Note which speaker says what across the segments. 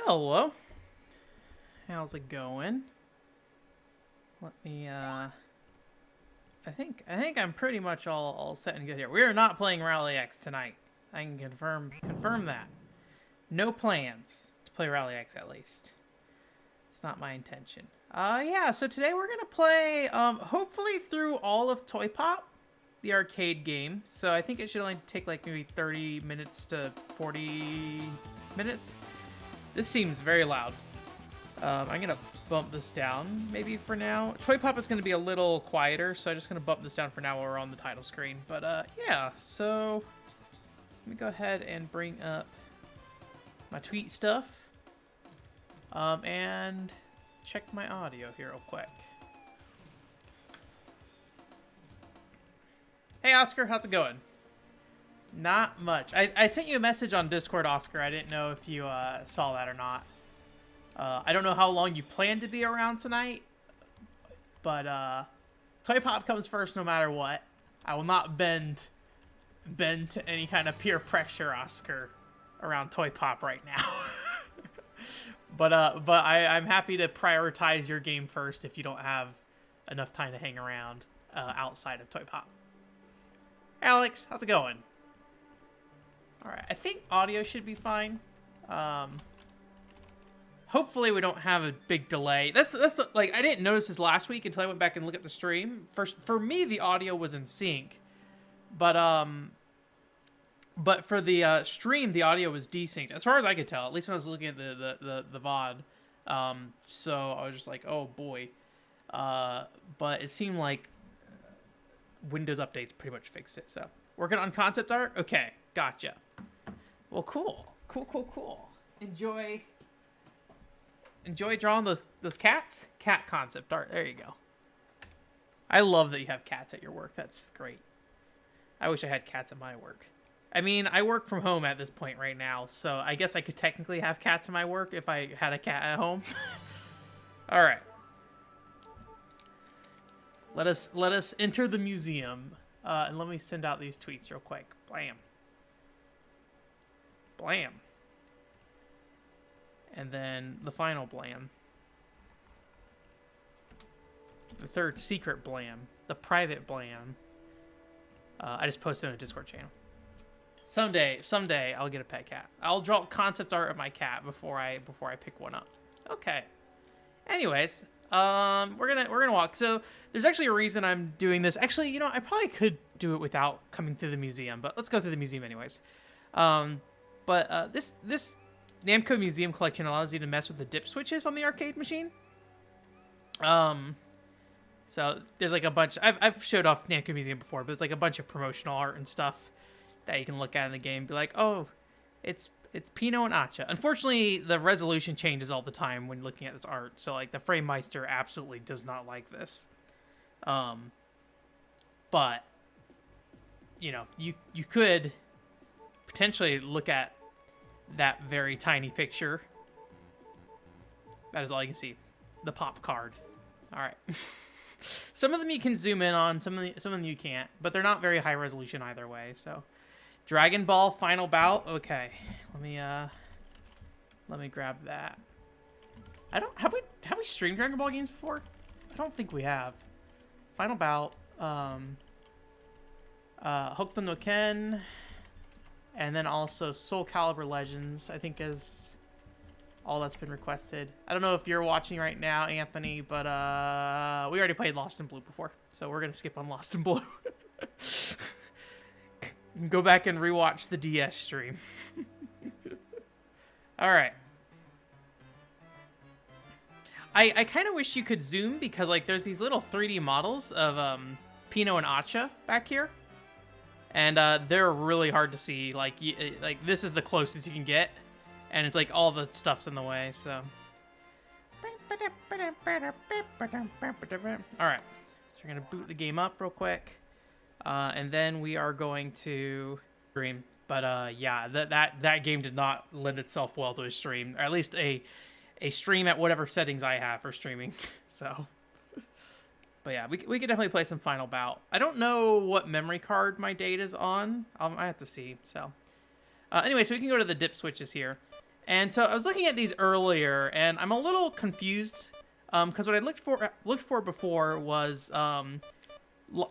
Speaker 1: Hello. How's it going? Let me I think I'm pretty much all set and good here. We are not playing Rally X tonight. I can confirm that. No plans to play Rally X, at least. It's not my intention. Yeah, so today we're gonna play hopefully through all of Toy Pop, the arcade game. So I think it should only take like maybe 30 minutes to 40 minutes. This seems very loud. I'm gonna bump this down maybe for now. Toy Pop is gonna be a little quieter, so I'm just gonna bump this down for now while we're on the title screen. But yeah, so let me go ahead and bring up my tweet stuff. And check my audio here real quick. Hey Oscar, how's it going? Not much. I sent you a message on Discord, Oscar. I didn't know if you saw that or not. I don't know how long you plan to be around tonight, but Toy Pop comes first no matter what. I will not bend to any kind of peer pressure, Oscar, around Toy Pop right now. but I'm happy to prioritize your game first if you don't have enough time to hang around outside of Toy Pop. Alex, how's it going? All right, I think audio should be fine. Hopefully we don't have a big delay. That's like, I didn't notice this last week until I went back and looked at the stream. For me, the audio was in sync, but for the stream, the audio was desynced, as far as I could tell. At least when I was looking at the VOD. So I was just like, oh boy. But it seemed like Windows updates pretty much fixed it. So working on concept art. Okay, gotcha. Well, cool. Enjoy drawing those cats? Cat concept art. There you go. I love that you have cats at your work. That's great. I wish I had cats at my work. I mean, I work from home at this point right now, so I guess I could technically have cats at my work if I had a cat at home. All right. Let us enter the museum. And let me send out these tweets real quick. Blam. Blam. And then the final blam. The third secret blam. The private blam. I just posted on a Discord channel. Someday I'll get a pet cat. I'll draw concept art of my cat before I pick one up. Okay. Anyways, we're gonna walk. So there's actually a reason I'm doing this. Actually, you know, I probably could do it without coming through the museum, but let's go through the museum anyways. This Namco Museum Collection allows you to mess with the dip switches on the arcade machine. So there's like a bunch. I've showed off Namco Museum before, but it's like a bunch of promotional art and stuff that you can look at in the game. And be like, oh, it's Pino and Acha. Unfortunately, the resolution changes all the time when looking at this art. So like the Frame Meister absolutely does not like this. But you know, you could potentially look at that very tiny picture. That is all you can see. The pop card. All right. Some of them you can zoom in on, some of them you can't, but they're not very high resolution either way. So, Dragon Ball Final Bout. Okay, let me grab that. Have we streamed Dragon Ball games before? I don't think we have. Final Bout. Hokuto no Ken. And then also Soul Calibur Legends, I think, is all that's been requested. I don't know if you're watching right now, Anthony, but we already played Lost in Blue before, so we're going to skip on Lost in Blue. Go back and rewatch the DS stream. All right. I kind of wish you could zoom because, like, there's these little 3D models of Pino and Acha back here. And they're really hard to see. Like this is the closest you can get, and it's like all the stuff's in the way. So, all right. So we're gonna boot the game up real quick, and then we are going to stream. But yeah, that game did not lend itself well to a stream, or at least a stream at whatever settings I have for streaming. So. But yeah, we could definitely play some Final Bout. I don't know what memory card my data's on. I have to see. So, anyway, so we can go to the dip switches here. And so I was looking at these earlier, and I'm a little confused, because what I looked for before was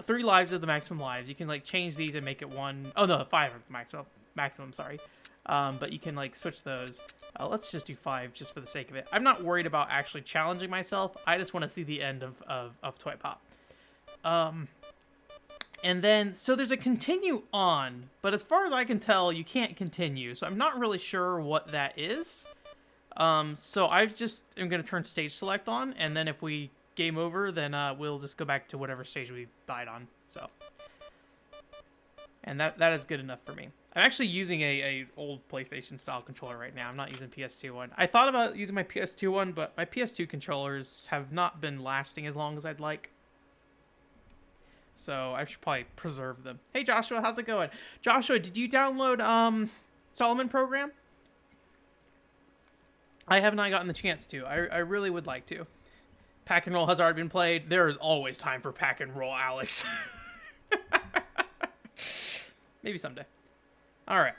Speaker 1: 3 lives of the maximum lives. You can like change these and make it 1. Oh no, 5 of the maximum. Sorry, but you can like switch those. Let's just do 5 just for the sake of it. I'm not worried about actually challenging myself. I just want to see the end of Toy Pop. And then, so there's a continue on, but as far as I can tell, you can't continue. So I'm not really sure what that is. So I just am going to turn stage select on, and then if we game over, then we'll just go back to whatever stage we died on. So, and that is good enough for me. I'm actually using a old PlayStation style controller right now. I'm not using PS2 one. I thought about using my PS2 one, but my PS2 controllers have not been lasting as long as I'd like. So I should probably preserve them. Hey Joshua, how's it going? Joshua, did you download Solomon Program? I have not gotten the chance to. I really would like to. Pack and Roll has already been played. There is always time for Pack and Roll, Alex. Maybe someday. All right.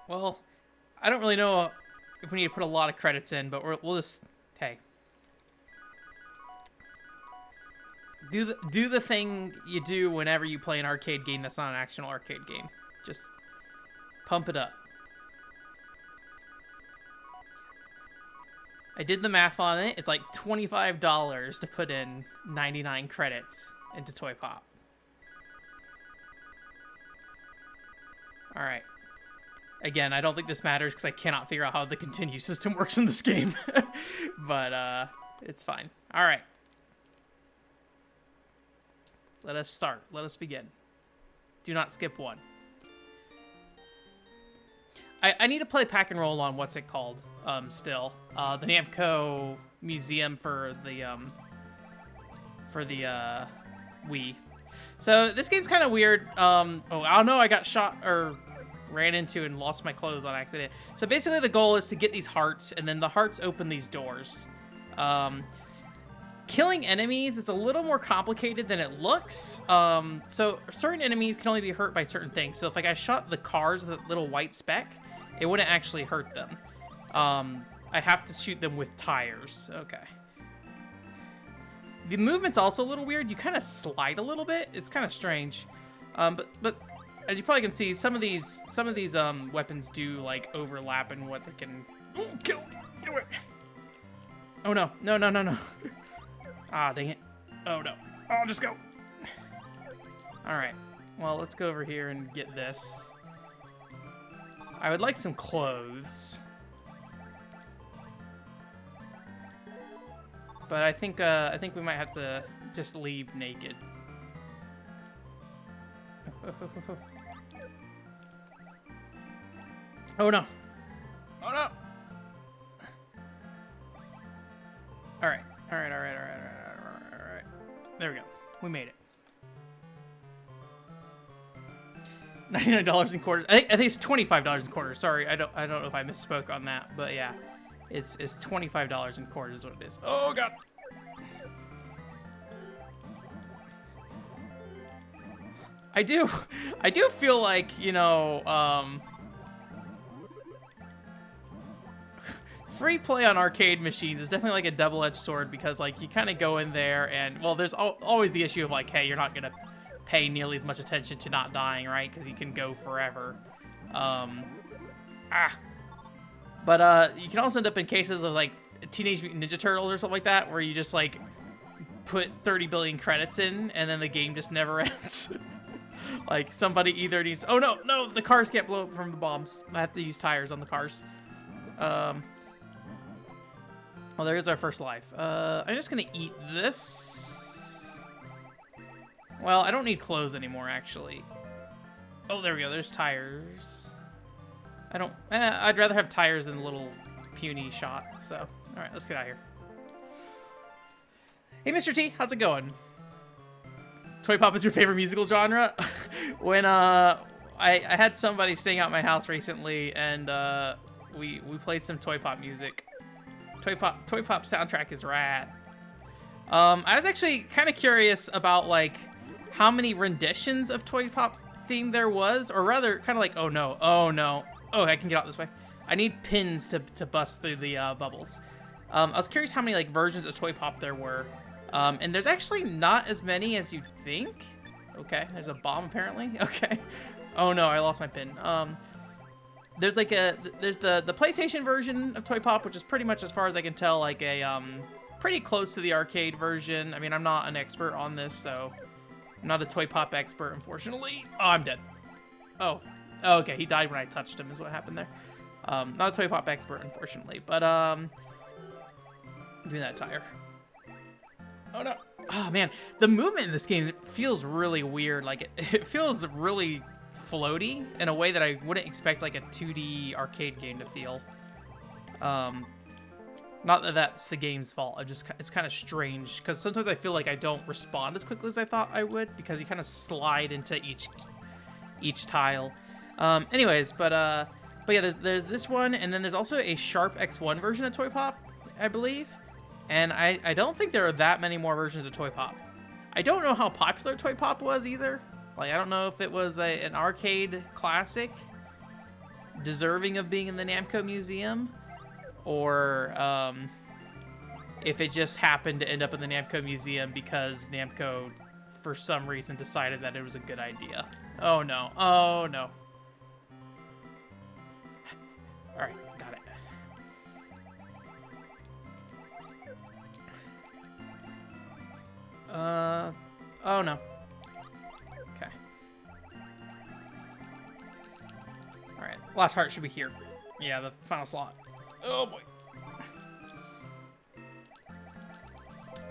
Speaker 1: Well, I don't really know if we need to put a lot of credits in, but we'll just, hey. Do the thing you do whenever you play an arcade game that's not an actual arcade game. Just pump it up. I did the math on it. It's like $25 to put in 99 credits into Toy Pop. All right. Again, I don't think this matters because I cannot figure out how the continue system works in this game. But it's fine. All right. Let us start. Let us begin. Do not skip 1. I need to play Pack and Roll on what's it called? Still, the Namco museum for the Wii. So this game's kind of weird. Oh, I don't know. I got shot or ran into and lost my clothes on accident. So basically, the goal is to get these hearts, and then the hearts open these doors. Killing enemies is a little more complicated than it looks. So certain enemies can only be hurt by certain things. So if like I shot the cars with a little white speck, it wouldn't actually hurt them. I have to shoot them with tires. Okay. The movement's also a little weird. You kind of slide a little bit. It's kind of strange. But as you probably can see, some of these weapons do like overlap in what they can. Oh, kill it! Oh no! No! Ah, dang it! Oh no! Oh, just go! All right. Well, let's go over here and get this. I would like some clothes. But I think we might have to just leave naked. Oh no! Oh no! All right. There we go. We made it. $99 in quarters. I think it's $25 in quarters. Sorry, I don't know if I misspoke on that, but yeah. It's $25 in quarters is what it is. Oh god. I do feel like, you know, free play on arcade machines is definitely like a double-edged sword because like you kind of go in there and well there's always the issue of like, hey, you're not gonna pay nearly as much attention to not dying, right? Because you can go forever. But you can also end up in cases of like Teenage Mutant Ninja Turtles or something like that, where you just like put 30 billion credits in and then the game just never ends. Like somebody either needs, oh no, the cars can't blow up from the bombs. I have to use tires on the cars. Well, there's our first life. I'm just gonna eat this. Well, I don't need clothes anymore, actually. Oh, there we go. There's tires. I'd rather have tires than a little puny shot. So, all right, let's get out of here. Hey, Mr. T, how's it going? Toy Pop is your favorite musical genre? When I had somebody staying at my house recently, and we played some Toy Pop music. Toy Pop soundtrack is rad. I was actually kind of curious about like how many renditions of Toy Pop theme there was, or rather, kind of like, oh no, I can get out this way. I need pins to bust through the bubbles. I was curious how many like versions of Toy Pop there were. And there's actually not as many as you'd think. Okay, there's a bomb apparently. Okay. Oh no, I lost my pin. There's like there's the PlayStation version of Toy Pop, which is pretty much, as far as I can tell, like a pretty close to the arcade version. I mean, I'm not an expert on this, so I'm not a Toy Pop expert, unfortunately. Oh, I'm dead. Oh, okay, he died when I touched him is what happened there. Not a Toy Pop expert, unfortunately, but give me that tire. Oh no. Oh man, the movement in this game feels really weird. Like it feels really floaty in a way that I wouldn't expect like a 2D arcade game to feel. Not that that's the game's fault. It's kind of strange because sometimes I feel like I don't respond as quickly as I thought I would because you kind of slide into each tile. Anyways, but yeah, there's this one, and then there's also a Sharp X1 version of Toy Pop, I believe. And I don't think there are that many more versions of Toy Pop. I don't know how popular Toy Pop was either. Like, I don't know if it was an arcade classic deserving of being in the Namco Museum, or if it just happened to end up in the Namco Museum because Namco, for some reason, decided that it was a good idea. Oh no. Oh no. Alright, got it. Oh no. Okay. Alright, last heart should be here. Yeah, the final slot. Oh boy.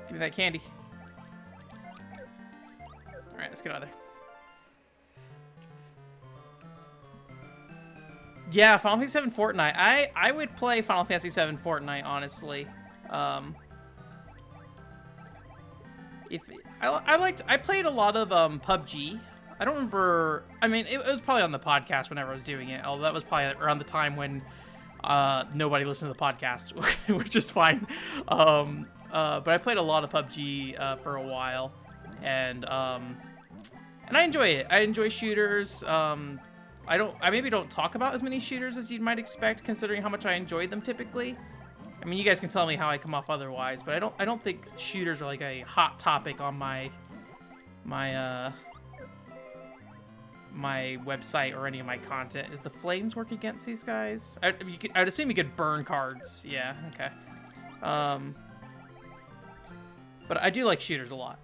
Speaker 1: Give me that candy. Alright, let's get out of there. Yeah, Final Fantasy VII Fortnite. I would play Final Fantasy VII Fortnite, honestly. I played a lot of PUBG. I don't remember. I mean, it was probably on the podcast whenever I was doing it. Although that was probably around the time when nobody listened to the podcast, which is fine. But I played a lot of PUBG for a while, and I enjoy it. I enjoy shooters. I maybe don't talk about as many shooters as you might expect, considering how much I enjoy them typically. I mean, you guys can tell me how I come off otherwise, but I don't think shooters are like a hot topic on my website or any of my content. Is the flames work against these guys? I'd assume you could burn cards. Yeah, okay. But I do like shooters a lot.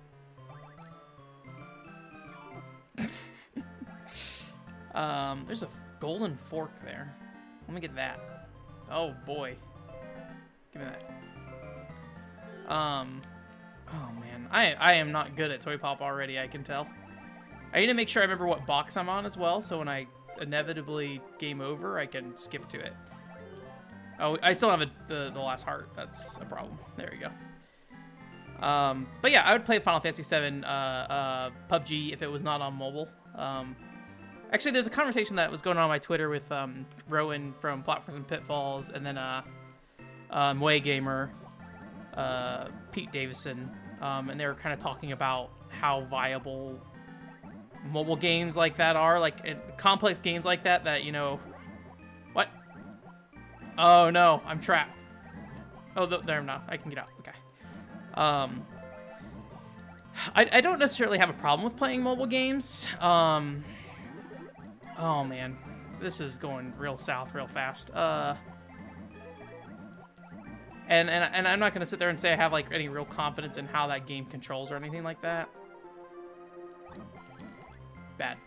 Speaker 1: There's a golden fork there. Let me get that. Oh boy. Give me that. Oh man. I am not good at Toy Pop already, I can tell. I need to make sure I remember what box I'm on as well, so when I inevitably game over, I can skip to it. Oh, I still have the last heart. That's a problem. There we go. But yeah, I would play Final Fantasy VII PUBG if it was not on mobile. Actually, there's a conversation that was going on my Twitter with Rowan from Platforms and Pitfalls, and then Moe Gamer, Pete Davison, and they were kind of talking about how viable mobile games like that are, like complex games like that, you know... What? Oh no, I'm trapped. Oh, there I'm not. I can get out. Okay. I don't necessarily have a problem with playing mobile games. Oh man, this is going real south real fast. And I'm not gonna sit there and say I have like any real confidence in how that game controls or anything like that. Bad.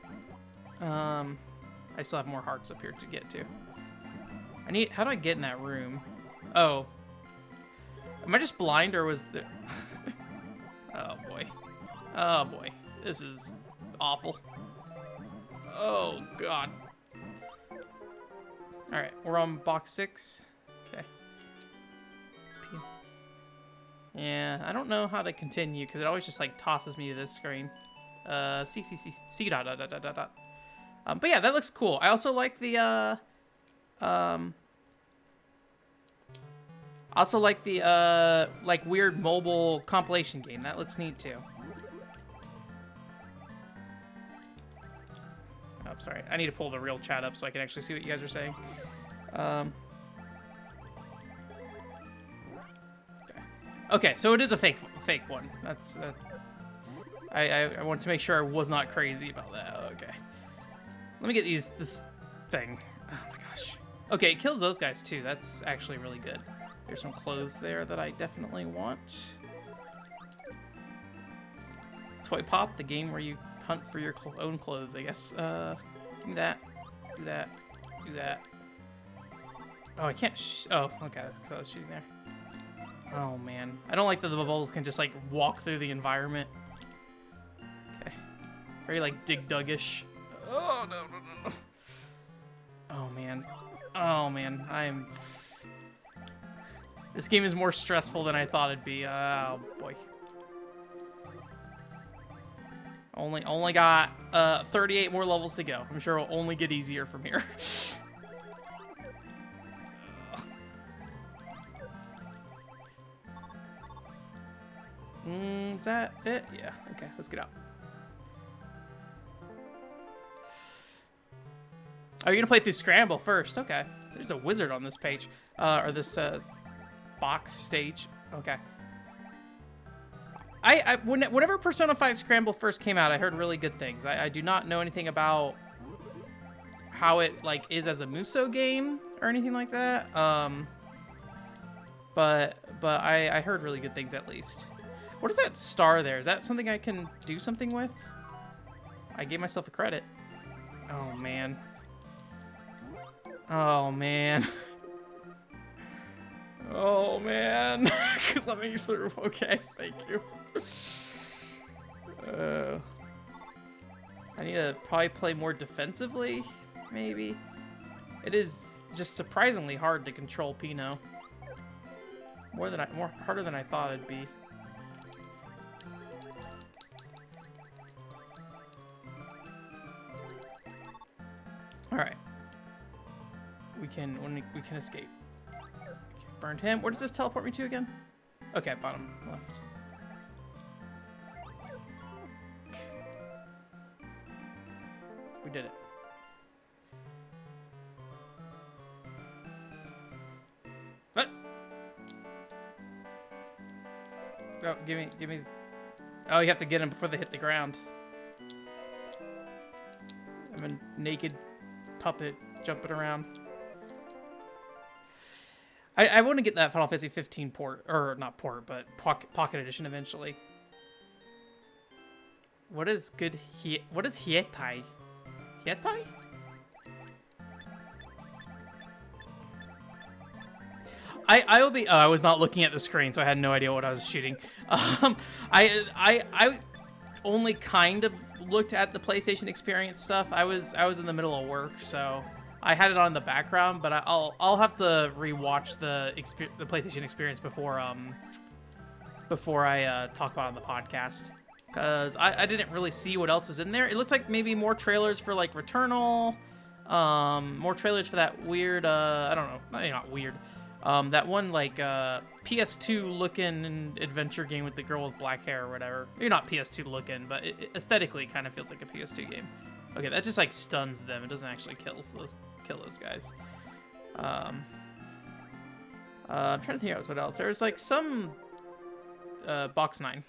Speaker 1: I still have more hearts up here to get to. How do I get in that room? Oh. Am I just blind, or was there... Oh boy. Oh boy. This is awful. Oh god. Alright, we're on box 6. Okay. Yeah, I don't know how to continue because it always just like tosses me to this screen. C dot dot dot dot dot. But yeah, that looks cool. I also like the like weird mobile compilation game. That looks neat too. Oh, sorry. I need to pull the real chat up so I can actually see what you guys are saying. Okay, so it is a fake one. That's I want to make sure I was not crazy about that. Okay. Let me get this thing. Oh my gosh. Okay, it kills those guys too. That's actually really good. There's some clothes there that I definitely want. Toy Pop, the game where you hunt for your own clothes, I guess. Give me that. Do that. Do that. Oh, I can't oh, okay, that's because I was shooting there. Oh, man. I don't like that the bubbles can just, like, walk through the environment. Okay. Very, like, dig-dug-ish. Oh, no. Oh, man. Oh, man. This game is more stressful than I thought it'd be. Oh, boy. Only got 38 more levels to go. I'm sure it'll only get easier from here. Is that it? Yeah. Okay, let's get out. Oh, you're gonna play through Scramble first. Okay. There's a wizard on this page. Or this box stage. Okay. Whenever Persona 5 Scramble first came out, I heard really good things. I do not know anything about how it like is as a Muso game or anything like that. But I heard really good things at least. What is that star there? Is that something I can do something with? I gave myself a credit. Oh man. Oh man. Oh man. Let me through. Okay, thank you. I need to probably play more defensively, maybe. It is just surprisingly hard to control Pino. More harder than I thought it'd be. All right. We can escape. Okay, burned him. Where does this teleport me to again? Okay, bottom left. We did it. What? Oh, give me. Oh, you have to get them before they hit the ground. I'm a naked puppet jumping around. I want to get that Final Fantasy 15 port, or not port, but pocket edition eventually. What is good? What is Hietai? Hietai? I will be. Oh, I was not looking at the screen, so I had no idea what I was shooting. I only kind of looked at the PlayStation Experience stuff. I was in the middle of work, so I had it on in the background. But I'll have to rewatch the PlayStation Experience before I talk about it on the podcast, because I didn't really see what else was in there. It looks like maybe more trailers for like Returnal, more trailers for that weird I don't know, not weird. That one, like, PS2 looking adventure game with the girl with black hair or whatever. Maybe not PS2 looking, but it aesthetically kind of feels like a PS2 game. Okay, that just, like, stuns them. It doesn't actually kill those guys. I'm trying to think out what else. There's, like, some, Box 9.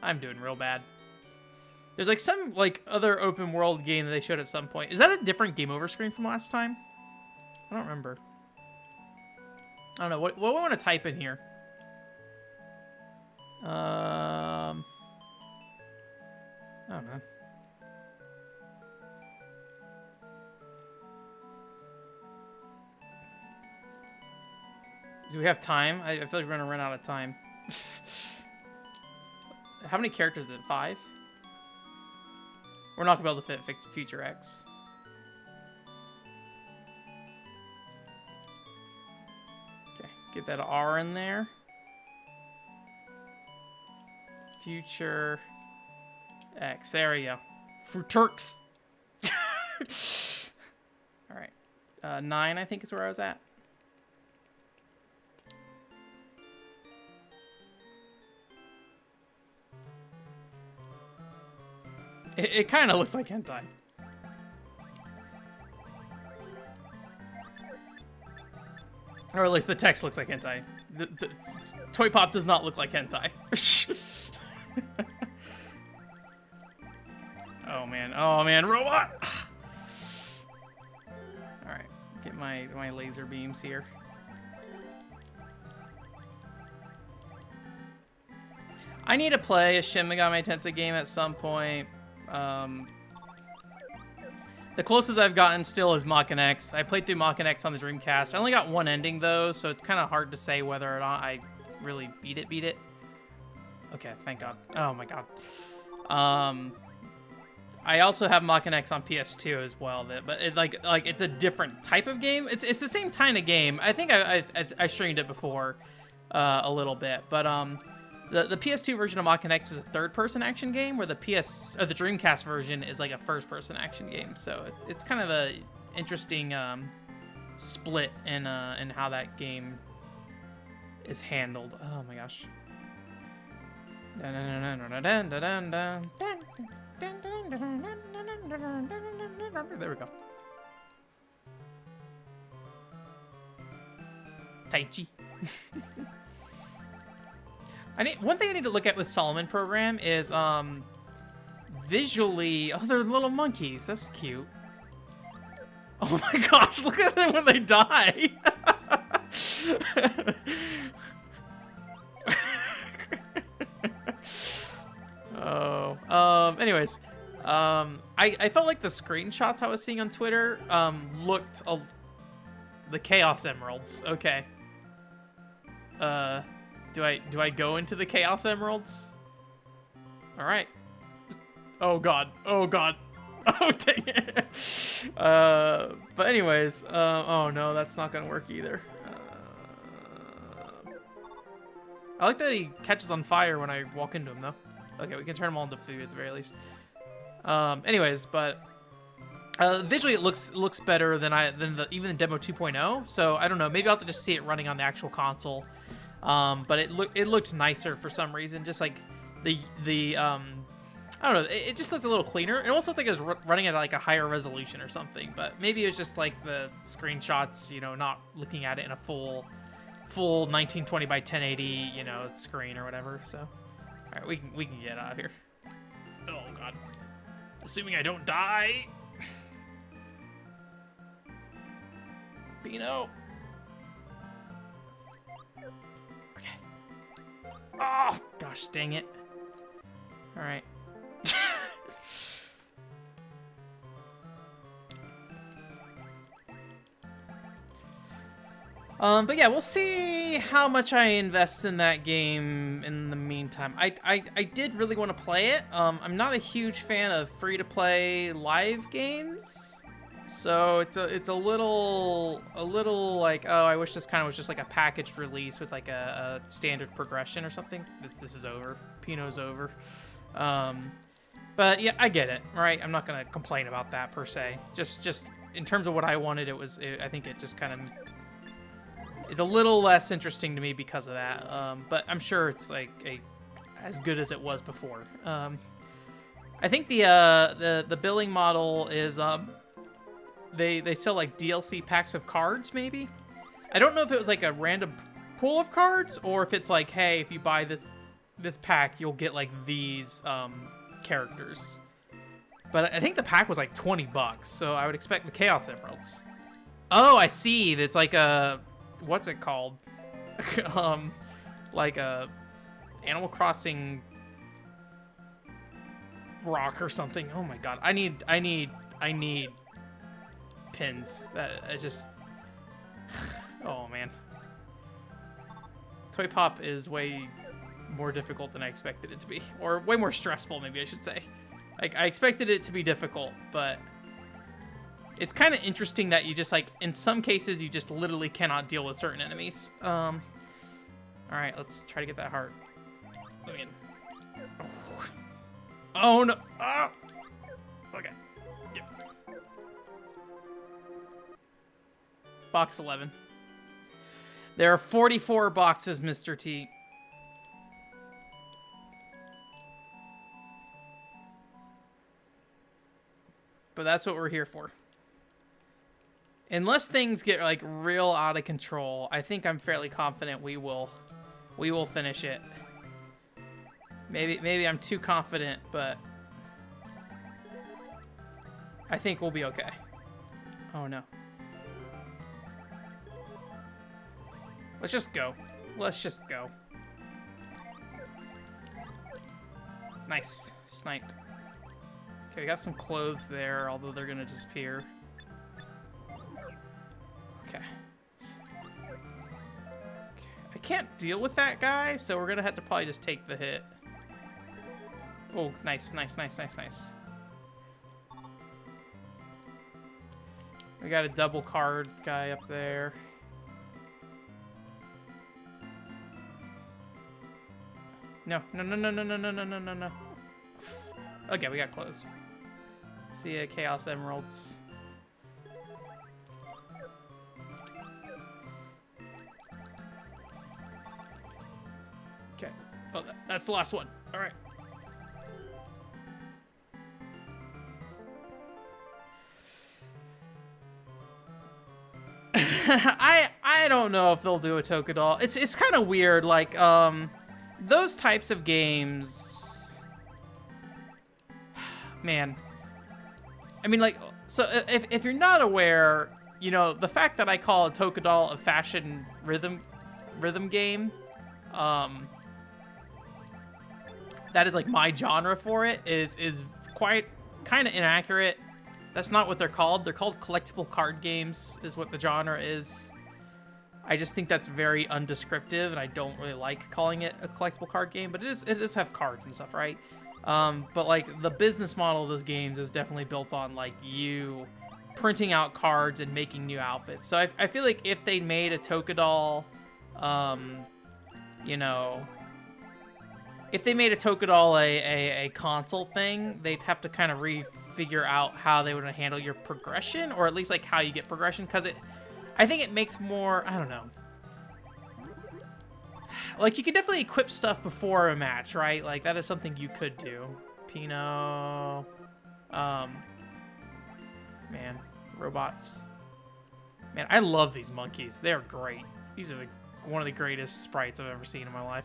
Speaker 1: I'm doing real bad. There's, like, some, like, other open world game that they showed at some point. Is that a different game over screen from last time? I don't remember. I don't know. What do I want to type in here? I don't know. Do we have time? I feel like we're going to run out of time. How many characters is it? 5? We're not going to be able to fit Future X. Get that R in there. Future X. There we go. For Turks. All right. 9, I think, is where I was at. It kind of looks like hentai. Or at least the text looks like hentai. The Toy Pop does not look like hentai. Oh man, robot! Alright, get my laser beams here. I need to play a Shin Megami Tensei game at some point. The closest I've gotten still is Mach X. I played through Mach X on the Dreamcast. I only got one ending though, so it's kind of hard to say whether or not I really beat it. Okay, thank God. Oh my God. I also have Mach X on PS2 as well, but it's a different type of game. It's the same kind of game. I think I streamed it before a little bit, but the PS2 version of Mach X is a third-person action game, where the Dreamcast version is like a first-person action game. So it's kind of a interesting split in how that game is handled. Oh my gosh. There we go. Tai Chi. One thing I need to look at with Solomon Program is visually. Oh, they're little monkeys. That's cute. Oh my gosh! Look at them when they die. Oh. Anyways, I felt like the screenshots I was seeing on Twitter looked the Chaos Emeralds. Okay. Do I go into the Chaos Emeralds? All right. Oh God. Oh God. Oh dang it. But anyways, oh no, that's not gonna work either. I like that he catches on fire when I walk into him though. Okay, we can turn them all into food at the very least. Anyways, but visually it looks better than even the demo 2.0. So I don't know. Maybe I'll have to just see it running on the actual console. But it looked nicer for some reason. Just like the I don't know. It just looks a little cleaner. It almost looked like it was running at like a higher resolution or something. But maybe it was just like the screenshots, you know, not looking at it in a full 1920 by 1080, you know, screen or whatever. So, all right, we can get out of here. Oh God. Assuming I don't die. Pino. Okay. Oh, gosh dang it. All right. But yeah, we'll see how much I invest in that game in the meantime. I did really want to play it. I'm not a huge fan of free-to-play live games. So it's a little like, oh, I wish this kind of was just like a packaged release with like a standard progression or something. This is over. Pino's over. But yeah, I get it, right? I'm not gonna complain about that per se. Just in terms of what I wanted, I think it just kind of is a little less interesting to me because of that. But I'm sure it's like as good as it was before. I think the billing model is they sell like DLC packs of cards, maybe. I don't know if it was like a random pool of cards or if it's like, hey, if you buy this pack, you'll get like these characters. But I think the pack was like $20, so I would expect the Chaos Emeralds. Oh, I see. It's like a, what's it called? Like a Animal Crossing rock or something. Oh my God. I need pins. That I just, oh man. Toy Pop is way more difficult than I expected it to be, or way more stressful, maybe I should say. Like, I expected it to be difficult, but it's kind of interesting that you just, like, in some cases, you just literally cannot deal with certain enemies. All right, let's try to get that heart. Let me in. Oh no! Oh! Okay. Yep. Box 11. There are 44 boxes, Mr. T. But that's what we're here for. Unless things get like real out of control, I think I'm fairly confident we will finish it. Maybe I'm too confident, but I think we'll be okay. Oh no. Let's just go. Let's just go. Nice. Sniped. Okay, we got some clothes there, although they're gonna disappear. Okay. I can't deal with that guy, so we're gonna have to probably just take the hit. Oh, nice, nice, nice, nice, nice. We got a double card guy up there. No, no, no, no, no, no, no, no, no, no, no. Okay, we got close. See ya, Chaos Emeralds. Okay. Oh, that's the last one. All right. I don't know if they'll do a Tokadol. It's kind of weird, like those types of games. Man, I mean, like, so if you're not aware, you know, the fact that I call a Tokadol a fashion rhythm game, that is like my genre for it is quite kind of inaccurate. That's not what they're called. They're called collectible card games is what the genre is. I just think that's very undescriptive, and I don't really like calling it a collectible card game, but it does have cards and stuff, right? But like the business model of those games is definitely built on like you printing out cards and making new outfits. So I feel like if they made a Tokadol, you know, if they made a Tokadol a console thing, they'd have to kind of figure out how they would handle your progression, or at least like how you get progression, because I think it makes more, I don't know, like you could definitely equip stuff before a match, right? Like that is something you could do. Pino, man, robots, man, I love these monkeys. They're great. These are one of the greatest sprites I've ever seen in my life.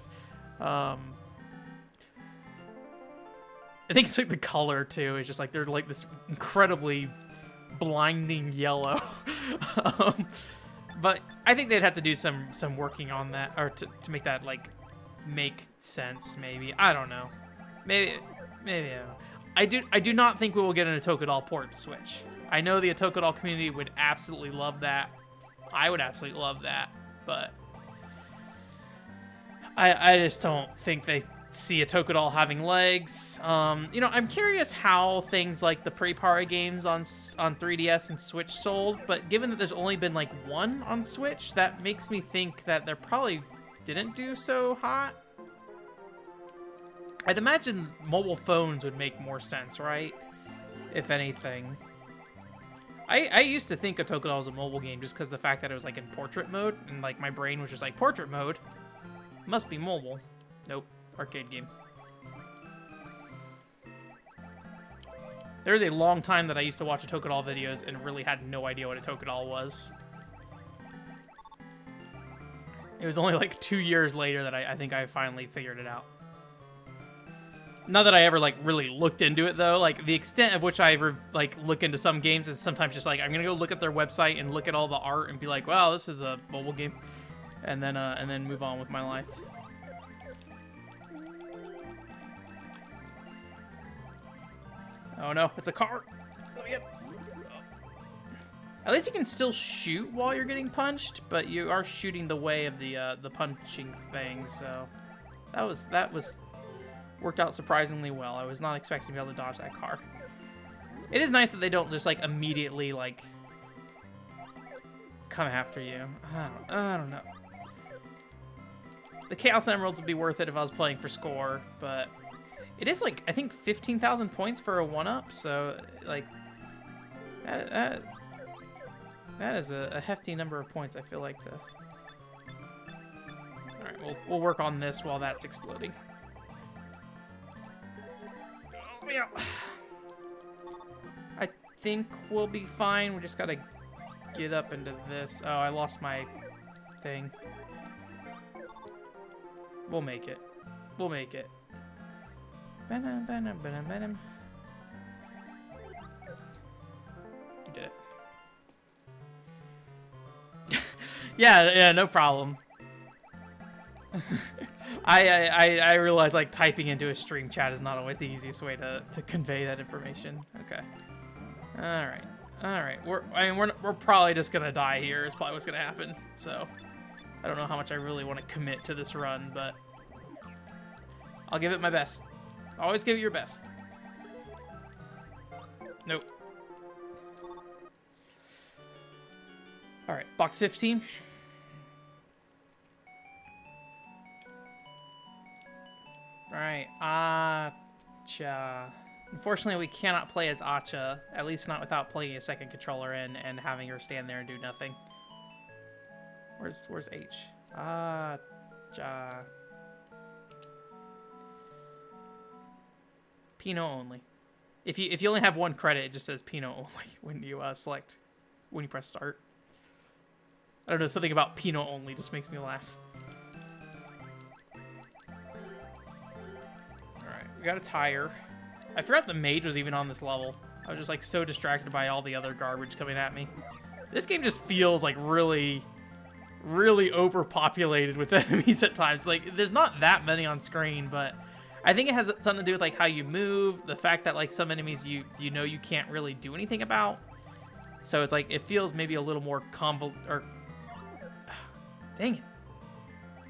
Speaker 1: I think it's like the color too. It's just like they're like this incredibly blinding yellow. But I think they'd have to do some working on that, or to make that like make sense. Maybe, I don't know. Maybe I don't know. I do not think we will get an Tokadol port to Switch. I know the Tokadol community would absolutely love that. I would absolutely love that, but I just don't think they see a Tokadol having legs. You know, I'm curious how things like the pre-party games on 3DS and Switch sold, but given that there's only been like one on Switch, that makes me think that they probably didn't do so hot. I'd imagine mobile phones would make more sense, right? If anything. I used to think a Tokadol was a mobile game just because the fact that it was like in portrait mode, and like my brain was just like, portrait mode? Must be mobile. Nope. Arcade game. There was a long time that I used to watch a Tokadol videos and really had no idea what a Tokadol was. It was only like 2 years later that I think I finally figured it out. Not that I ever like really looked into it though. Like the extent of which I like look into some games is sometimes just like I'm gonna go look at their website and look at all the art and be like, wow, this is a mobile game, and then move on with my life. Oh no, it's a car. Let me get... At least you can still shoot while you're getting punched, but you are shooting the way of the punching thing, so that was worked out surprisingly well. I was not expecting to be able to dodge that car. It is nice that they don't just like immediately like come after you. I don't know. The Chaos Emeralds would be worth it if I was playing for score, but it is like I think 15,000 points for a 1-up, so like that is a hefty number of points. I feel like to. All right, we'll work on this while that's exploding. Yeah. I think we'll be fine. We just gotta get up into this. Oh, I lost my thing. We'll make it. We'll make it. You did it. Yeah, no problem. I realize like typing into a stream chat is not always the easiest way to convey that information. Okay. All right. We're probably just gonna die here. Is probably what's gonna happen. So I don't know how much I really want to commit to this run, but I'll give it my best. Always give it your best. Nope. All right, box 15. All right, Acha. Unfortunately, we cannot play as Acha, at least not without plugging a second controller in and having her stand there and do nothing. Where's H? Acha. Pinot only. If you only have one credit, it just says Pinot only when you when you press start. I don't know, something about Pinot only just makes me laugh. Alright, we got a tire. I forgot the mage was even on this level. I was just like so distracted by all the other garbage coming at me. This game just feels like really overpopulated with enemies at times. Like, there's not that many on screen, but I think it has something to do with like how you move, the fact that like some enemies you know you can't really do anything about. So it's like it feels maybe a little more dang it.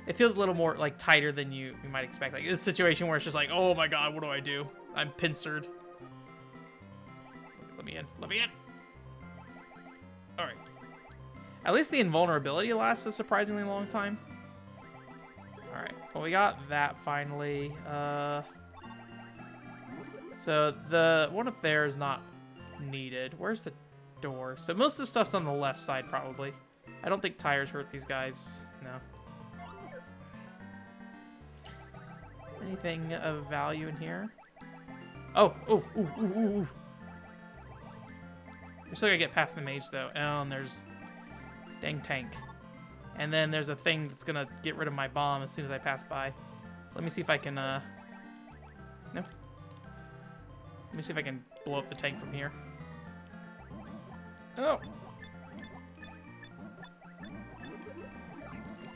Speaker 1: It feels a little more like tighter than you might expect. Like this situation where it's just like, oh my god, what do I do? I'm pincered. Let me in. Let me in. All right. At least the invulnerability lasts a surprisingly long time. All right. Well, we got that finally. So the one up there is not needed. Where's the door? So most of the stuff's on the left side, probably. I don't think tires hurt these guys. No. Anything of value in here? Oh, ooh. We're still gotta get past the mage, though. Oh, and there's dang tank. And then there's a thing that's gonna get rid of my bomb as soon as I pass by. Let me see if I can, no. Let me see if I can blow up the tank from here. Oh!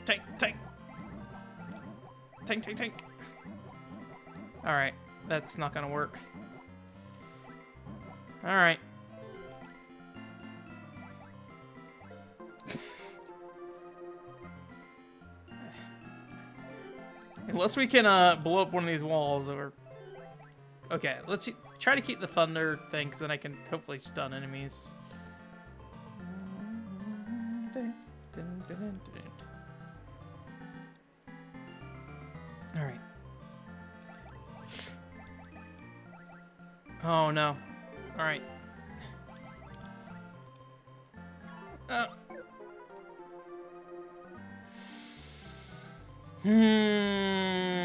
Speaker 1: Tank! Alright, that's not gonna work. Alright. Unless we can blow up one of these walls, or... Okay, let's try to keep the thunder thing, because then I can hopefully stun enemies. Alright. Oh no. Alright.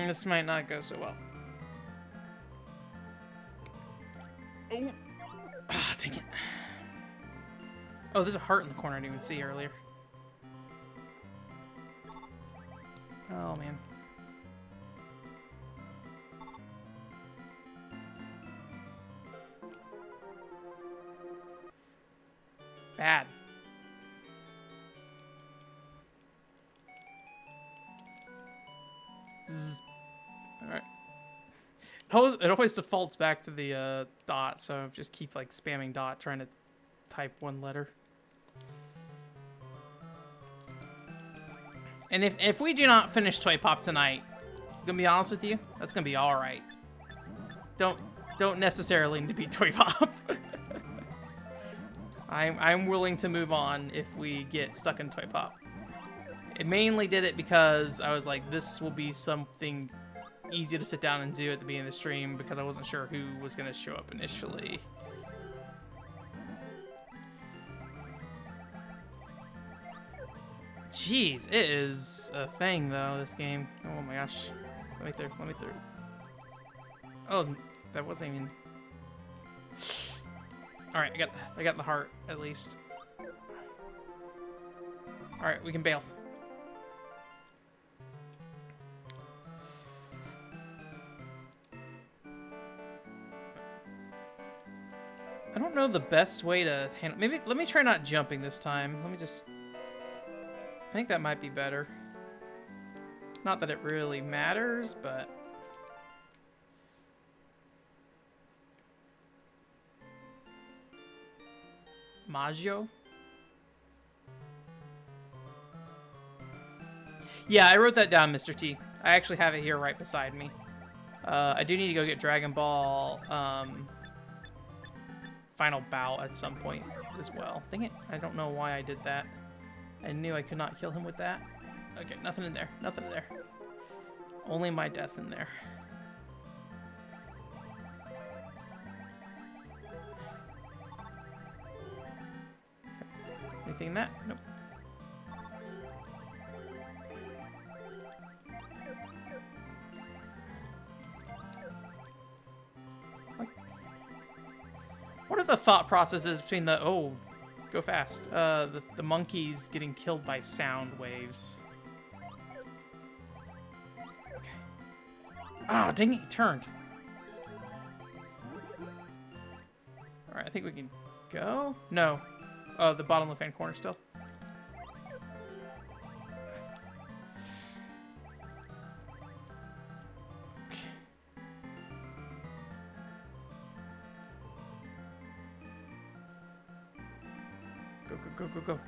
Speaker 1: This might not go so well. Oh. Ah, dang it. Oh, there's a heart in the corner I didn't even see earlier. Oh, man. Bad. Alright. It always defaults back to the dot, so I just keep like spamming dot trying to type one letter. And if we do not finish Toy Pop tonight, I'm gonna be honest with you, that's gonna be alright. Don't necessarily need to be Toy Pop. I'm willing to move on if we get stuck in Toy Pop. It mainly did it because I was like, this will be something easy to sit down and do at the beginning of the stream because I wasn't sure who was going to show up initially. Jeez, it is a thing though, this game. Oh my gosh. Let me through. Oh, that wasn't even... Alright, I got the heart, at least. Alright, we can bail. I don't know the best way to handle... Maybe, let me try not jumping this time. Let me just... I think that might be better. Not that it really matters, but... Maggio? Yeah, I wrote that down, Mr. T. I actually have it here right beside me. I do need to go get Dragon Ball Final Bout at some point as well. Dang it, I don't know why I did that. I knew I could not kill him with that. Okay, nothing in there. Nothing in there. Only my death in there. Anything in that? Nope. What are the thought processes between the... Oh, go fast. The monkeys getting killed by sound waves. Okay. Ah, dang it, he turned. Alright, I think we can go. No. Oh, the bottom left-hand corner still. Go.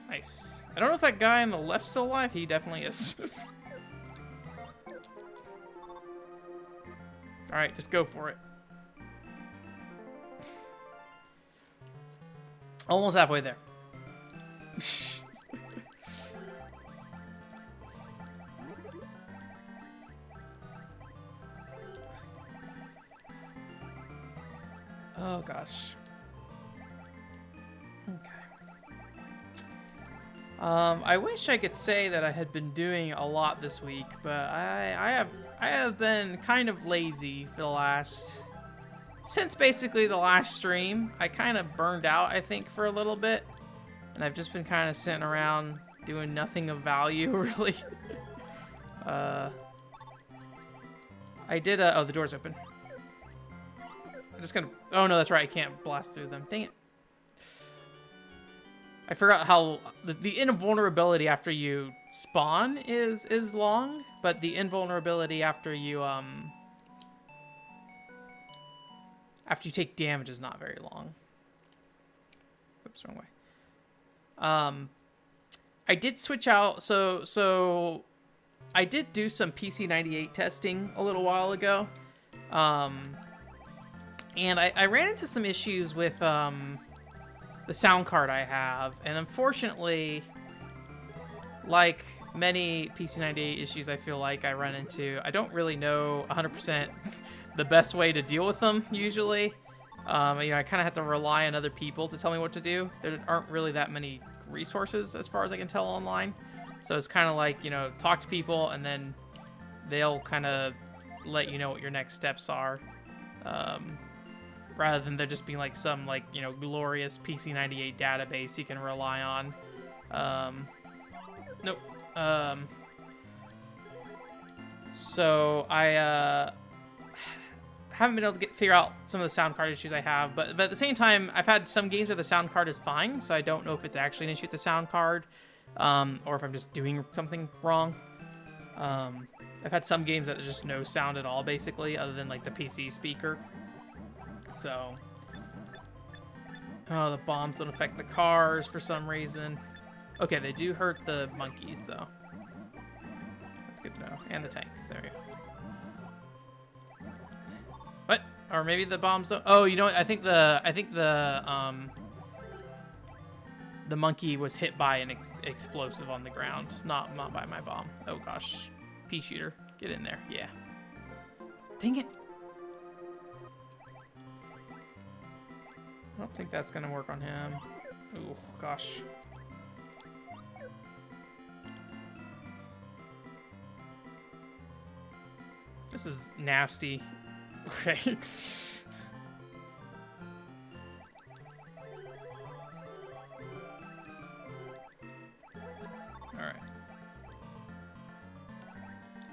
Speaker 1: Nice. I don't know if that guy on the left's still alive. He definitely is. Alright, just go for it. Almost halfway there. Oh, gosh. Okay. I wish I could say that I had been doing a lot this week, but I have been kind of lazy for the last... Since basically the last stream, I kind of burned out, I think, for a little bit. And I've just been kind of sitting around doing nothing of value, really. I did... oh, the door's open. I'm just gonna... Oh, no, that's right. I can't blast through them. Dang it. I forgot how... The invulnerability after you spawn is long, but the invulnerability after you, after you take damage is not very long. Oops, wrong way. I did switch out... So I did do some PC98 testing a little while ago. And I ran into some issues with the sound card I have. And unfortunately, like many PC98 issues I feel like I run into, I don't really know 100% the best way to deal with them, usually. You know, I kind of have to rely on other people to tell me what to do. There aren't really that many resources, as far as I can tell, online. So it's kind of like, you know, talk to people, and then they'll kind of let you know what your next steps are. Rather than there just being like some, like, you know, glorious PC98 database you can rely on. Nope. So I haven't been able to figure out some of the sound card issues I have, but at the same time, I've had some games where the sound card is fine, so I don't know if it's actually an issue with the sound card, or if I'm just doing something wrong. I've had some games that there's just no sound at all, basically, other than like the PC speaker. So, oh, the bombs don't affect the cars for some reason. Okay, they do hurt the monkeys, though. That's good to know. And the tanks. There we go. What? Or maybe the bombs don't... Oh, you know what? I think the monkey was hit by an explosive on the ground, not by my bomb. Oh, gosh. Pea shooter. Get in there. Yeah. Dang it. I don't think that's gonna work on him. Oh, gosh. This is nasty. Okay.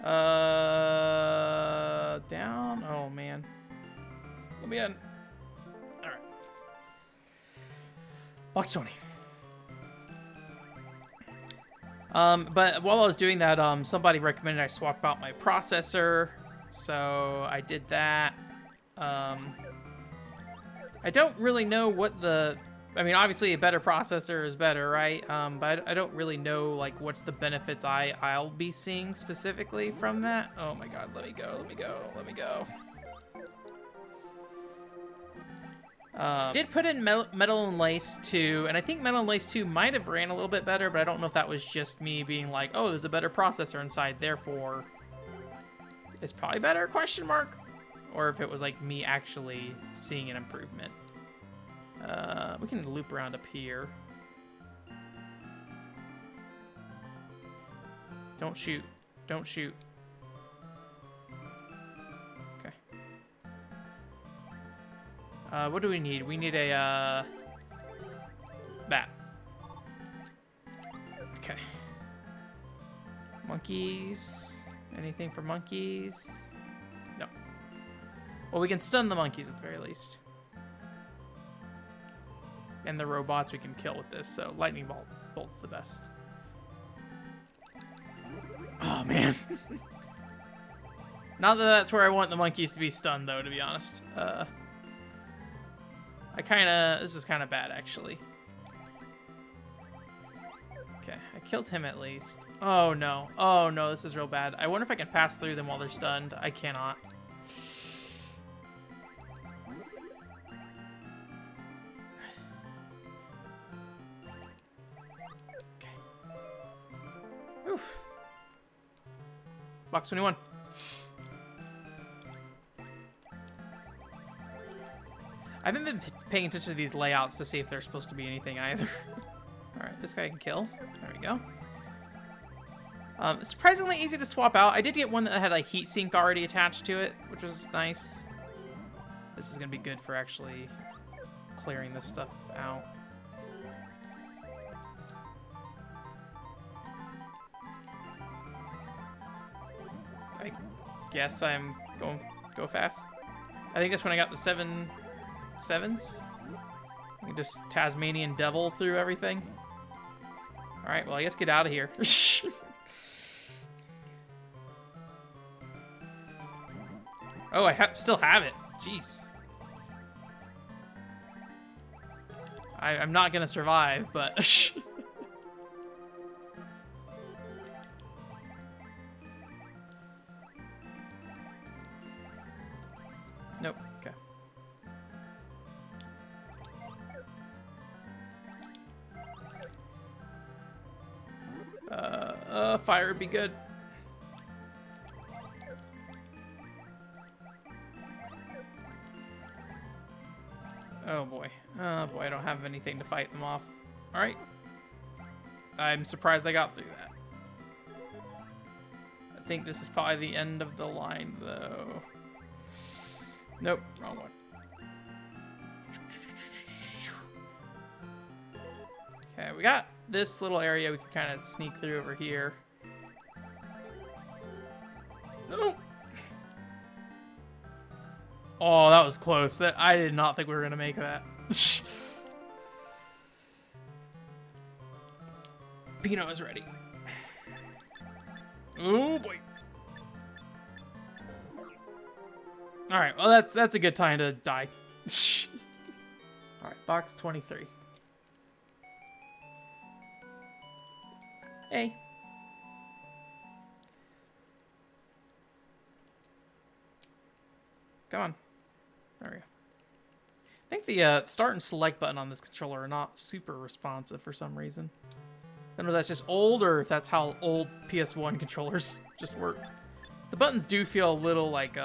Speaker 1: Down. Oh, man. Let me in. All right. Box 20. But while I was doing that, somebody recommended I swap out my processor, so I did that. I don't really know what I mean, obviously a better processor is better, right? But I don't really know, like, what's the benefits I'll be seeing specifically from that. Oh my god, let me go. Did put in Metal and Lace 2, and I think Metal and Lace 2 might have ran a little bit better, but I don't know if that was just me being like, oh, there's a better processor inside, therefore it's probably better, question mark? Or if it was like me actually seeing an improvement. We can loop around up here. Don't shoot. Don't shoot. Okay. What do we need? We need a, bat. Okay. Monkeys. Anything for monkeys? No. Well, we can stun the monkeys at the very least. And the robots we can kill with this, so lightning bolt's the best. Oh, man. Not that that's where I want the monkeys to be stunned, though, to be honest. This is kind of bad, actually. Okay, I killed him at least. Oh, no. Oh, no, this is real bad. I wonder if I can pass through them while they're stunned. I cannot. Oof. Box 21. I haven't been paying attention to these layouts to see if there's supposed to be anything either. Alright, this guy can kill. There we go. Surprisingly easy to swap out. I did get one that had like heat sink already attached to it, which was nice. This is going to be good for actually clearing this stuff out. I guess I'm go fast. I think that's when I got the 7 sevens. I can just Tasmanian devil through everything. All right, well, I guess get out of here. Oh, I still have it. Jeez. I'm not gonna survive, but nope. Okay. Fire would be good. Oh boy. Oh boy, I don't have anything to fight them off. Alright. I'm surprised I got through that. I think this is probably the end of the line, though. Nope, wrong one. Okay, we got this little area we can kind of sneak through over here. Nope. Oh, that was close. I did not think we were gonna make that. Pino is ready. Oh boy. All right. Well, that's a good time to die. All right, box 23. Hey. Come on. There we go. I think the start and select button on this controller are not super responsive for some reason. I don't know if that's just old or if that's how old PS1 controllers just work. The buttons do feel a little like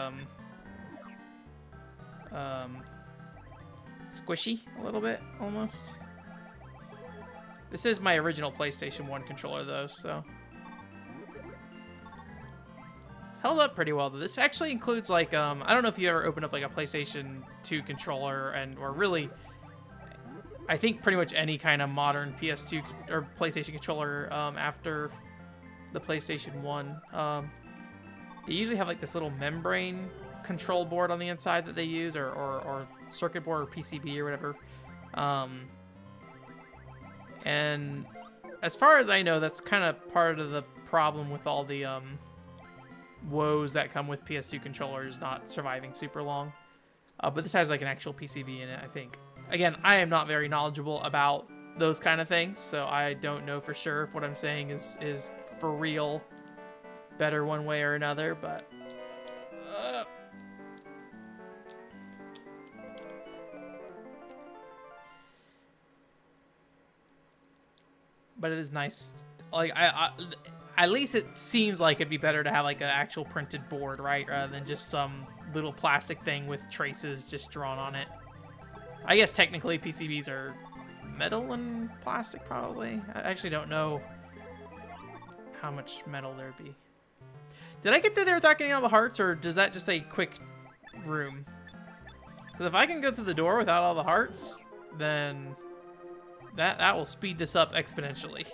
Speaker 1: squishy a little bit almost. This is my original PlayStation 1 controller though, so it's held up pretty well. This actually includes like I don't know if you ever opened up like a PlayStation 2 controller or really I think pretty much any kind of modern PS2 or PlayStation controller after the PlayStation 1. they usually have like this little membrane control board on the inside that they use, or circuit board or PCB or whatever. And as far as I know, that's kind of part of the problem with all the woes that come with PS2 controllers not surviving super long. But this has like an actual PCB in it, I think. Again, I am not very knowledgeable about those kind of things, so I don't know for sure if what I'm saying is for real better one way or another, but but it is nice. Like I at least it seems like it'd be better to have like an actual printed board, right, rather than just some little plastic thing with traces just drawn on it. I guess technically PCBs are metal and plastic, probably. I actually don't know how much metal there'd be. Did I get through there without getting all the hearts, or does that just say quick room? Because if I can go through the door without all the hearts, then that will speed this up exponentially.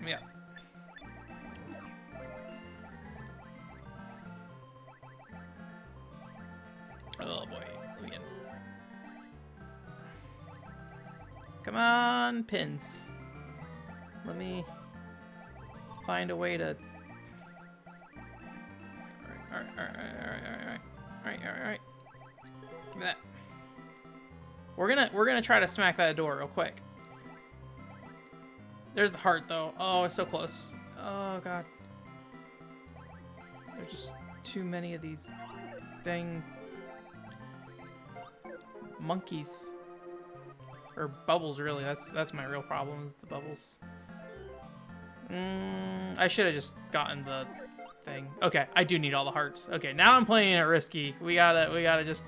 Speaker 1: Yeah. Oh boy, let me in. Come on, pins. Let me find a way to. Alright. That. We're gonna try to smack that door real quick. There's the heart though. Oh, it's so close. Oh god. There's just too many of these dang monkeys. Or bubbles, really. That's my real problem, is the bubbles. I should have just gotten the thing. Okay, I do need all the hearts. Okay, now I'm playing it risky. We gotta just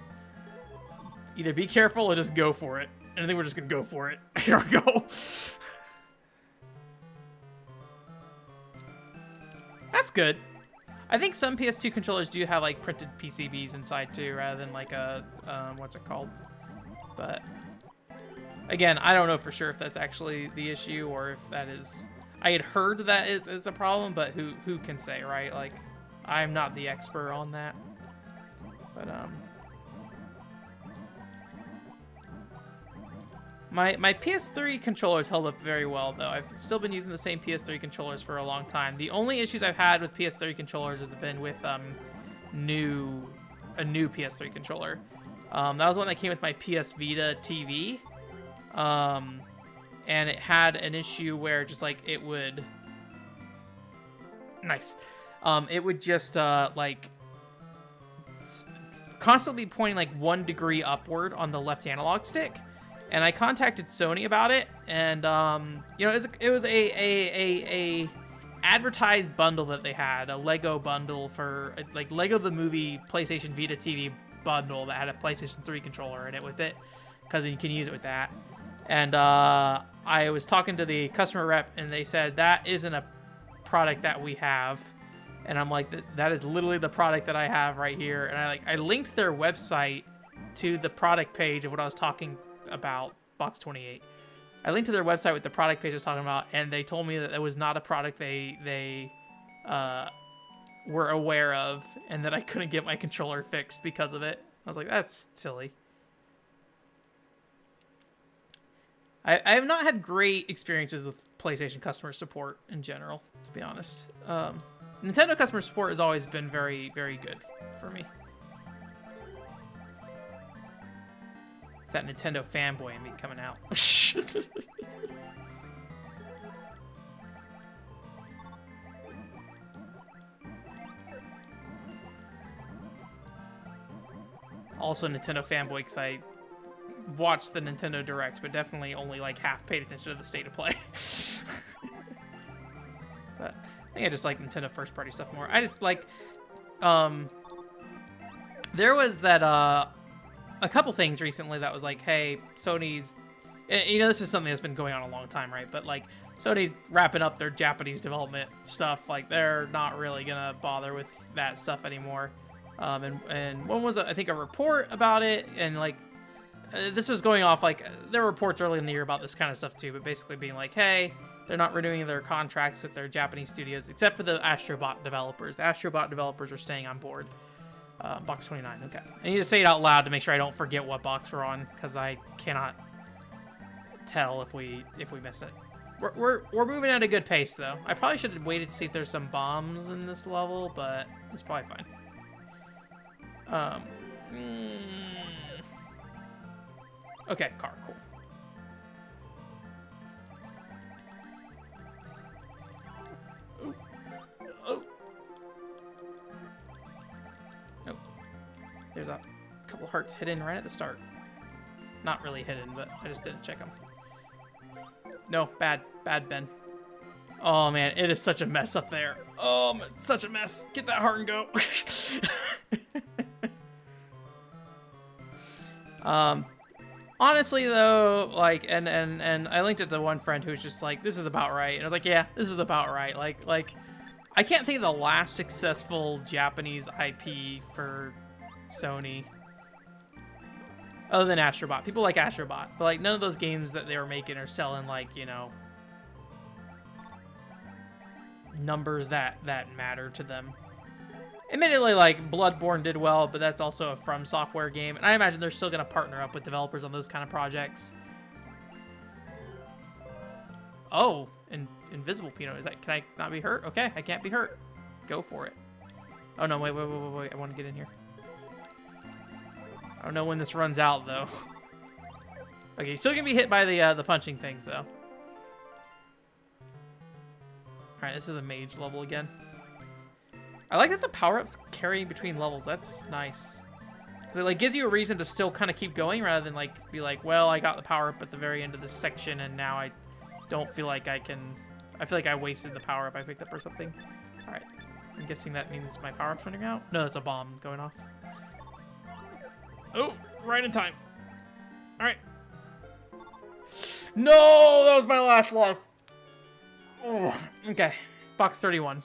Speaker 1: either be careful or just go for it. And I think we're just gonna go for it. Here we go. That's good. I think some PS2 controllers do have like printed PCBs inside too, rather than like a what's it called? But again, I don't know for sure if that's actually the issue or if that is. I had heard that is a problem, but who can say, right? Like, I'm not the expert on that. But my PS3 controllers held up very well, though. I've still been using the same PS3 controllers for a long time. The only issues I've had with PS3 controllers has been with a new PS3 controller. That was one that came with my PS Vita TV. And it had an issue where just like it would it would just like constantly pointing like 1 degree upward on the left analog stick. And I contacted Sony about it, and you know, it was a advertised bundle that they had, a Lego bundle for like Lego the Movie PlayStation Vita TV bundle that had a PlayStation 3 controller in it with it, because you can use it with that. And I was talking to the customer rep, and they said that isn't a product that we have. And I'm like, that is literally the product that I have right here. And I linked their website to the product page of what I was talking about, Box 28. I linked to their website with the product page I was talking about, and they told me that it was not a product they were aware of, and that I couldn't get my controller fixed because of it. I was like, that's silly. I have not had great experiences with PlayStation customer support in general, to be honest. Nintendo customer support has always been very, very good for me. It's that Nintendo fanboy in me coming out. Also Nintendo fanboy because I watched the Nintendo Direct, but definitely only like half paid attention to the state of play. But I think I just like Nintendo first party stuff more. I just like there was that a couple things recently that was like, hey, Sony's, you know, this is something that's been going on a long time, right? But like Sony's wrapping up their Japanese development stuff. Like they're not really gonna bother with that stuff anymore. And one was I think a report about it, and like this was going off like there were reports early in the year about this kind of stuff too, but basically being like, hey, They're not renewing their contracts with their Japanese studios, except for the Astrobot developers. The Astrobot developers are staying on board. Box 29, okay. I need to say it out loud to make sure I don't forget what box we're on, because I cannot tell if we miss it. We're moving at a good pace, though. I probably should have waited to see if there's some bombs in this level, but it's probably fine. Okay, car, cool. Oh. Nope. There's a couple hearts hidden right at the start. Not really hidden, but I just didn't check them. No, bad, Ben. Oh man, it is such a mess up there. Oh, it's such a mess. Get that heart and go. Honestly though, like, and I linked it to one friend who's just like, this is about right. And I was like, yeah, this is about right. Like, I can't think of the last successful Japanese IP for Sony. Other than Astrobot. People like Astrobot. But, like, none of those games that they were making are selling, like, you know, numbers that matter to them. Admittedly, like, Bloodborne did well, but that's also a From Software game. And I imagine they're still going to partner up with developers on those kind of projects. Oh, Invisible Pinot. Is that, can I not be hurt? Okay, I can't be hurt. Go for it. Oh, no, wait. I want to get in here. I don't know when this runs out, though. Okay, he's still gonna be hit by the punching things, though. Alright, this is a mage level again. I like that the power-ups carry between levels. That's nice. Because it, like, gives you a reason to still kind of keep going, rather than, like, be like, well, I got the power-up at the very end of this section, and now I don't feel like I can... I feel like I wasted the power-up I picked up or something. Alright. I'm guessing that means my power-up's running out? No, that's a bomb going off. Oh, right in time. All right. No, that was my last life. Oh, okay, box 31.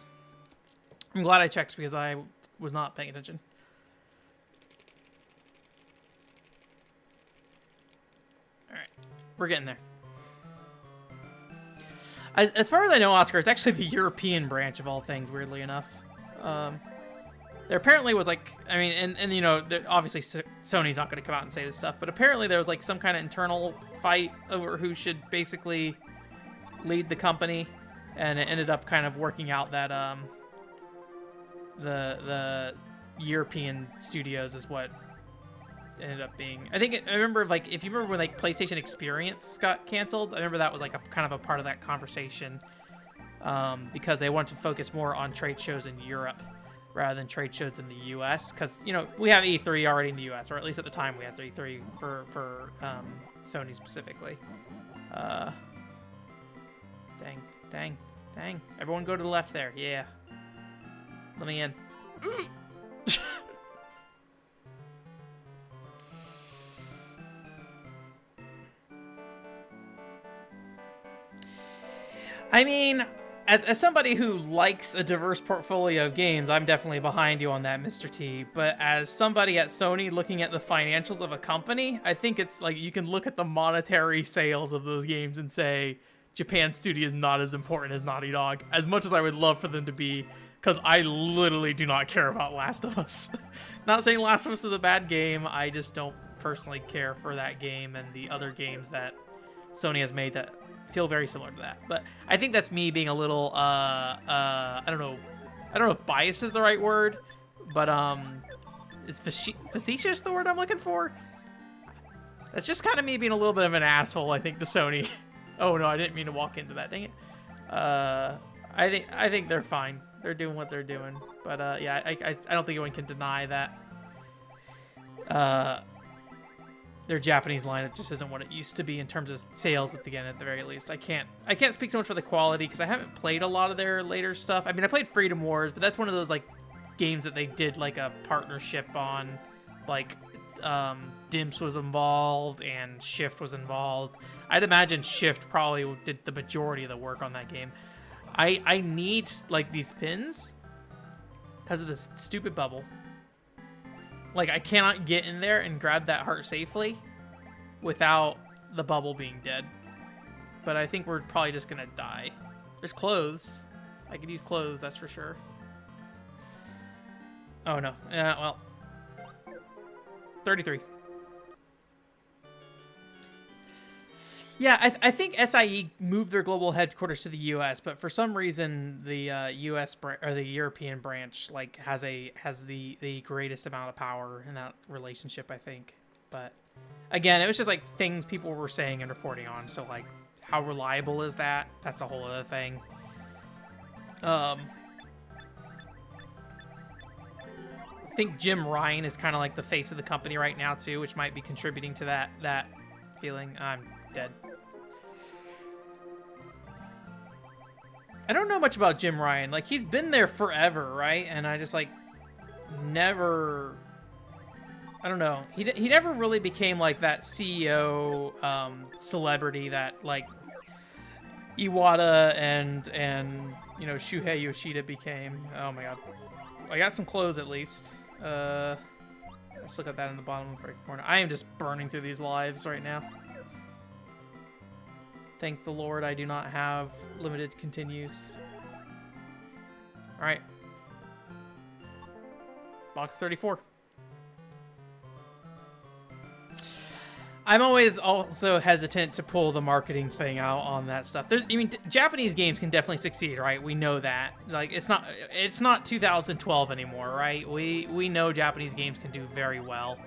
Speaker 1: I'm glad I checked because I was not paying attention. All right, we're getting there. As far as I know, Oscar, it's actually the European branch of all things, weirdly enough. There apparently was, like, I mean, and you know, obviously Sony's not going to come out and say this stuff, but apparently there was, like, some kind of internal fight over who should basically lead the company, and it ended up kind of working out that the European studios is what ended up being. I remember, like, if you remember when, like, PlayStation Experience got canceled, I remember that was, like, a kind of a part of that conversation, because they wanted to focus more on trade shows in Europe rather than trade shows in the U.S. Because, you know, we have E3 already in the U.S., or at least at the time we had E3 for Sony specifically. Dang. Everyone go to the left there. Yeah. Let me in. I mean, as somebody who likes a diverse portfolio of games, I'm definitely behind you on that, Mr. T. But as somebody at Sony looking at the financials of a company, I think it's like you can look at the monetary sales of those games and say Japan Studio is not as important as Naughty Dog, as much as I would love for them to be, because I literally do not care about Last of Us. Not saying Last of Us is a bad game, I just don't personally care for that game and the other games that Sony has made that feel very similar to that. But I think that's me being a little I don't know if bias is the right word, but is facetious the word I'm looking for? That's just kind of me being a little bit of an asshole, I think, to Sony. Oh no, I didn't mean to walk into that, dang it. I think they're fine. They're doing what they're doing. But yeah, I don't think anyone can deny that their Japanese lineup just isn't what it used to be in terms of sales at the end, at the very least. I can't speak so much for the quality because I haven't played a lot of their later stuff. I mean, I played Freedom Wars, but that's one of those like games that they did like a partnership on. Like Dimps was involved and Shift was involved. I'd imagine Shift probably did the majority of the work on that game. I need like these pins because of this stupid bubble. Like, I cannot get in there and grab that heart safely without the bubble being dead. but I think we're probably just gonna die. There's clothes. I could use clothes, that's for sure. Oh no. Well. 33. Yeah, I think SIE moved their global headquarters to the U.S., but for some reason the U.S. or the European branch like has the greatest amount of power in that relationship, I think. But again, it was just like things people were saying and reporting on. So like, how reliable is that? That's a whole other thing. I think Jim Ryan is kind of like the face of the company right now too, which might be contributing to that feeling. I'm dead. I don't know much about Jim Ryan. Like, he's been there forever, right? And I just, like, never... I don't know. He never really became, like, that CEO celebrity that, like, Iwata and you know, Shuhei Yoshida became. Oh, my God. I got some clothes, at least. Let's look at that in the bottom right corner. I am just burning through these lives right now. Thank the Lord I do not have limited continues. Alright. Box 34. I'm always also hesitant to pull the marketing thing out on that stuff. Japanese games can definitely succeed, right? We know that. Like, it's not 2012 anymore, right? We know Japanese games can do very well.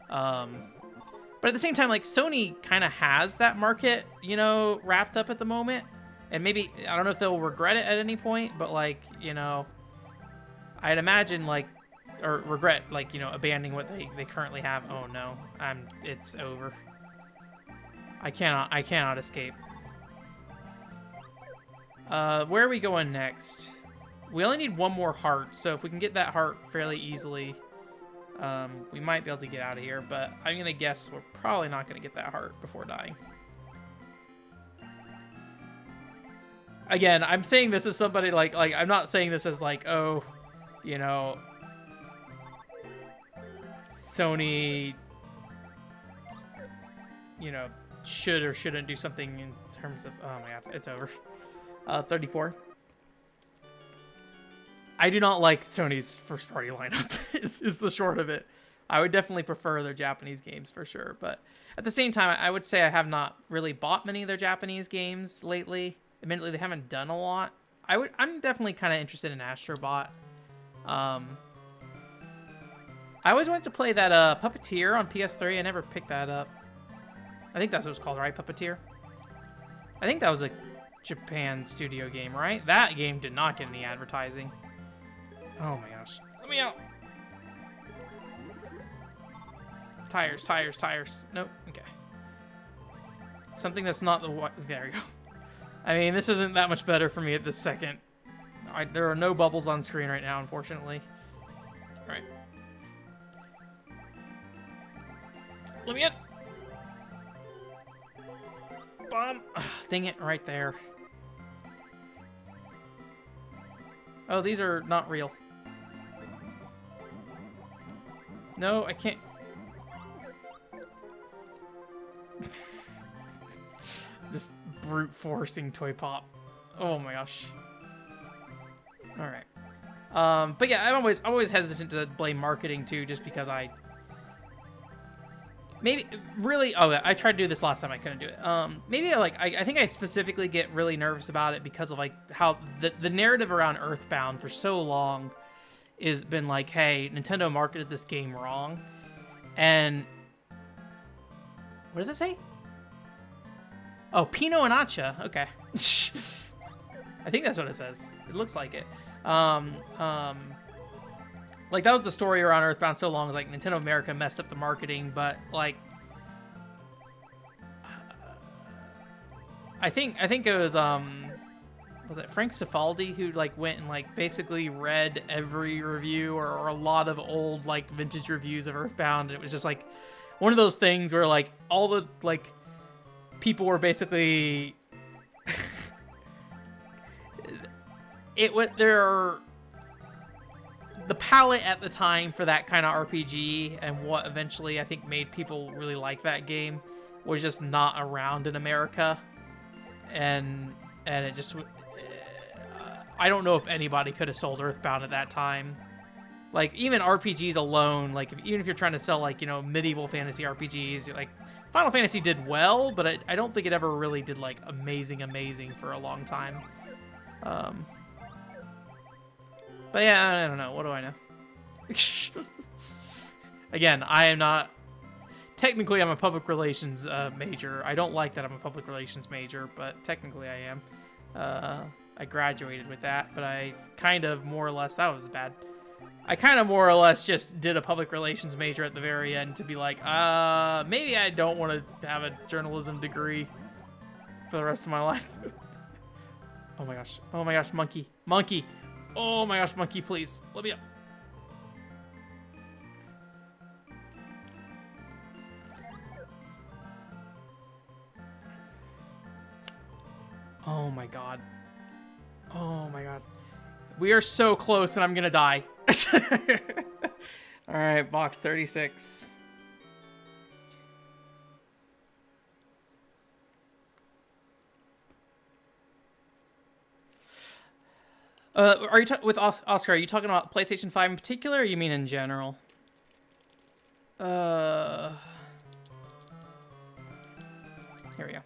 Speaker 1: But at the same time, like, Sony kind of has that market, you know, wrapped up at the moment. And maybe, I don't know if they'll regret it at any point, but, like, you know, I'd imagine, like, or regret, like, you know, abandoning what they currently have. Oh, no. It's over. I cannot escape. Where are we going next? We only need one more heart, so if we can get that heart fairly easily... we might be able to get out of here, but I'm gonna guess we're probably not gonna get that heart before dying. Again, I'm saying this as somebody like I'm not saying this as like, oh, you know, Sony, you know, should or shouldn't do something in terms of, oh my God, it's over. 34. I do not like Sony's first-party lineup, is the short of it. I would definitely prefer their Japanese games for sure, but at the same time, I would say I have not really bought many of their Japanese games lately. Admittedly, they haven't done a lot. I'm definitely kind of interested in Astrobot. I always wanted to play that Puppeteer on PS3. I never picked that up. I think that's what it's called, right? Puppeteer? I think that was a Japan studio game, right? That game did not get any advertising. Oh my gosh. Let me out. Tires, tires, tires. Nope. Okay. Something that's not the... There we go. I mean, this isn't that much better for me at this second. There are no bubbles on screen right now, unfortunately. Alright. Let me in. Bomb. Ugh, dang it, right there. Oh, these are not real. No, I can't. Just brute forcing Toy Pop. Oh my gosh. All right. But yeah, I'm always hesitant to blame marketing too, just because maybe really. Oh, I tried to do this last time. I couldn't do it. Maybe I think I specifically get really nervous about it because of like how the narrative around Earthbound for so long has been like, hey, Nintendo marketed this game wrong, and what does it say? Oh, Pino and Acha. Okay. I think that's what it says. It looks like it. Like, that was the story around Earthbound so long. Like, Nintendo America messed up the marketing, but, like... I think it was it Frank Cifaldi who, like, went and, like, basically read every review or a lot of old, like, vintage reviews of Earthbound, and it was just, like, one of those things where, like, all the, like... people were basically the palette at the time for that kind of RPG and what eventually I think made people really like that game was just not around in America. and it just I don't know if anybody could have sold Earthbound at that time. Like, even RPGs alone, like, even if you're trying to sell, like, you know, medieval fantasy RPGs, like, Final Fantasy did well, but I don't think it ever really did, like, amazing for a long time. But yeah, I don't know. What do I know? Again, I am not... Technically, I'm a public relations major. I don't like that I'm a public relations major, but technically I am. I graduated with that, but I kind of more or less... That was bad. I kind of more or less just did a public relations major at the very end to be like, maybe I don't want to have a journalism degree for the rest of my life. Oh my gosh. Oh my gosh, monkey. Monkey. Oh my gosh, monkey, please. Let me up. Oh my god. Oh my god. We are so close and I'm gonna die. Alright, box 36. Are you with Oscar? Are you talking about PlayStation 5 in particular, or you mean in general? Here we go.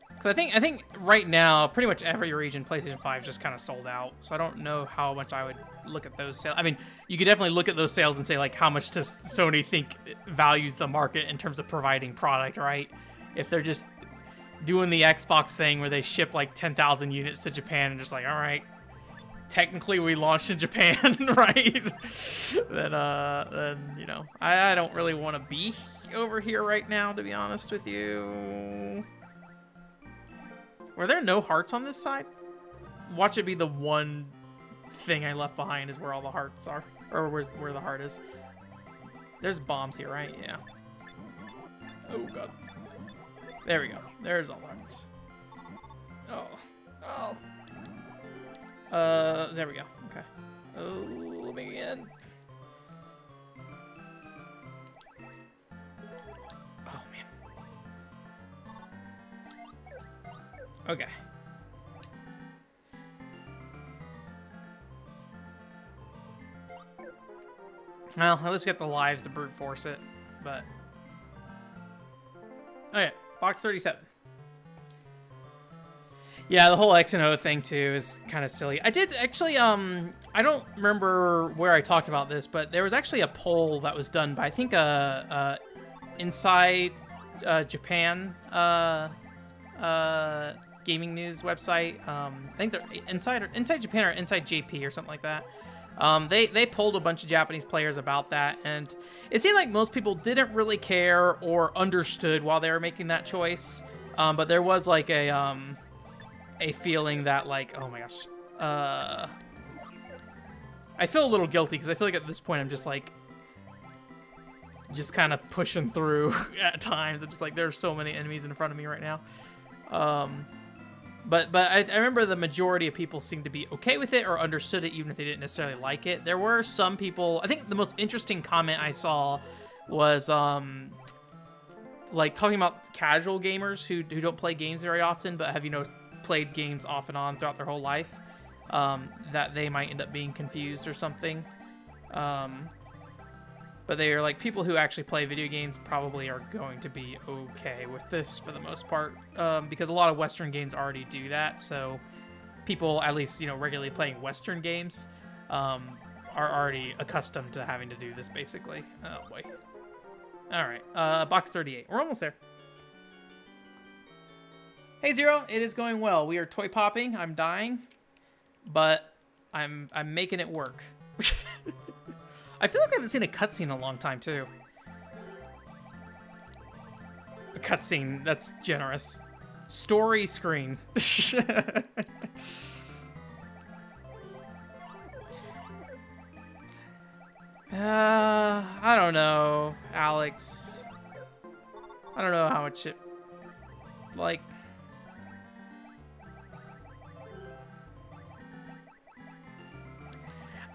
Speaker 1: Because I think right now, pretty much every region, PlayStation 5 is just kind of sold out. So I don't know how much I would look at those sales. I mean, you could definitely look at those sales and say, like, how much does Sony think values the market in terms of providing product, right? If they're just doing the Xbox thing where they ship like 10,000 units to Japan and just like, all right, technically we launched in Japan, right? then you know, I don't really want to be over here right now, to be honest with you. Were there no hearts on this side? Watch it be the one thing I left behind is where all the hearts are, or where the heart is. There's bombs here, right? Yeah. Oh god. There we go. There's all the hearts. Oh. There we go. Okay. Oh, let me in. Oh, man. Okay. Well, at least we got the lives to brute force it, but... Okay, box 37. Yeah, the whole X and O thing, too, is kind of silly. I did actually, I don't remember where I talked about this, but there was actually a poll that was done by, I think, Inside Japan gaming news website. I think they're Inside Japan or Inside JP or something like that. They polled a bunch of Japanese players about that, and it seemed like most people didn't really care or understood while they were making that choice. But there was like a feeling that, like, oh my gosh, I feel a little guilty because I feel like at this point I'm just like, kind of pushing through at times. I'm just like, there's so many enemies in front of me right now. But I remember the majority of people seemed to be okay with it or understood it, even if they didn't necessarily like it. There were some people, I think the most interesting comment I saw was, like, talking about casual gamers who don't play games very often, but have, you know, played games off and on throughout their whole life, that they might end up being confused or something. But they are like, people who actually play video games probably are going to be okay with this for the most part, because a lot of Western games already do that. So people, at least, you know, regularly playing Western games, are already accustomed to having to do this, basically. Oh boy. All right, box 38. We're almost there. Hey Zero, it is going well. We are toy popping. I'm dying, but I'm making it work. I feel like I haven't seen a cutscene in a long time, too. A cutscene, that's generous. Story screen. I don't know, Alex. I don't know how much it... Like...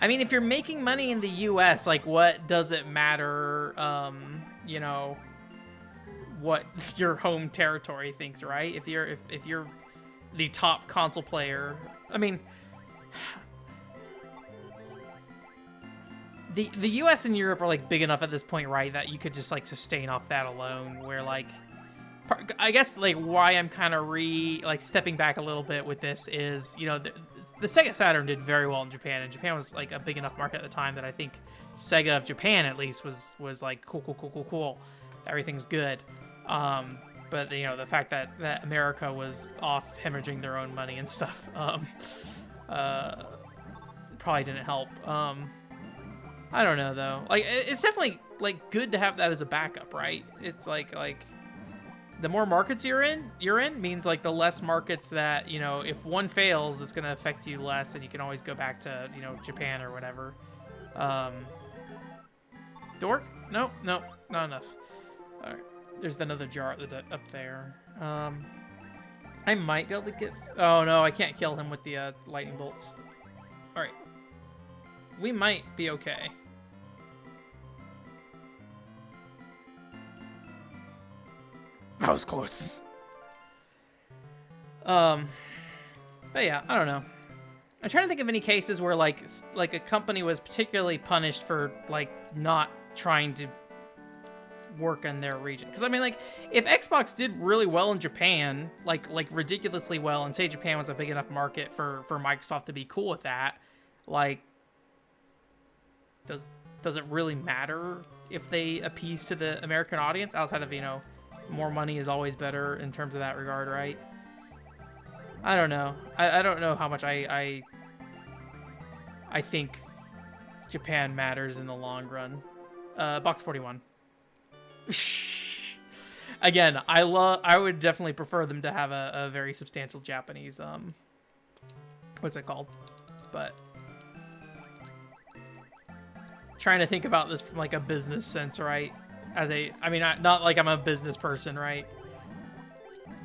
Speaker 1: I mean, if you're making money in the U.S., like, what does it matter, you know, what your home territory thinks, right? If you're the top console player. I mean, the US and Europe are like big enough at this point, right, that you could just like sustain off that alone, where like I guess like why I'm kind of stepping back a little bit with this is, you know, the Sega Saturn did very well in Japan, and Japan was like a big enough market at the time that I think Sega of Japan at least was like cool, everything's good. But you know, the fact that America was off hemorrhaging their own money and stuff probably didn't help. I don't know though. Like, it's definitely like good to have that as a backup, right? It's like the more markets you're in means like the less markets that, you know, if one fails, it's gonna affect you less, and you can always go back to, you know, Japan or whatever. Dork? Nope, not enough. All right, there's another jar up there. I might be able to get. Oh no, I can't kill him with the lightning bolts. All right. We might be okay. That was close. But yeah, I don't know. I'm trying to think of any cases where like a company was particularly punished for like not trying to work in their region. Because I mean, like, if Xbox did really well in Japan, like ridiculously well, and say Japan was a big enough market for Microsoft to be cool with that, like, does it really matter if they appease to the American audience outside of, you know, more money is always better in terms of that regard, right? I don't know. I don't know how much I think Japan matters in the long run. Box 41. Again, I would definitely prefer them to have a very substantial Japanese what's it called? But trying to think about this from like a business sense, right? I mean, not like I'm a business person, right?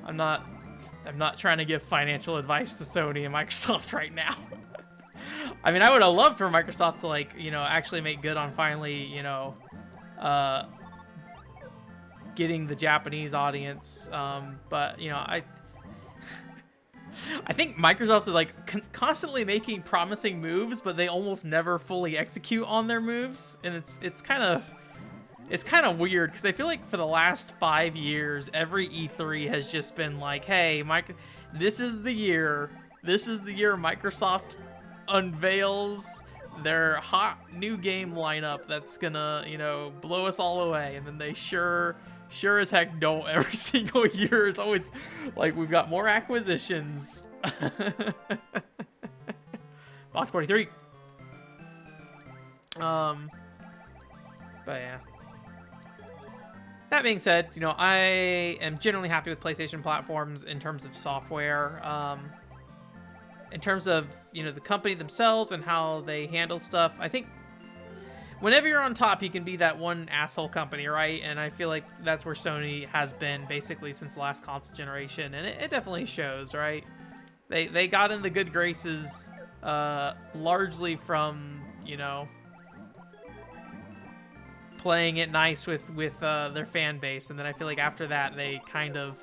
Speaker 1: I'm not trying to give financial advice to Sony and Microsoft right now. I mean, I would have loved for Microsoft to, like, you know, actually make good on finally, you know, getting the Japanese audience. But, you know, I think Microsoft is like constantly making promising moves, but they almost never fully execute on their moves, and it's kind of weird, because I feel like for the last 5 years, every E3 has just been like, hey, this is the year Microsoft unveils their hot new game lineup that's gonna, you know, blow us all away, and then they sure as heck don't every single year. It's always like, we've got more acquisitions. Box 43. But yeah. That being said, you know, I am generally happy with PlayStation platforms in terms of software. In terms of, you know, the company themselves and how they handle stuff, I think whenever you're on top, you can be that one asshole company, right? And I feel like that's where Sony has been basically since the last console generation, and it definitely shows, right? They got in the good graces largely from, you know, playing it nice with their fan base, and then I feel like after that they kind of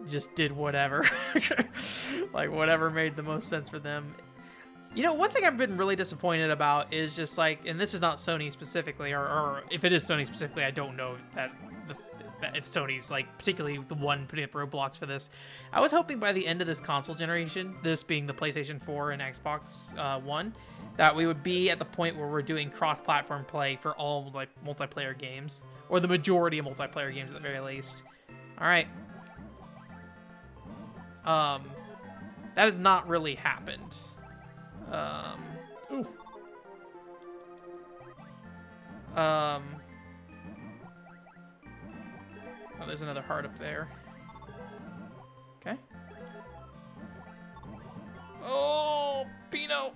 Speaker 1: just did whatever. Like, whatever made the most sense for them. You know, one thing I've been really disappointed about is just like, and this is not Sony specifically, or if it is Sony specifically, I don't know that if Sony's like particularly the one putting up roadblocks for this. I was hoping by the end of this console generation, this being the PlayStation 4 and Xbox One, that we would be at the point where we're doing cross-platform play for all like multiplayer games, or the majority of multiplayer games at the very least. All right. That has not really happened. Ooh. Oh, there's another heart up there. Okay. Oh, Pino.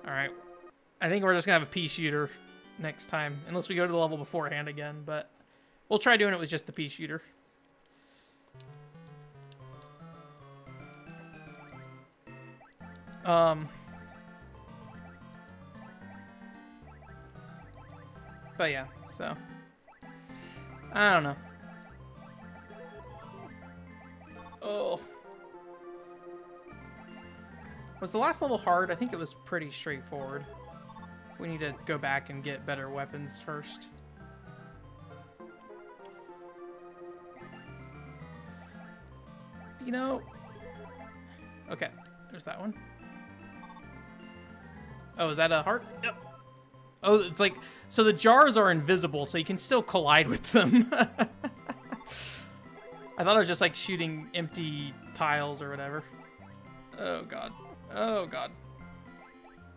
Speaker 1: All right. I think we're just gonna have a pea shooter next time, unless we go to the level beforehand again, but we'll try doing it with just the pea shooter. But yeah, so I don't know. Oh. Was the last level hard? I think it was pretty straightforward. We need to go back and get better weapons first. You know... Okay, there's that one. Oh, is that a heart? Yep. Oh, it's like... So the jars are invisible, so you can still collide with them. I thought it was just like shooting empty tiles or whatever. Oh, God. Oh, God.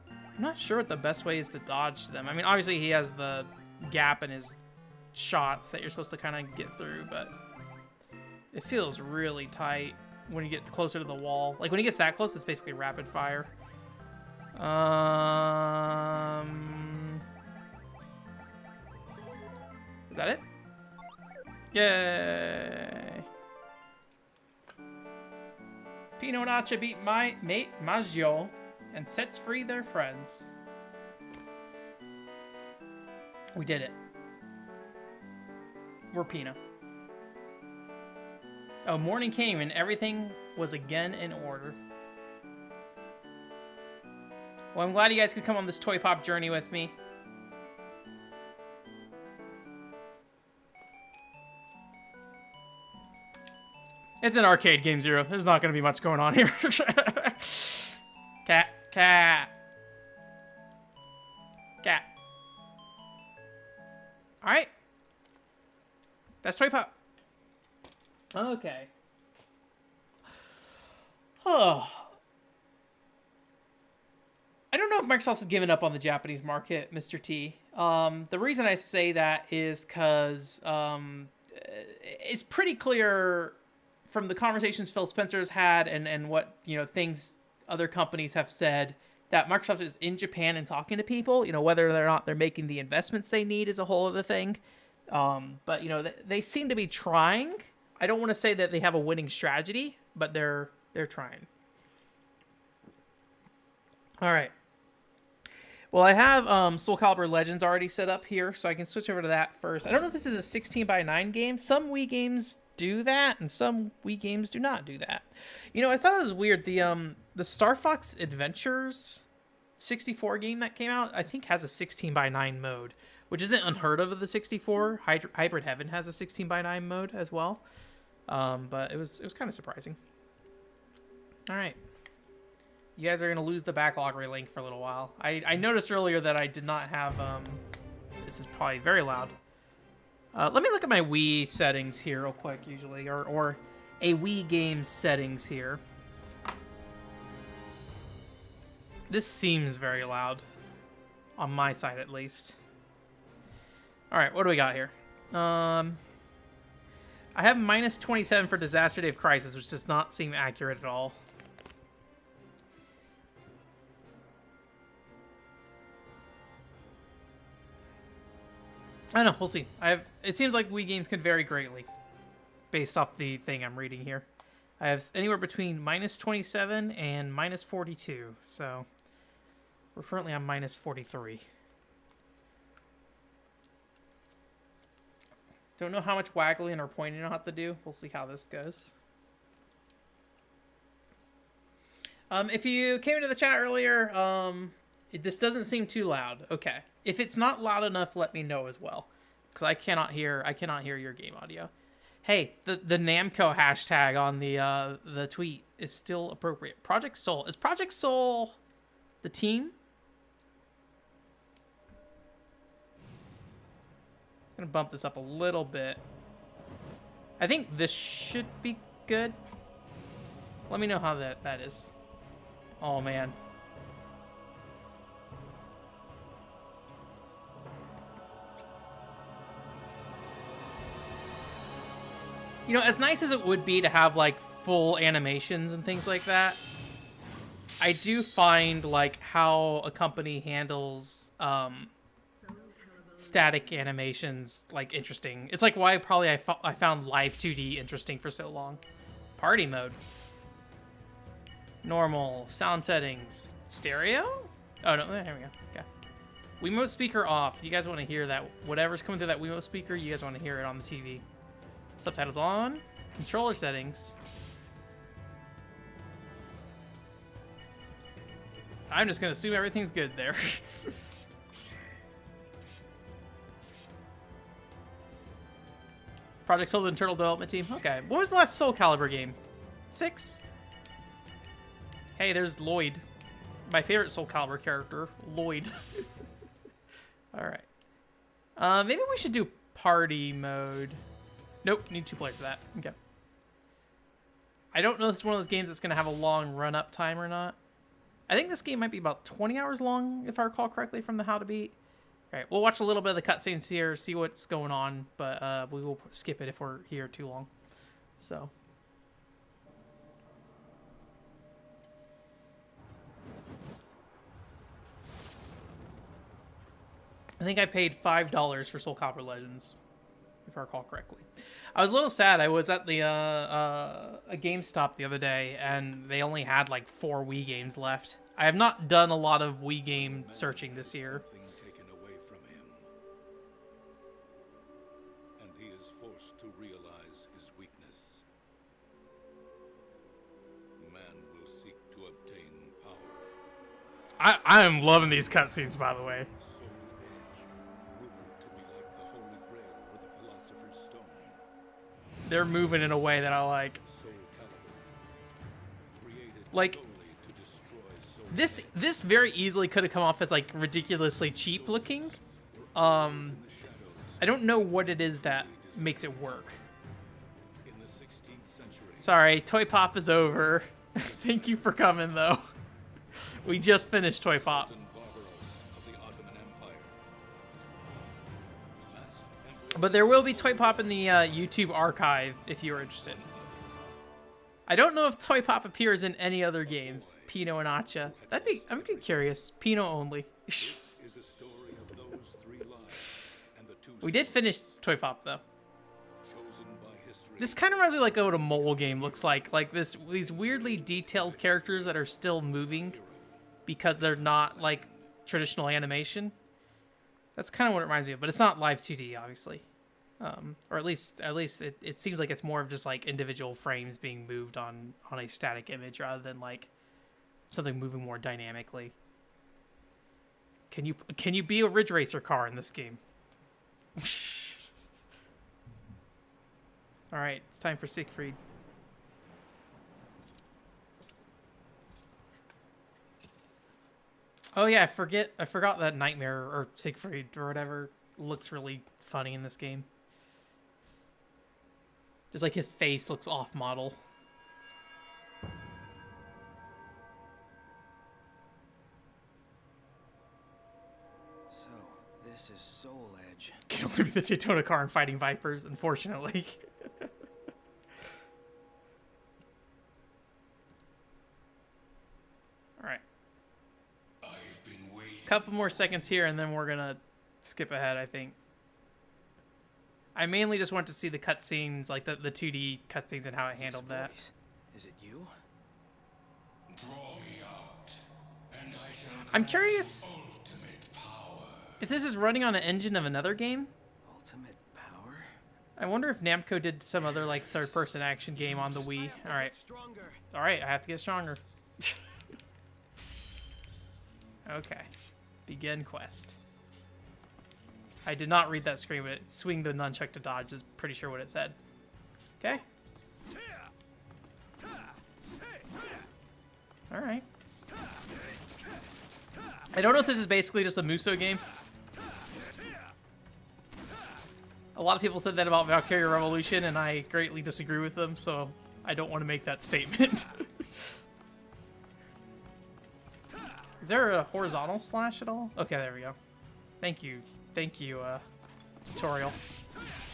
Speaker 1: I'm not sure what the best way is to dodge them. I mean, obviously he has the gap in his shots that you're supposed to kind of get through, but it feels really tight when you get closer to the wall. Like, when he gets that close, it's basically rapid fire. Is that it? Yay! Pino and Acha beat my mate Maggio and sets free their friends. We did it. We're Pino. Oh, morning came and everything was again in order. Well, I'm glad you guys could come on this Toy Pop journey with me. It's an arcade game, Zero. There's not going to be much going on here. Cat. Alright. That's Toy Pop. Okay. Oh. I don't know if Microsoft's given up on the Japanese market, Mr. T. The reason I say that is because it's pretty clear from the conversations Phil Spencer's had and what, things other companies have said, that Microsoft is in Japan and talking to people, whether or not they're making the investments they need is a whole other thing. But, they seem to be trying. I don't want to say that they have a winning strategy, but they're trying. All right. Well, I have Soul Calibur Legends already set up here, so I can switch over to that first. I don't know if this is a 16:9 game. Some Wii games do that, and some Wii games do not do that. I thought it was weird. The Star Fox Adventures 64 game that came out, I think has a 16:9 mode, which isn't unheard of the 64. Hybrid Heaven has a 16:9 mode as well, but it was kind of surprising. All right. You guys are going to lose the backlog relink for a little while. I noticed earlier that I did not have... this is probably very loud. Let me look at my Wii settings here real quick, usually. Or a Wii game settings here. This seems very loud. On my side, at least. Alright, what do we got here? I have minus 27 for Disaster Day of Crisis, which does not seem accurate at all. I don't know, we'll see. It seems like Wii games can vary greatly based off the thing I'm reading here. I have anywhere between minus 27 and minus 42, so we're currently on minus 43. Don't know how much waggling or pointing I'll have to do. We'll see how this goes. If you came into the chat earlier, this doesn't seem too loud. Okay. If it's not loud enough, let me know as well, because I cannot hear your game audio. Hey, the Namco hashtag on the tweet is still appropriate. Project Soul. Is Project Soul the team? I'm gonna bump this up a little bit. I think this should be good. Let me know how that is. Oh man. As nice as it would be to have, like, full animations and things like that, I do find, like, how a company handles static animations, like, interesting. It's like why probably I found Live 2D interesting for so long. Party mode. Normal. Sound settings. Stereo? Oh, no. There we go. Okay. Wiimote speaker off. You guys want to hear that. Whatever's coming through that Wiimote speaker, you guys want to hear it on the TV. Subtitles on. Controller settings. I'm just gonna assume everything's good there. Project Soul internal development team. Okay. What was the last Soul Calibur game? 6? Hey, there's Lloyd. My favorite Soul Calibur character, Lloyd. Alright. Maybe we should do party mode. Nope, need 2 players for that. Okay. I don't know if it's one of those games that's going to have a long run-up time or not. I think this game might be about 20 hours long, if I recall correctly from the How to Beat. Alright, we'll watch a little bit of the cutscenes here, see what's going on, but we will skip it if we're here too long. So. I think I paid $5 for Soul Calibur Legends, if I recall correctly. I was a little sad. I was at the a GameStop the other day, and they only had like 4 Wii games left. I have not done a lot of Wii game searching this year.
Speaker 2: Taken away from him, and he is forced to realize his weakness. Man will seek to obtain power.
Speaker 1: I am loving these cutscenes, by the way.
Speaker 2: Soul Edge, rumored to be like the Holy Grail or the Philosopher's Stone.
Speaker 1: They're moving in a way that I like.
Speaker 2: Soul Calibur, created
Speaker 1: Like,
Speaker 2: solely to destroy soul.
Speaker 1: this very easily could have come off as like ridiculously cheap looking. I don't know what it is that makes it work.
Speaker 2: In the 16th century,
Speaker 1: Sorry, Toy Pop is over. Thank you for coming though. We just finished Toy Pop.
Speaker 2: Barbaros of the Ottoman Empire. Last emperor
Speaker 1: But there will be Toy Pop in the YouTube archive if you're interested. I don't know if Toy Pop appears in any other games. Pino and Acha. I'm curious. Pino only.
Speaker 2: is a story of those 3 lives and the 2
Speaker 1: We did finish Toy Pop though.
Speaker 2: chosen by history.
Speaker 1: This kind of reminds me like what a mole game looks like. Like these weirdly detailed characters that are still moving because they're not like traditional animation. That's kind of what it reminds me of, but it's not live 2D, obviously. Or at least it seems like it's more of just like individual frames being moved on a static image rather than like something moving more dynamically. Can you be a Ridge Racer car in this game? All right, it's time for Siegfried. Oh yeah, I forgot that Nightmare or Siegfried or whatever looks really funny in this game. Just like his face looks off model.
Speaker 3: So, this is Soul Edge.
Speaker 1: Can only be the Daytona car and fighting Vipers, unfortunately. Alright.
Speaker 2: I've been waiting.
Speaker 1: Couple more seconds here and then we're gonna skip ahead, I think. I mainly just want to see the cutscenes, like the 2D cutscenes and how it handled that.
Speaker 3: Voice. Is it you?
Speaker 2: Draw me out, and I shall
Speaker 1: I'm curious
Speaker 2: ultimate power.
Speaker 1: if this is running on an engine of another game.
Speaker 3: Ultimate power?
Speaker 1: I wonder if Namco did some other like third-person action game on the Wii. All right, all right, I have to get stronger. Okay, begin quest. I did not read that screen, but swing the nunchuck to dodge is pretty sure what it said. Okay. All right. I don't know if this is basically just a Muso game. A lot of people said that about Valkyria Revolution, and I greatly disagree with them, so I don't want to make that statement. Is there a horizontal slash at all? Okay, there we go. Thank you, tutorial.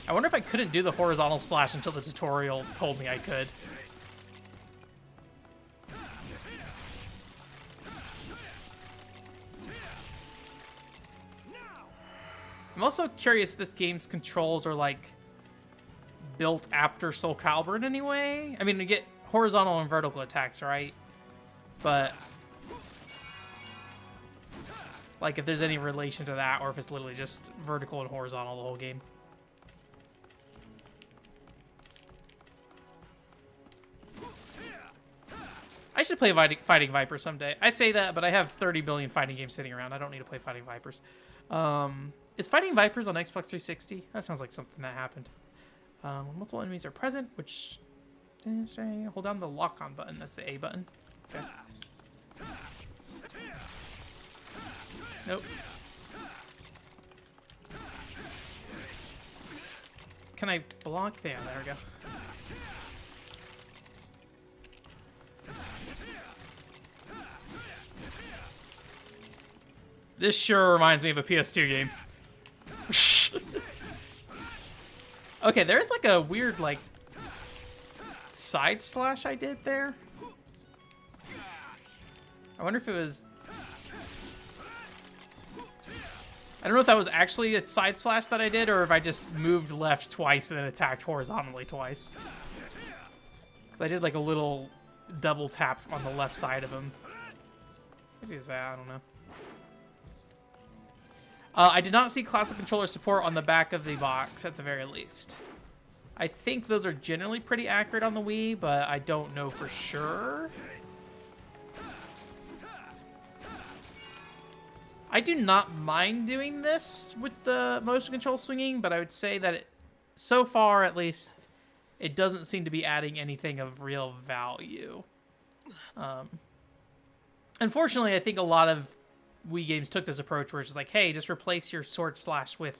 Speaker 1: I wonder if I couldn't do the horizontal slash until the tutorial told me I could. I'm also curious if this game's controls are like built after Soul Calibur in any way. I mean, you get horizontal and vertical attacks, right? But like if there's any relation to that, or if it's literally just vertical and horizontal the whole game. I should play Fighting Vipers someday. I say that, but I have 30 billion fighting games sitting around. I don't need to play Fighting Vipers. Is Fighting Vipers on Xbox 360? That sounds like something that happened. Multiple enemies are present, which... Hold down the lock-on button. That's the A button. Okay. Nope. Can I block? Yeah, there we go. This sure reminds me of a PS2 game. Okay, there's like a weird, like, side slash I did there. I wonder if it was... I don't know if that was actually a side slash that I did, or if I just moved left twice and then attacked horizontally twice. Because I did like a little double tap on the left side of him. Maybe it's that, I don't know. I did not see classic controller support on the back of the box, at the very least. I think those are generally pretty accurate on the Wii, but I don't know for sure. I do not mind doing this with the motion control swinging, but I would say that so far, at least, it doesn't seem to be adding anything of real value. Unfortunately, I think a lot of Wii games took this approach where it's just like, hey, just replace your sword slash with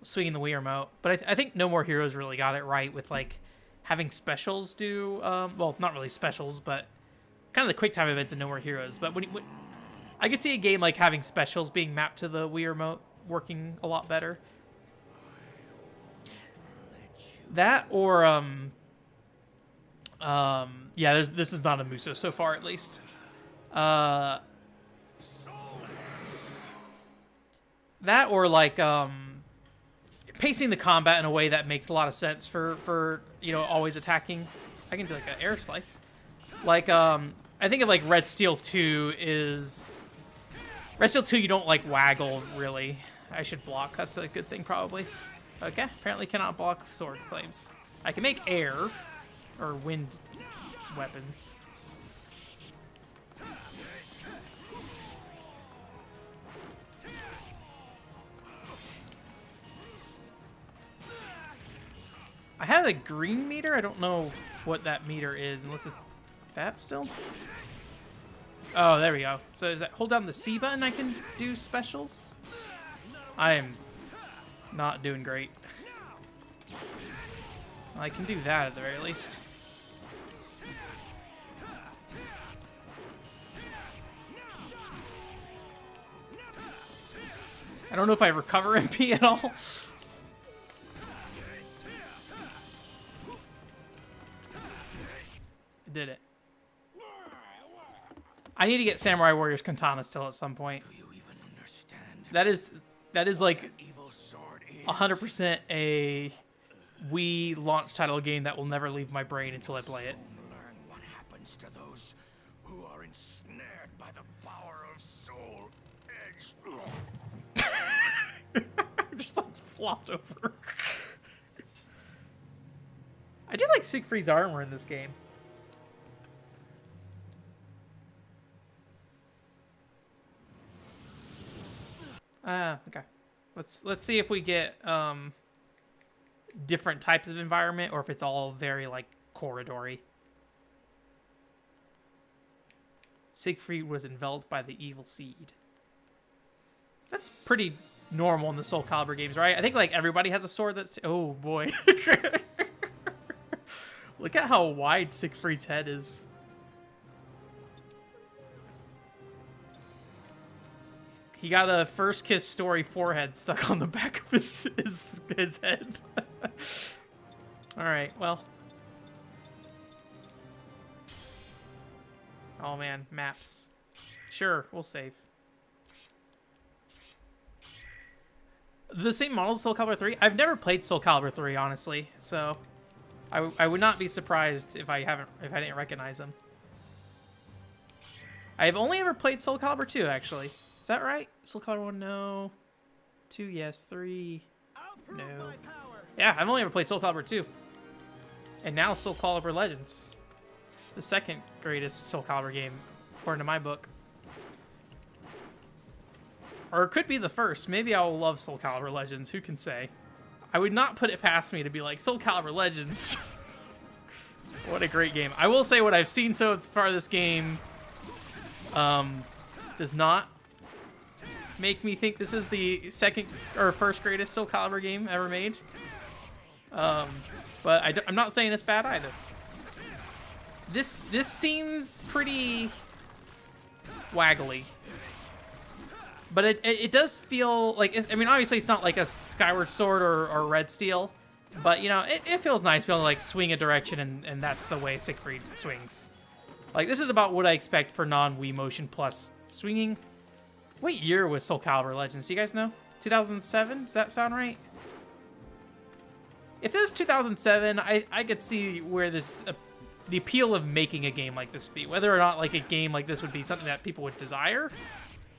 Speaker 1: swinging the Wii remote. But I think No More Heroes really got it right with, like, having specials do, well, not really specials, but kind of the quick time events in No More Heroes. But when I could see a game like having specials being mapped to the Wii remote working a lot better. That or, yeah, this is not a Muso so far, at least. That or, like, pacing the combat in a way that makes a lot of sense for you know, always attacking. I can do, like, an air slice. Like, I think of, like, Red Steel 2 is... Red Steel 2, you don't, like, waggle, really. I should block. That's a good thing, probably. Okay, apparently cannot block sword flames. I can make air or wind weapons. I have a green meter. I don't know what that meter is, unless it's that still. Oh, there we go. So is that hold down the C button I can do specials? I am not doing great. Well, I can do that at the very least. I don't know if I recover MP at all. Did it. I need to get Samurai Warriors Katana still at some point.
Speaker 3: Do you even understand?
Speaker 1: That is like
Speaker 3: Evil sword is
Speaker 1: 100% a Wii launch title game that will never leave my brain until I play it.
Speaker 3: Learn what happens to those who are ensnared by the power of soul edge.
Speaker 1: I'm just like flopped over. I do like Siegfried's armor in this game. Okay. Let's see if we get different types of environment or if it's all very like corridory. Siegfried was enveloped by the evil seed. That's pretty normal in the Soul Calibur games, right? I think like everybody has a sword that's... Oh boy. Look at how wide Siegfried's head is. He got a First Kiss story forehead stuck on the back of his head. Alright, well. Oh man, maps. Sure, we'll save. The same model as Soul Calibur 3? I've never played Soul Calibur 3, honestly, so I would not be surprised if I didn't recognize them. I've only ever played Soul Calibur 2, actually. Is that right? Soul Calibur 1, no. 2, yes. 3, no. Yeah, I've only ever played Soul Calibur 2. And now Soul Calibur Legends. the second greatest Soul Calibur game, according to my book. Or it could be the first. Maybe I'll love Soul Calibur Legends. Who can say? I would not put it past me to be like, Soul Calibur Legends. What a great game. I will say what I've seen so far this game does not make me think this is the second or first greatest Soul Calibur game ever made. But I'm not saying it's bad either. This seems pretty waggly. But it does feel like, I mean, obviously it's not like a Skyward Sword or Red Steel, but, you know, it feels nice being able to, like, swing a direction, and that's the way Siegfried swings. Like, this is about what I expect for non-Wii Motion Plus swinging. What year was Soul Calibur Legends? Do you guys know? 2007? Does that sound right? If it was 2007, I could see where this, the appeal of making a game like this would be. Whether or not, like, a game like this would be something that people would desire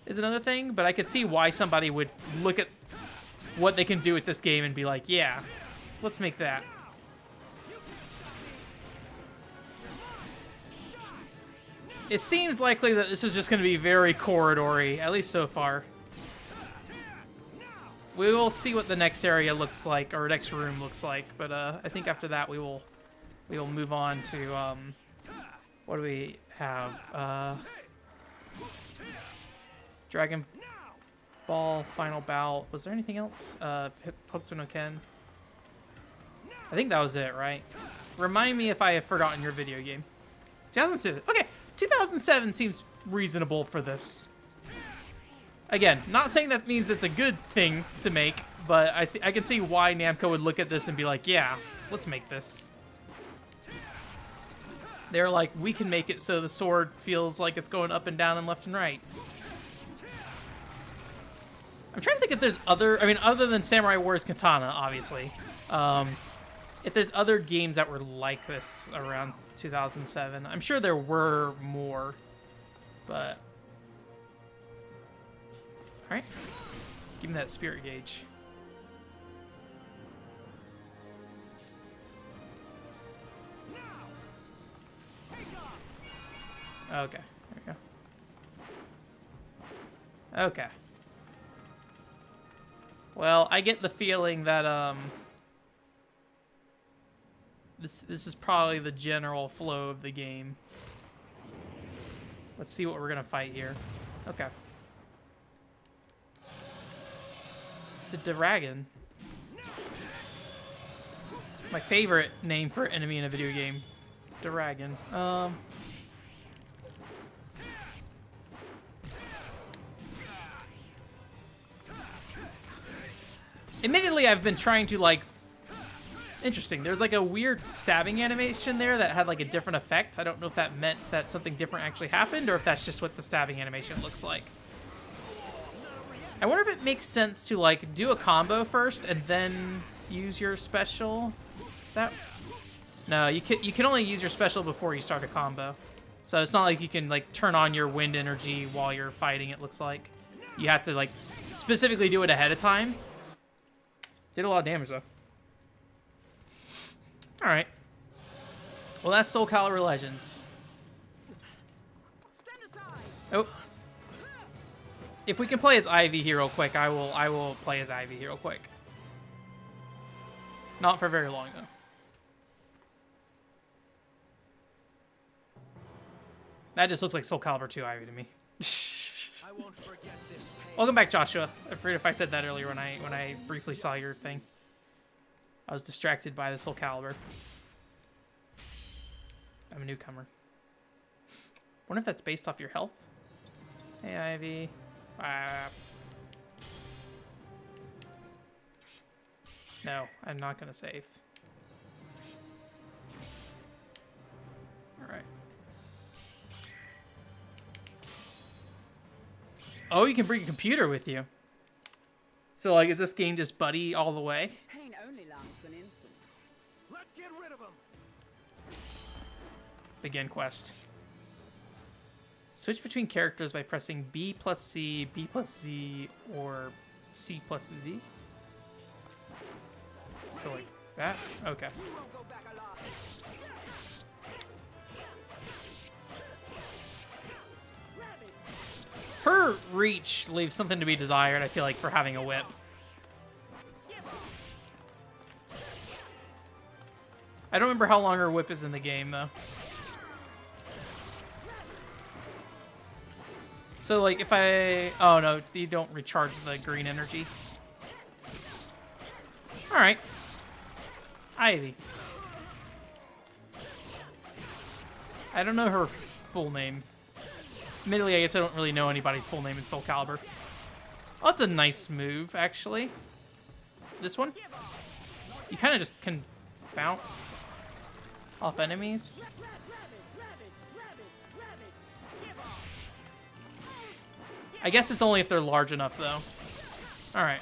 Speaker 1: is another thing, but I could see why somebody would look at what they can do with this game and be like, yeah, let's make that. It seems likely that this is just going to be very corridory, at least so far. We will see what the next area looks like, or next room looks like, but I think after that we will move on to, what do we have? Dragon Ball Final Bout. Was there anything else? Hokuto no Ken. I think that was it, right? Remind me if I have forgotten your video game. 2007. Okay, 2007 seems reasonable for this. Again, not saying that means it's a good thing to make, but I can see why Namco would look at this and be like, yeah, let's make this. They're like, we can make it so the sword feels like it's going up and down and left and right. I'm trying to think if there's other, I mean, other than Samurai Warriors Katana, obviously. If there's other games that were like this around 2007. I'm sure there were more, but... Alright. Give me that spirit gauge. Okay, there we go. Okay. Well, I get the feeling that, this is probably the general flow of the game. Let's see what we're gonna fight here. Okay. It's a dragon. My favorite name for an enemy in a video game. Dragon. Admittedly, I've been trying to, like... Interesting. There's, like, a weird stabbing animation there that had, like, a different effect. I don't know if that meant that something different actually happened, or if that's just what the stabbing animation looks like. I wonder if it makes sense to, like, do a combo first and then use your special. Is that... No, you can only use your special before you start a combo. So it's not like you can, like, turn on your wind energy while you're fighting, it looks like. You have to, like, specifically do it ahead of time. Did a lot of damage, though. Alright. Well, that's Soul Calibur Legends. Oh. If we can play as Ivy here real quick, I will play as Ivy here real quick. Not for very long, though. That just looks like Soul Calibur 2 Ivy to me.
Speaker 3: I won't forget this pain.
Speaker 1: Welcome back, Joshua. I forget if I said that earlier when I briefly saw your thing. I was distracted by the Soul Calibur. I'm a newcomer. Wonder if that's based off your health? Hey, Ivy. No, I'm not gonna save. Alright. Oh, you can bring a computer with you. So, like, is this game just buddy all the way?
Speaker 4: Pain only lasts an instant.
Speaker 3: Let's get rid of him.
Speaker 1: Begin quest. Switch between characters by pressing B plus C, B plus Z, or C plus Z. So like that? Okay.
Speaker 4: You won't go back alive.
Speaker 1: Her reach leaves something to be desired, I feel like, for having a whip. I don't remember how long her whip is in the game, though. So, like, if I... Oh, no, you don't recharge the green energy. Alright. Ivy. I don't know her full name. Admittedly, I guess I don't really know anybody's full name in Soul Calibur. Oh, that's a nice move, actually. This one? You kind of just can bounce off enemies. I guess it's only if they're large enough, though. Alright.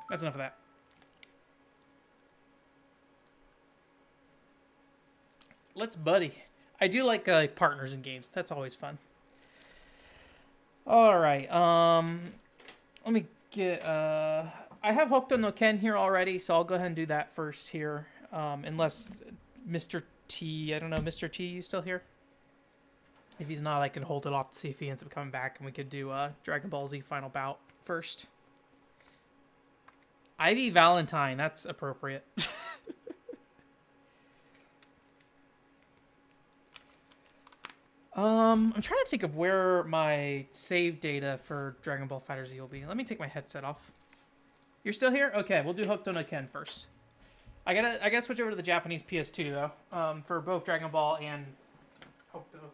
Speaker 1: That's enough of that. Let's buddy. I do like partners in games. That's always fun. Alright, let me get, I have Hokuto no Ken here already, so I'll go ahead and do that first here. Unless Mr. T, I don't know, Mr. T, you still here? If he's not, I can hold it off to see if he ends up coming back, and we could do Dragon Ball Z Final Bout first. Ivy Valentine, that's appropriate. I'm trying to think of where my save data for Dragon Ball FighterZ will be. Let me take my headset off. You're still here? Okay, we'll do Hokuto no Ken first. I gotta switch over to the Japanese PS2 though, for both Dragon Ball and Hokuto.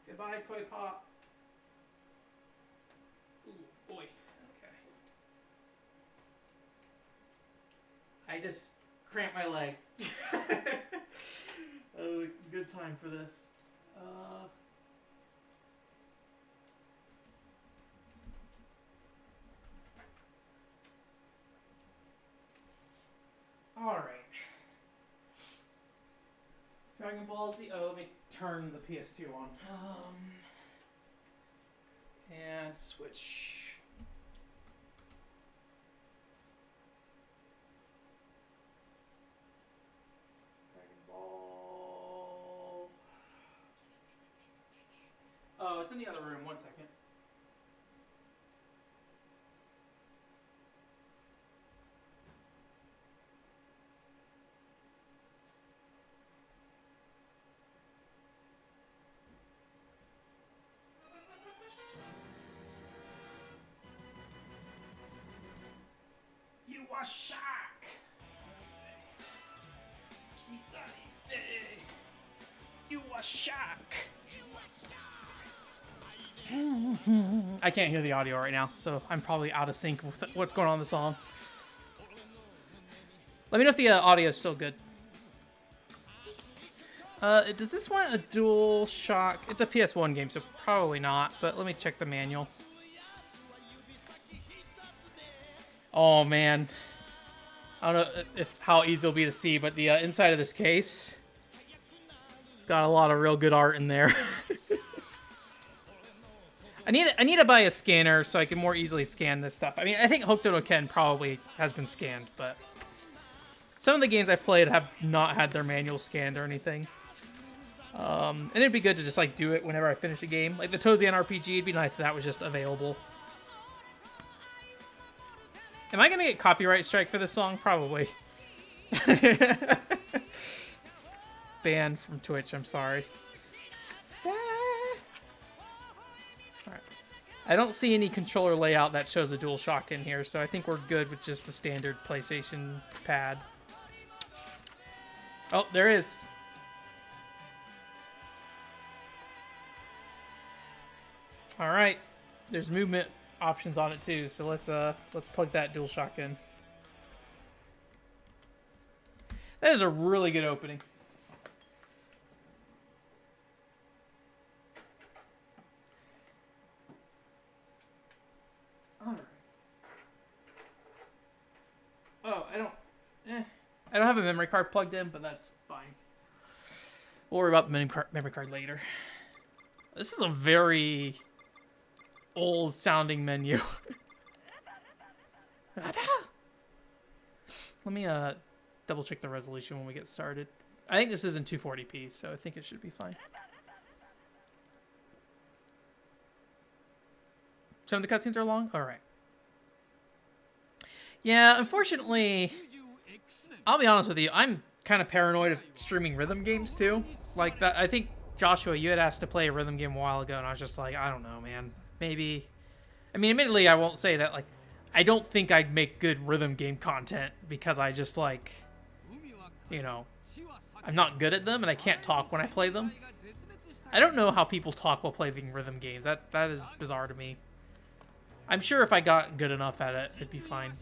Speaker 1: Goodbye, Toy Pop. Ooh, boy. Okay. I just cramped my leg. Good time for this. All right. Dragon Ball Z. Oh, let me turn the PS2 on. And switch. Dragon Ball. Oh, it's in the other room. 1 second. You are shocked. You are shocked. I can't hear the audio right now, so I'm probably out of sync with what's going on in the song. Let me know if the audio is still good. Does this want a dual shock? It's a PS1 game, so probably not, but let me check the manual. Oh, man. I don't know how easy it'll be to see, but the inside of this case, it's got a lot of real good art in there. I need to buy a scanner so I can more easily scan this stuff. I mean, I think Hokuto no Ken probably has been scanned, but some of the games I've played have not had their manual scanned or anything. And it'd be good to just like do it whenever I finish a game. Like the Tozian RPG, it'd be nice if that was just available. Am I gonna get copyright strike for this song? Probably. Banned from Twitch, I'm sorry. Alright. I don't see any controller layout that shows a DualShock in here, so I think we're good with just the standard PlayStation pad. Oh, there is. Alright. There's movement options on it too, so let's plug that DualShock in. That is a really good opening. Alright. Oh, I don't have a memory card plugged in, but that's fine. We'll worry about the memory card later. This is a very old sounding menu. Let me double check the resolution when we get started. I think this is in 240p, so I think it should be fine. Some of the cutscenes are long? Alright. Yeah, unfortunately, I'll be honest with you, I'm kind of paranoid of streaming rhythm games too. Like that, I think, Joshua, you had asked to play a rhythm game a while ago, and I was just like, I don't know, man. Maybe... I mean, admittedly, I won't say that, like, I don't think I'd make good rhythm game content because I just, like, you know, I'm not good at them and I can't talk when I play them. I don't know how people talk while playing rhythm games. That is bizarre to me. I'm sure if I got good enough at it, it'd be fine.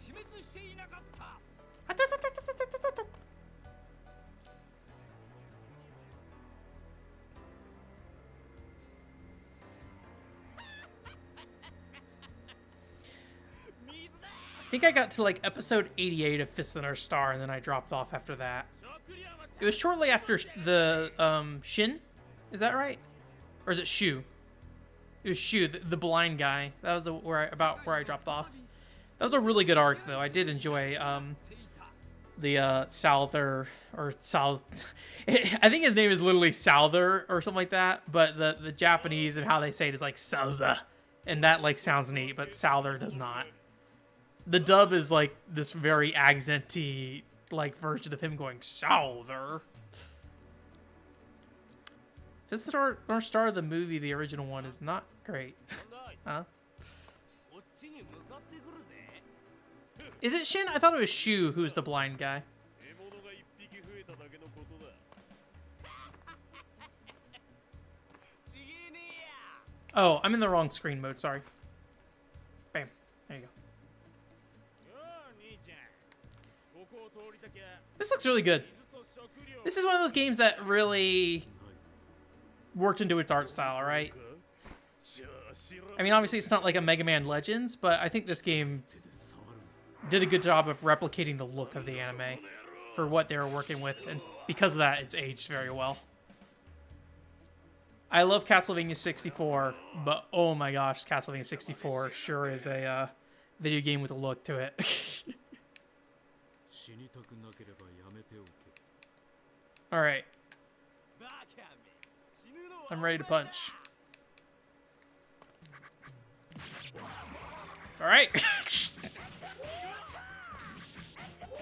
Speaker 1: I think I got to like episode 88 of Fist of the North Star, and then I dropped off after that. It was shortly after the Shin, is that right? Or is it Shu? It was Shu, the blind guy. That was about where I dropped off. That was a really good arc, though. I did enjoy the Souther or South. I think his name is literally Souther or something like that. But the Japanese and how they say it is like Souza, and that like sounds neat, but Souther does not. The dub is like this very accenty like version of him going Souther. This is our star the movie, the original one, is not great. Huh? Is it Shin? I thought it was Shu who's the blind guy. Oh, I'm in the wrong screen mode, sorry. Bam. There you go. This looks really good. This is one of those games that really worked into its art style, right? I mean, obviously it's not like a Mega Man Legends, but I think this game did a good job of replicating the look of the anime for what they were working with, and because of that, it's aged very well. I love Castlevania 64, but oh my gosh, Castlevania 64 sure is a video game with a look to it. Alright. I'm ready to punch. Alright.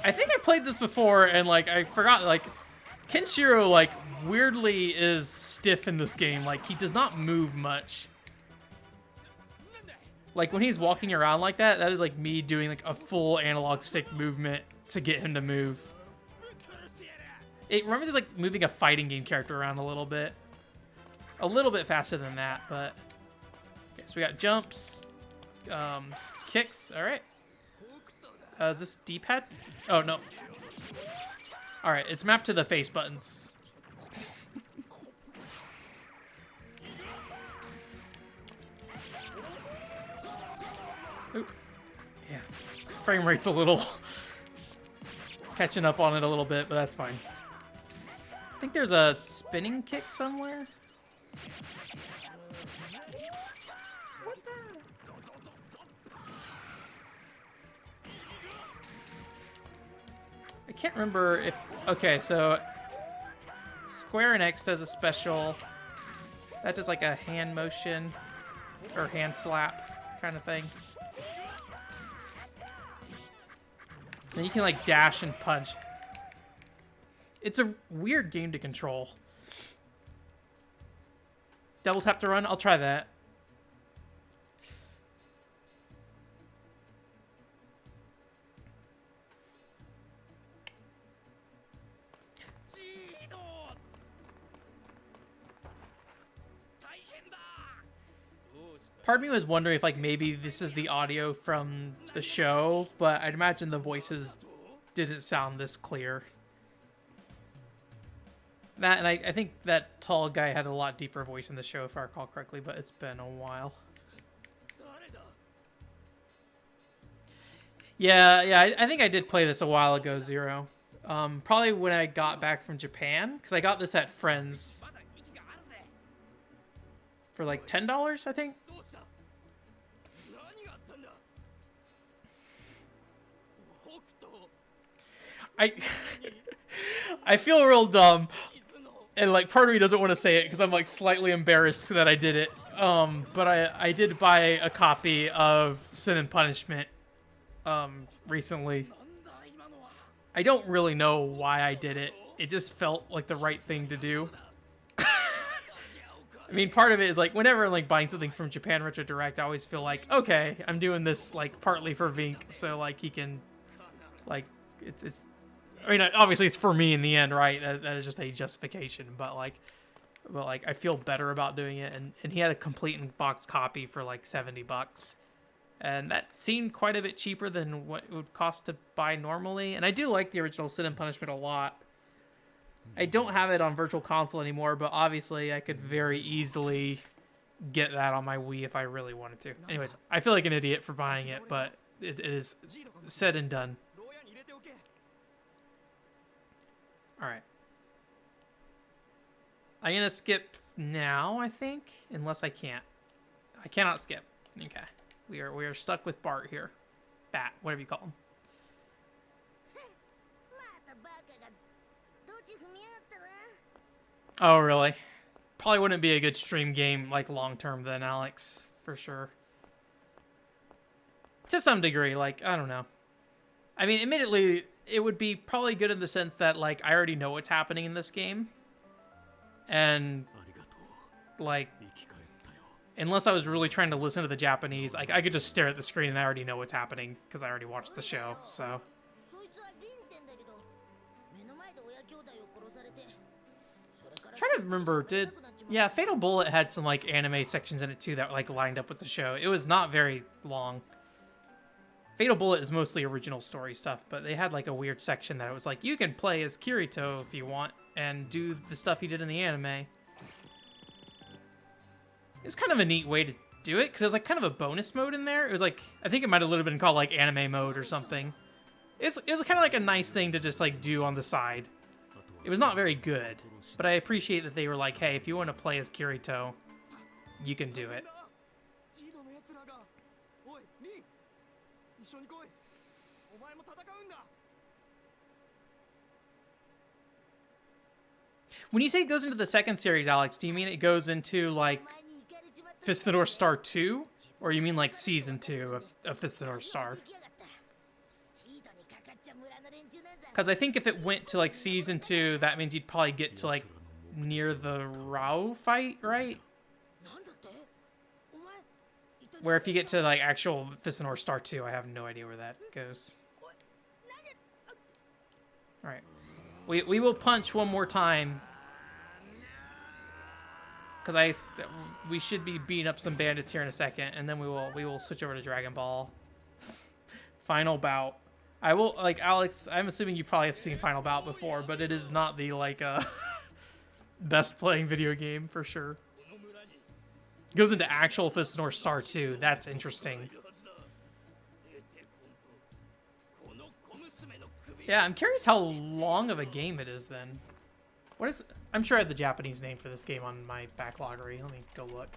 Speaker 1: I think I played this before and like I forgot, like Kenshiro like weirdly is stiff in this game. Like he does not move much. Like when he's walking around like that is like me doing like a full analog stick movement to get him to move. It reminds me of like moving a fighting game character around a little bit faster than that, but okay, so we got jumps, kicks. All right, is this D-pad? Oh no. All right, it's mapped to the face buttons. Ooh. Yeah, frame rate's a little catching up on it a little bit, but that's fine. I think there's a spinning kick somewhere. I can't remember if... Okay, so Square Enix does a special that does like a hand motion or hand slap kind of thing. And you can like dash and punch. It's a weird game to control. Double tap to run? I'll try that. Part of me was wondering if like maybe this is the audio from the show, but I'd imagine the voices didn't sound this clear. That, and I think that tall guy had a lot deeper voice in the show, if I recall correctly, but it's been a while. Yeah, I think I did play this a while ago, Zero. Probably when I got back from Japan, because I got this at Friends for like $10, I think. I feel real dumb. And like part of me doesn't want to say it because I'm like slightly embarrassed that I did it. But I did buy a copy of Sin and Punishment recently. I don't really know why I did it. It just felt like the right thing to do. I mean, part of it is like whenever I'm like buying something from Japan Retro Direct, I always feel like, okay, I'm doing this like partly for Vink, so like he can, like, it's. I mean, obviously it's for me in the end, right? That is just a justification, but like I feel better about doing it, and he had a complete in box copy for like $70, and that seemed quite a bit cheaper than what it would cost to buy normally. And I do like the original Sin and Punishment a lot. I don't have it on Virtual Console anymore, but obviously I could very easily get that on my Wii if I really wanted to. Anyways, I feel like an idiot for buying it, but it is said and done. Alright. I'm gonna skip now, I think, unless I can't. I cannot skip. Okay. We are stuck with Bart here. Bat, whatever you call him. Oh, really? Probably wouldn't be a good stream game, like, long-term then, Alex. For sure. To some degree, like, I don't know. I mean, admittedly, it would be probably good in the sense that, like, I already know what's happening in this game. And, like, unless I was really trying to listen to the Japanese, like, I could just stare at the screen and I already know what's happening, because I already watched the show, so... Trying to remember, yeah, Fatal Bullet had some like anime sections in it too that like lined up with the show. It was not very long. Fatal Bullet is mostly original story stuff, but they had like a weird section that it was like you can play as Kirito if you want and do the stuff he did in the anime. It's kind of a neat way to do it because it was like kind of a bonus mode in there. It was like I think it might have literally been called like anime mode or something. It was kind of like a nice thing to just like do on the side. It was not very good, but I appreciate that they were like, hey, if you want to play as Kirito, you can do it. When you say it goes into the second series, Alex, do you mean it goes into, like, Fist of the North Star 2? Or you mean, like, Season 2 of Fist of the North Star? Because I think if it went to, like, Season 2, that means you'd probably get to, like, near the Rao fight, right? Where if you get to, like, actual Fist of the North Star 2, I have no idea where that goes. Alright. We will punch one more time. Because we should be beating up some bandits here in a second, and then we will switch over to Dragon Ball. Final Bout. I will, like, Alex, I'm assuming you probably have seen Final Bout before, but it is not the, like, best playing video game, for sure. It goes into actual Fist of the North Star 2. That's interesting. Yeah, I'm curious how long of a game it is, then. What is... I'm sure I have the Japanese name for this game on my backloggery. Let me go look.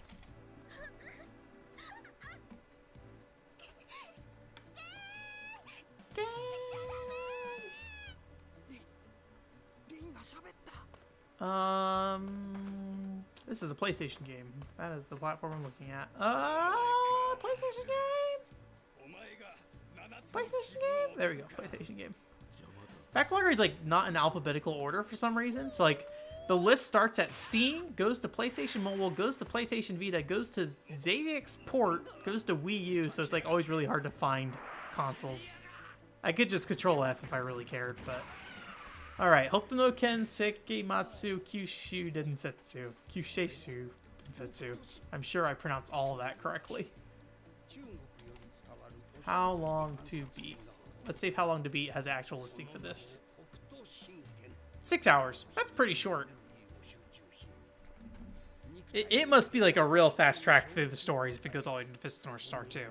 Speaker 1: This is a PlayStation game. That is the platform I'm looking at. PlayStation game? PlayStation game? There we go, PlayStation game. Backloggery is like not in alphabetical order for some reason. So like the list starts at Steam, goes to PlayStation Mobile, goes to PlayStation Vita, goes to ZX Port, goes to Wii U. So it's like always really hard to find consoles. I could just Control F if I really cared, but all right. Hokuto no Ken Sekimatsu Kyushu Densetsu. Kyusheishu Densetsu. I'm sure I pronounced all of that correctly. How long to beat? Let's see if How Long to Beat has an actual listing for this. 6 hours. That's pretty short. It must be like a real fast track through the stories if it goes all the way to Fist of the North Star 2.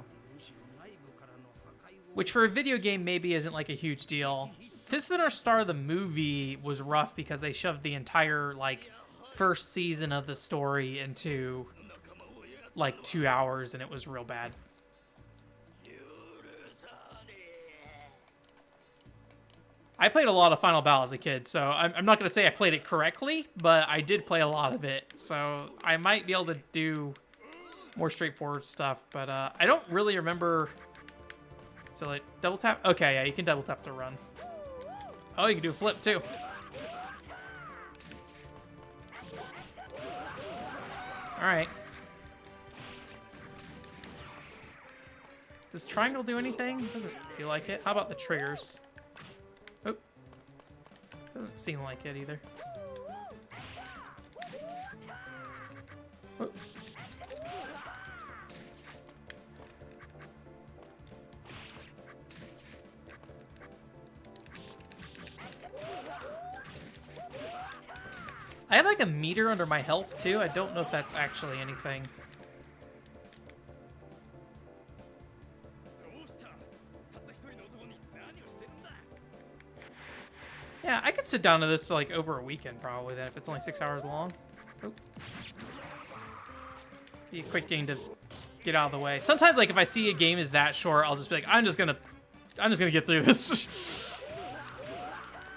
Speaker 1: Which for a video game maybe isn't like a huge deal. Fist of the North Star, the movie, was rough because they shoved the entire like first season of the story into like 2 hours and it was real bad. I played a lot of Final Bout as a kid, so I'm not going to say I played it correctly, but I did play a lot of it. So I might be able to do more straightforward stuff. But I don't really remember. So like double tap. Okay, yeah, you can double tap to run. Oh, you can do a flip too. All right. Does triangle do anything? Doesn't feel like it. How about the triggers? Oh. Doesn't seem like it either. Oh. I have like a meter under my health too. I don't know if that's actually anything. Yeah, I could sit down to this like over a weekend probably then if it's only 6 hours long. Oh. Be a quick game to get out of the way. Sometimes like if I see a game is that short, I'll just be like, I'm just gonna get through this.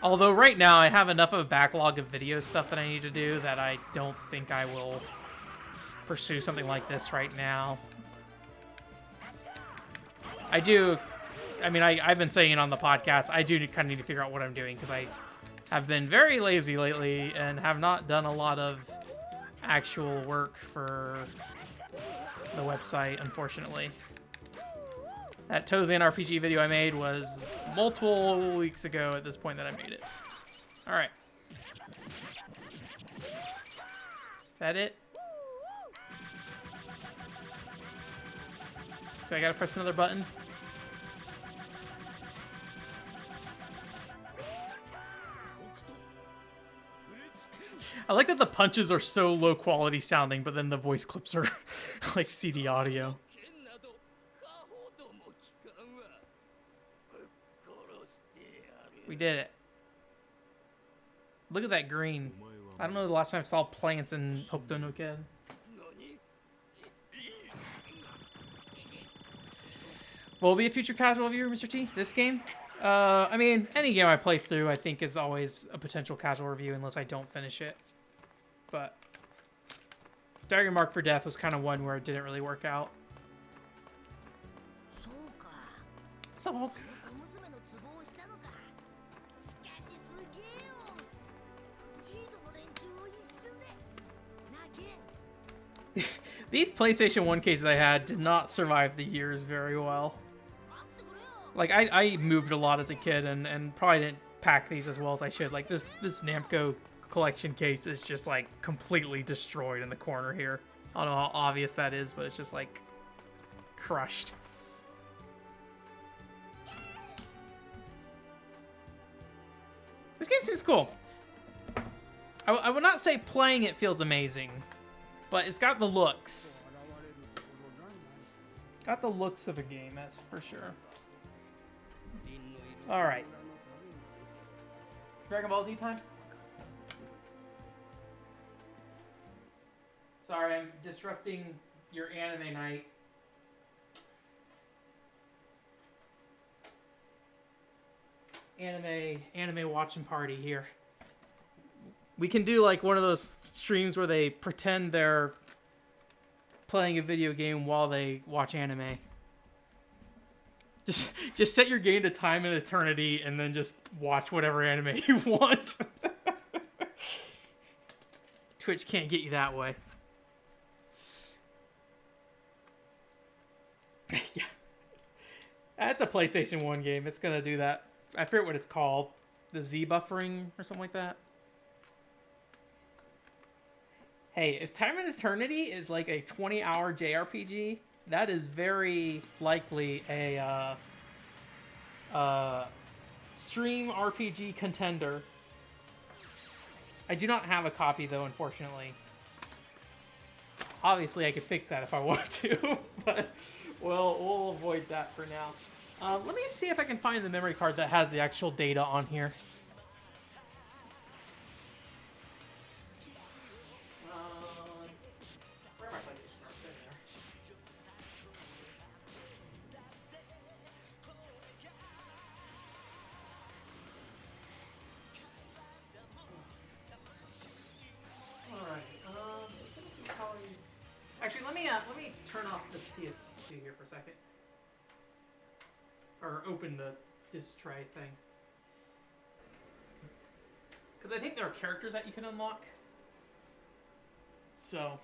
Speaker 1: Although right now I have enough of a backlog of video stuff that I need to do that I don't think I will pursue something like this right now. I've been saying it on the podcast, I do kind of need to figure out what I'm doing because I have been very lazy lately and have not done a lot of actual work for the website, unfortunately. That Tozan RPG video I made was multiple weeks ago at this point that I made it. Alright. Is that it? Do I gotta press another button? I like that the punches are so low quality sounding, but then the voice clips are like CD audio. We did it. Look at that green. I don't know the last time I saw plants in Hokuto no Ken. Will be a future casual reviewer, Mr. T? This game? I mean, any game I play through, I think is always a potential casual review unless I don't finish it. But Dragon Mark for Death was kind of one where it didn't really work out. So. These PlayStation 1 cases I had did not survive the years very well. Like, I moved a lot as a kid and probably didn't pack these as well as I should. Like, this Namco collection case is just, like, completely destroyed in the corner here. I don't know how obvious that is, but it's just, like, crushed. This game seems cool. I would not say playing it feels amazing, but it's got the looks. Got the looks of a game, that's for sure. Alright. Dragon Ball Z time? Sorry, I'm disrupting your anime night. Anime watching party here. We can do like one of those streams where they pretend they're playing a video game while they watch anime. Just set your game to time and eternity and then just watch whatever anime you want. Twitch can't get you that way. Yeah. That's a PlayStation 1 game. It's gonna do that. I forget what it's called. The Z buffering or something like that. Hey, if Time and Eternity is like a 20-hour JRPG, that is very likely a stream RPG contender. I do not have a copy though, unfortunately. Obviously, I could fix that if I wanted to, but we'll avoid that for now. Let me see if I can find the memory card that has the actual data on here. Where am I playing this? Right there. Alright, actually, let me turn off the PS2 here for a second. Or open the disc tray thing. Because I think there are characters that you can unlock. So.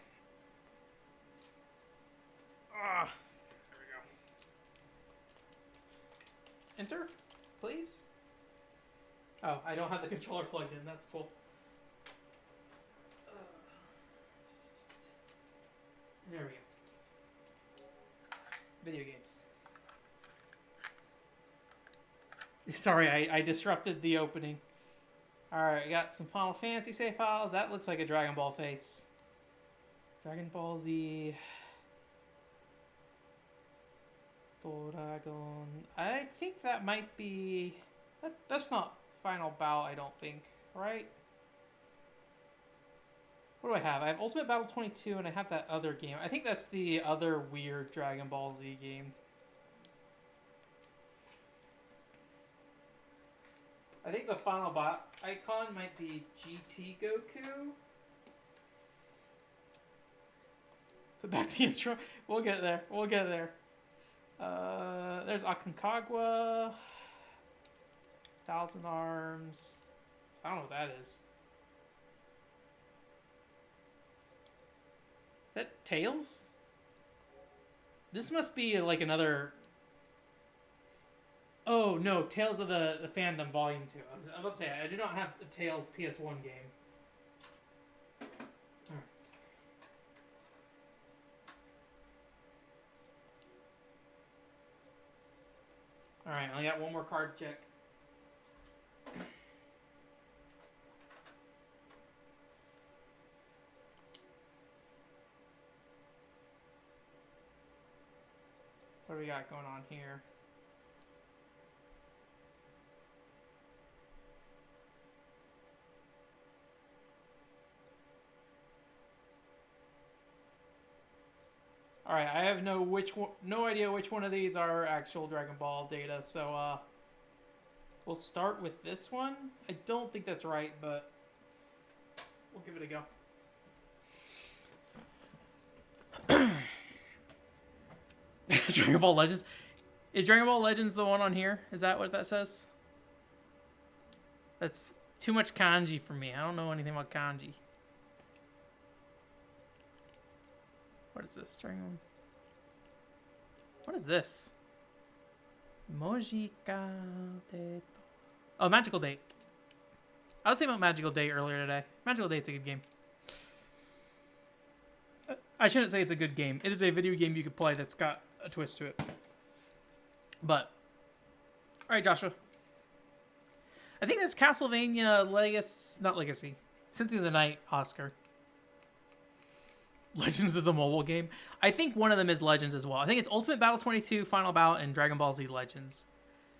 Speaker 1: There we go. Enter, please. Oh, I don't have the controller plugged in. That's cool. There we go. Video games. Sorry, I disrupted the opening. Alright, we got some Final Fantasy save files. That looks like a Dragon Ball face. Dragon Ball Z. Dragon. I think that might be... That's not Final Bout, I don't think. Right? What do I have? I have Ultimate Battle 22, and I have that other game. I think that's the other weird Dragon Ball Z game. I think the Final Bout icon might be GT Goku. Put back the intro. We'll get there. We'll get there. There's Aconcagua. Thousand Arms. I don't know what that is. Is that Tails? This must be like another... Oh, no. Tales of the Fandom Volume 2. I was about to say, I do not have a Tales PS1 game. Alright, I got one more card to check. What do we got going on here? All right, I have no idea which one of these are actual Dragon Ball data, so we'll start with this one. I don't think that's right, but we'll give it a go. Dragon Ball Legends. Is Dragon Ball Legends the one on here? Is that what that says? That's too much kanji for me. I don't know anything about kanji. What is this? What is this? Mojica Date. Oh, Magical Date. I was thinking about Magical Date earlier today. Magical Date's a good game. I shouldn't say it's a good game. It is a video game you could play that's got a twist to it. But, alright, Joshua. I think that's Castlevania Legacy. Symphony of the Night, Oscar. Legends is a mobile game. I think one of them is Legends as well. I think it's Ultimate Battle 22, Final Bout, and Dragon Ball Z Legends.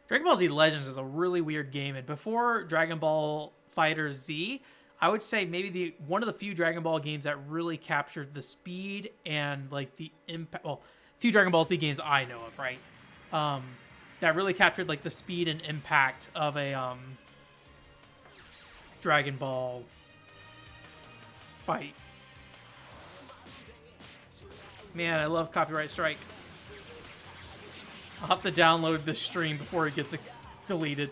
Speaker 1: Dragon Ball Z Legends is a really weird game, and before Dragon Ball FighterZ Z, I would say maybe one of the few Dragon Ball games that really captured the speed and like the impact. Well, few Dragon Ball Z games I know of, right? That really captured like the speed and impact of a Dragon Ball fight. Man, I love Copyright Strike. I'll have to download this stream before it gets deleted.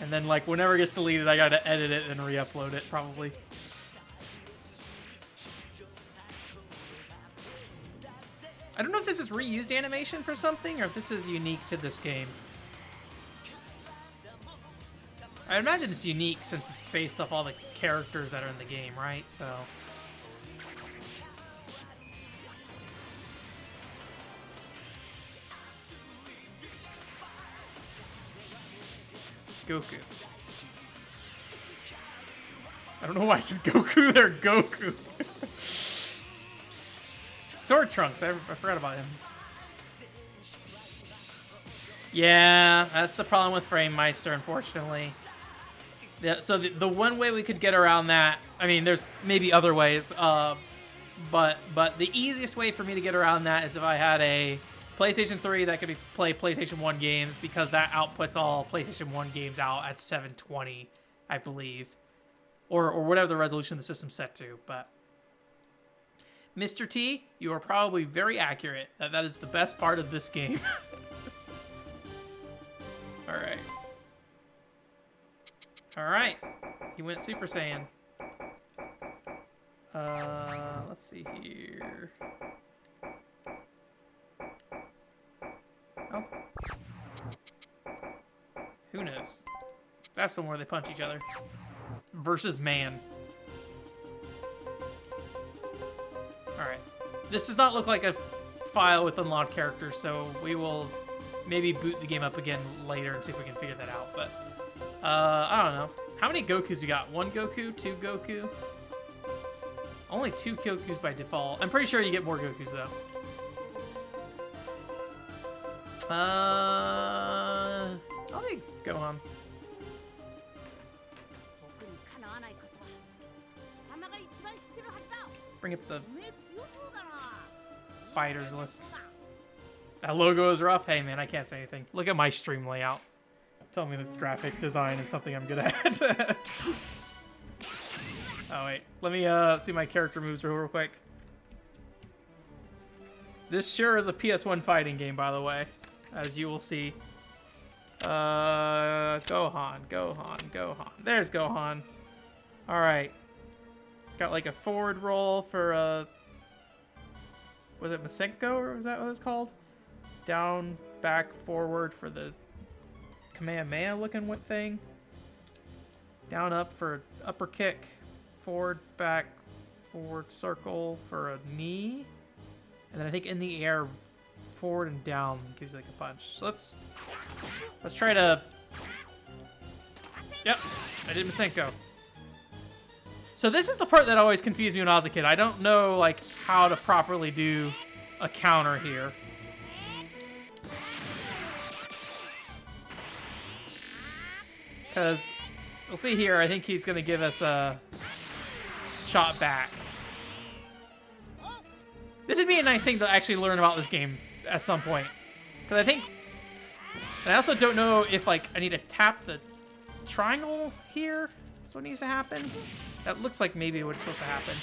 Speaker 1: And then, like, whenever it gets deleted, I gotta edit it and re-upload it, probably. I don't know if this is reused animation for something, or if this is unique to this game. I imagine it's unique since it's based off all the characters that are in the game, right? So... Goku. I don't know why I said Goku there. Goku. Sword Trunks. I forgot about him. Yeah, that's the problem with Frame Meister, unfortunately. Yeah, so the one way we could get around that, I mean, there's maybe other ways, but the easiest way for me to get around that is if I had a PlayStation 3 that could play PlayStation 1 games, because that outputs all PlayStation 1 games out at 720, I believe. Or whatever the resolution the system's set to, but... Mr. T, you are probably very accurate. That is the best part of this game. Alright. Alright. He went Super Saiyan. Let's see here. Oh. Who knows? That's the one where they punch each other. Versus man. Alright. This does not look like a file with unlocked characters, so we will maybe boot the game up again later and see if we can figure that out. But, I don't know. How many Gokus we got? 1 Goku? 2 Goku? Only 2 Gokus by default. I'm pretty sure you get more Gokus, though. I'll be Gohan. Bring up the fighters list. That logo is rough. Hey, man, I can't say anything. Look at my stream layout. Tell me the graphic design is something I'm good at. Oh, wait. Let me see my character moves real quick. This sure is a PS1 fighting game, by the way, as you will see. Gohan. There's Gohan. Alright. Got like a forward roll for, was it Masenko, or was that what it's called? Down, back, forward for the Kamehameha looking thing. Down, up for upper kick. Forward, back, forward circle for a knee. And then I think in the air, forward and down gives you like a punch. So let's try to... Yep, I did Masenko. So this is the part that always confused me when I was a kid. I don't know like how to properly do a counter here. Because we'll see here, I think he's going to give us a shot back. This would be a nice thing to actually learn about this game at some point. Because I think... And I also don't know if like I need to tap the triangle here. That's what needs to happen. That looks like maybe what's supposed to happen.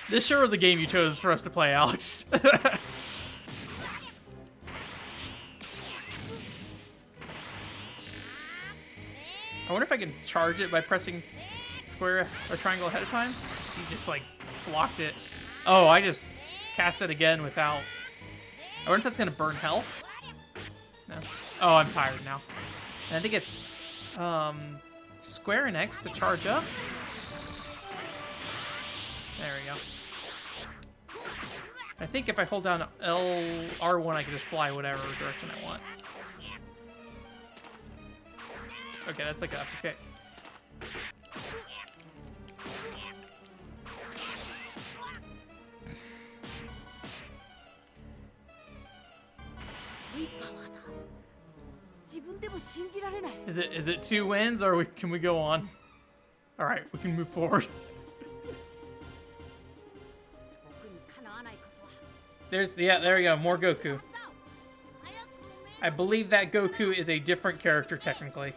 Speaker 1: This sure was a game you chose for us to play, Alex. I wonder if I can charge it by pressing square or triangle ahead of time. He just like blocked it. Oh, I just cast it again without... I wonder if that's gonna burn health. No. Oh, I'm tired now. And I think it's square and X to charge up. There we go. I think if I hold down R1, I can just fly whatever direction I want. Okay, that's like an upper kick. Is it 2 wins or can we go on? All right, we can move forward. There we go, more Goku. I believe that Goku is a different character technically.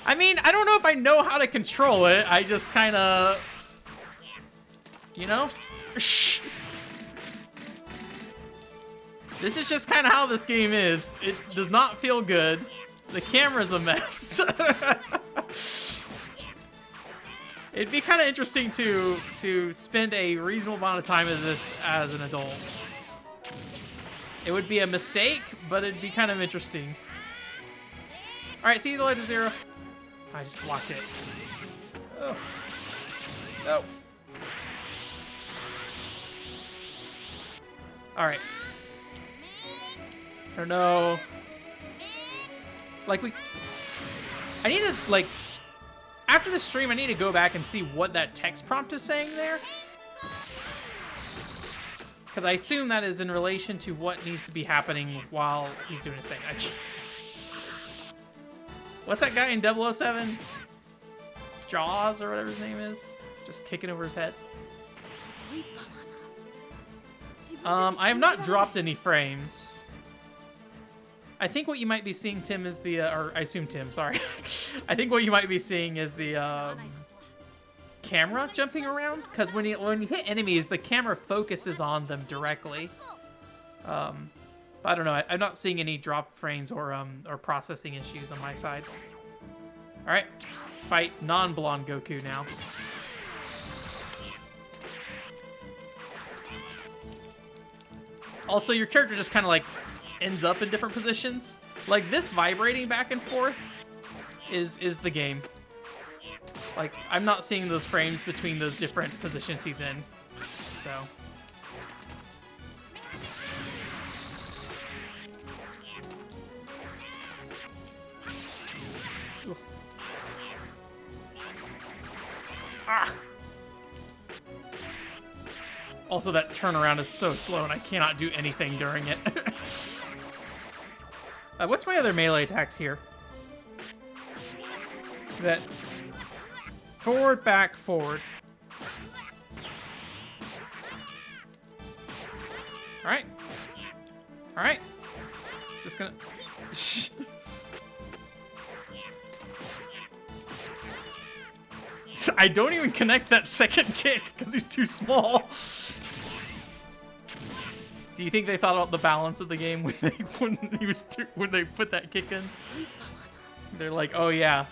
Speaker 1: I mean, I don't know if I know how to control it. I just kind of, you know? Shh. This is just kind of how this game is. It does not feel good. The camera's a mess. It'd be kind of interesting to spend a reasonable amount of time in this as an adult. It would be a mistake, but it'd be kind of interesting. All right, see you later, Zero. I just blocked it. Oh. No. All right. I don't know. Like I need to like after the stream I need to go back and see what that text prompt is saying there. Because I assume that is in relation to what needs to be happening while he's doing his thing. What's that guy in 007? Jaws or whatever his name is? Just kicking over his head. I have not dropped any frames. I think what you might be seeing, Tim, is the, or I assume Tim, sorry. I think what you might be seeing is the camera jumping around, because when you hit enemies, the camera focuses on them directly. But I don't know. I'm not seeing any drop frames or processing issues on my side. All right, fight non-blonde Goku now. Also, your character just kind of like ends up in different positions. Like this vibrating back and forth is the game. Like I'm not seeing those frames between those different positions he's in. So. Ugh. Ah! Also, that turnaround is so slow, and I cannot do anything during it. What's my other melee attacks here? Is that forward, back, forward? All right. All right. Just gonna... I don't even connect that second kick because he's too small. Do you think they thought about the balance of the game when they put that kick in? They're like, oh yeah,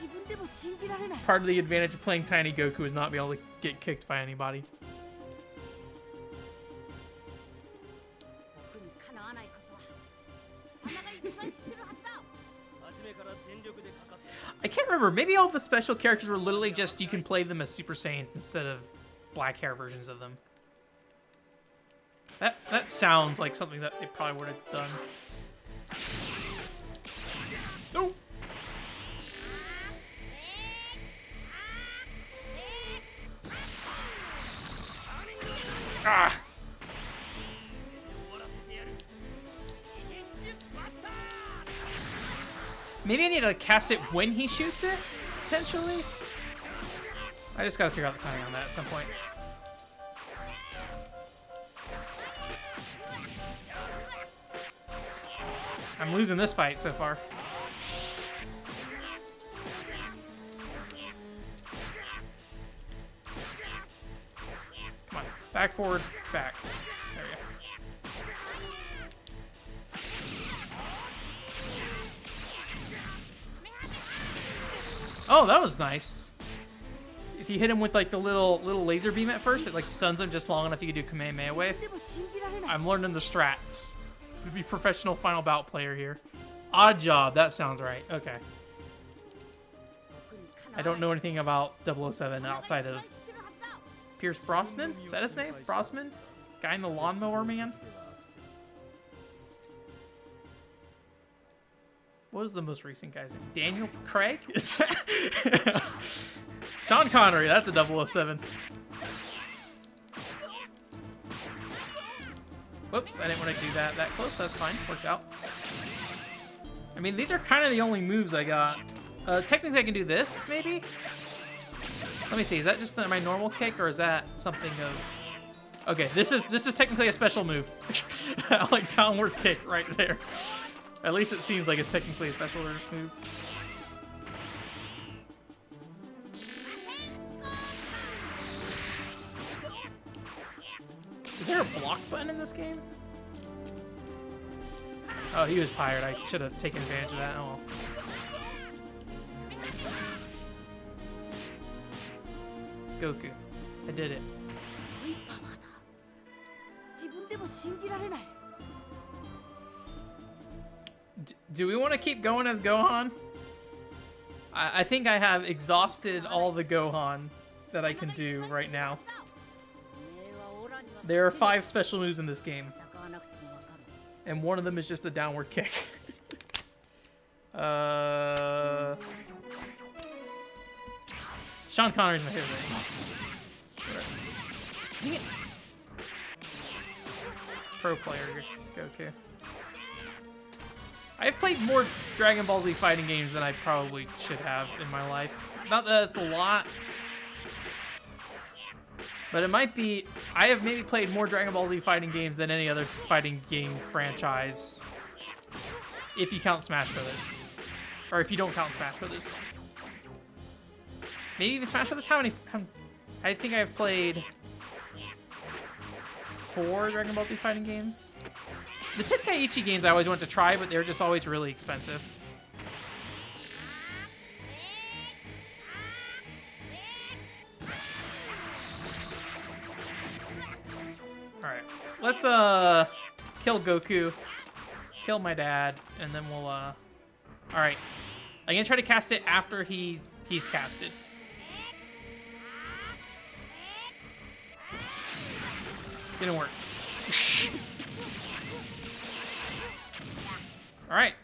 Speaker 1: part of the advantage of playing Tiny Goku is not being able to get kicked by anybody. I can't remember. Maybe all the special characters were literally just you can play them as Super Saiyans instead of black hair versions of them. That sounds like something that they probably would have done. No. Ah. Maybe I need to cast it when he shoots it, potentially. I just gotta figure out the timing on that at some point. I'm losing this fight so far. Come on, back, forward, back. There we go. Oh, that was nice. If you hit him with like the little laser beam at first, it like stuns him just long enough you can do Kamehameha wave. I'm learning the strats. To be professional final bout player here. Odd job, that sounds right. Okay. I don't know anything about 007 outside of Pierce Brosnan? Is that his name? Brosnan? Guy in the lawnmower man? What was the most recent guy's name? Daniel Craig? Is that... Sean Connery, that's a 007. Whoops, I didn't want to do that close. That's fine. Worked out. I mean, these are kind of the only moves I got. Technically, I can do this, maybe? Let me see. Is that just my normal kick, or is that something of... Okay, this is technically a special move. Like downward kick right there. At least it seems like it's technically a special move. Is there a block button in this game? Oh, he was tired. I should have taken advantage of that. Oh well. Goku. I did it. Do we want to keep going as Gohan? I think I have exhausted all the Gohan that I can do right now. There are 5 special moves in this game. And one of them is just a downward kick. Sean Connery's my favorite. Dang it. Pro player, Goku. I've played more Dragon Ball Z fighting games than I probably should have in my life. Not that it's a lot, but it might be. I have maybe played more Dragon Ball Z fighting games than any other fighting game franchise. If you count Smash Brothers. Or if you don't count Smash Brothers. Maybe even Smash Brothers? I think I've played 4 Dragon Ball Z fighting games. The Tenkaichi games I always wanted to try, but they were just always really expensive. Alright. Let's, kill Goku. Kill my dad. And then we'll, Alright. I'm gonna try to cast it after he's casted. Didn't work. Alright.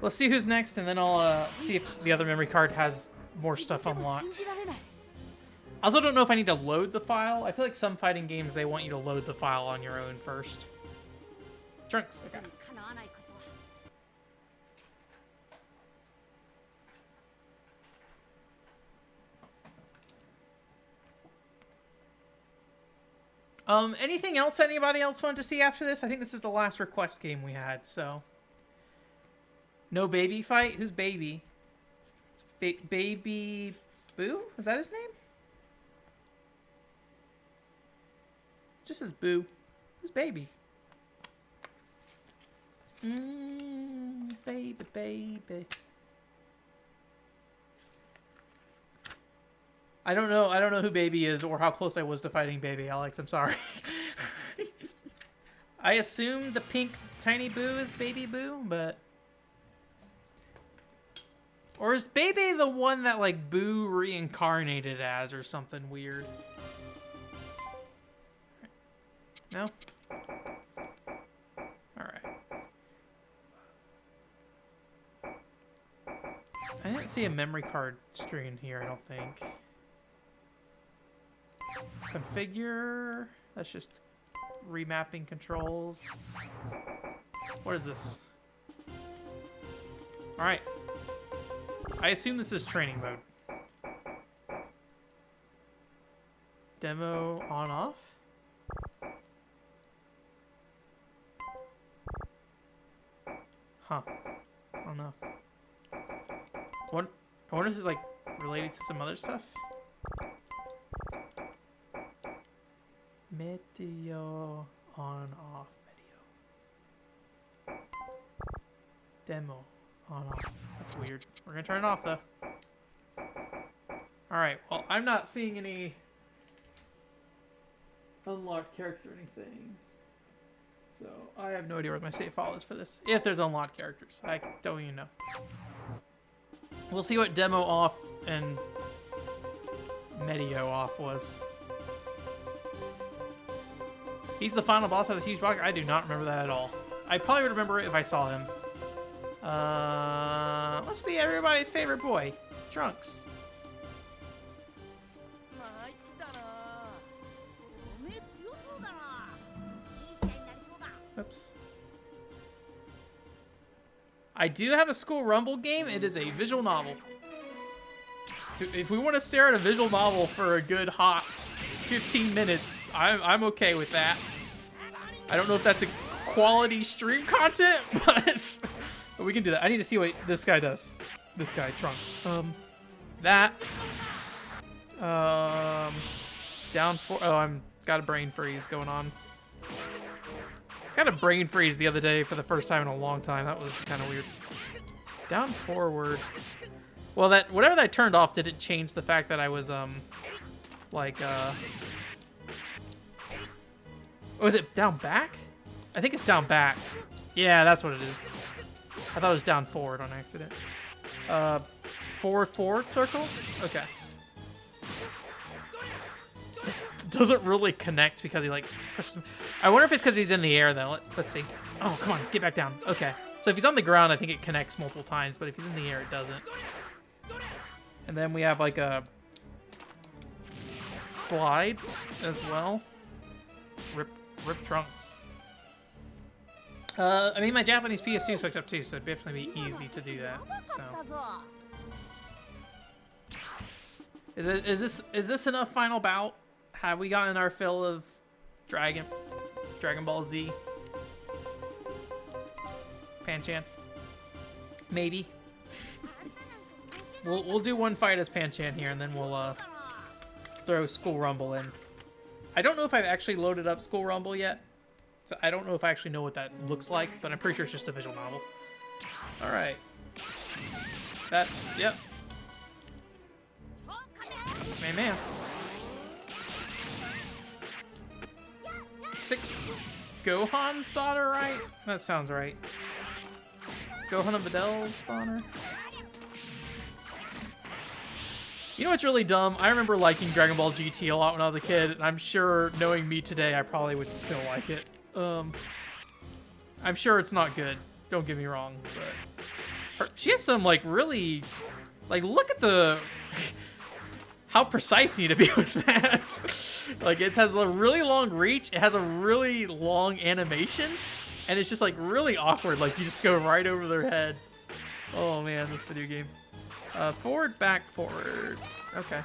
Speaker 1: Let's see who's next, and then I'll see if the other memory card has more stuff unlocked. I also don't know if I need to load the file. I feel like some fighting games, they want you to load the file on your own first. Trunks, okay. Anything else anybody else wanted to see after this? I think this is the last request game we had, so. No baby fight? Who's baby? Baby Boo? Is that his name? Just says Boo. Who's baby? Baby. I don't know who Baby is or how close I was to fighting Baby, Alex. I'm sorry. I assume the pink tiny Boo is Baby Boo, but... Or is Baby the one that, like, Boo reincarnated as or something weird? No? Alright. I didn't see a memory card screen here, I don't think. Configure. That's just remapping controls. What is this? Alright. I assume this is training mode. Demo on off? Huh. I don't know. What? I wonder if this is like related to some other stuff? Meteo on off. Meteo. Demo on off. That's weird. We're gonna turn it off though. Alright, well, I'm not seeing any unlocked character or anything. So I have no idea where my save file is for this. If there's unlocked characters. I don't even know. We'll see what demo off and Meteo off was. He's the final boss of the huge block. I do not remember that at all. I probably would remember it if I saw him. Must be everybody's favorite boy, Trunks. Oops. I do have a school rumble game. It is a visual novel. If we want to stare at a visual novel for a good hot 15 minutes, I'm okay with that. I don't know if that's a quality stream content, but we can do that. I need to see what this guy does. This guy, Trunks. That. Down for. Oh, I'm got a brain freeze going on. Got a brain freeze the other day for the first time in a long time. That was kind of weird. Down forward. Well, that whatever that turned off didn't change the fact that I was was it down back? I think it's down back. Yeah, that's what it is. I thought it was down forward on accident. Forward circle? Okay. It doesn't really connect because he like pushes him. I wonder if it's because he's in the air though. Let's see. Oh, come on, get back down. Okay. So if he's on the ground, I think it connects multiple times, but if he's in the air, it doesn't. And then we have like a slide as well. Rip Trunks. I mean, my Japanese PS2 is hooked up too, so it'd definitely be easy to do that. So, is this enough final bout? Have we gotten our fill of Dragon Ball Z? Pan-chan. Maybe. We'll do one fight as Pan-chan here, and then we'll throw School Rumble in. I don't know if I've actually loaded up School Rumble yet, so I don't know if I actually know what that looks like, but I'm pretty sure it's just a visual novel. All right. Yep. Man. Is it Gohan's daughter, right? That sounds right. Gohan and Vidal's daughter. You know what's really dumb? I remember liking Dragon Ball GT a lot when I was a kid, and I'm sure, knowing me today, I probably would still like it. I'm sure it's not good. Don't get me wrong, but she has some like really, like, look at the how precise you need to be with that. Like, it has a really long reach. It has a really long animation, and it's just like really awkward. Like, you just go right over their head. Oh man, this video game. Forward, back, forward. Okay.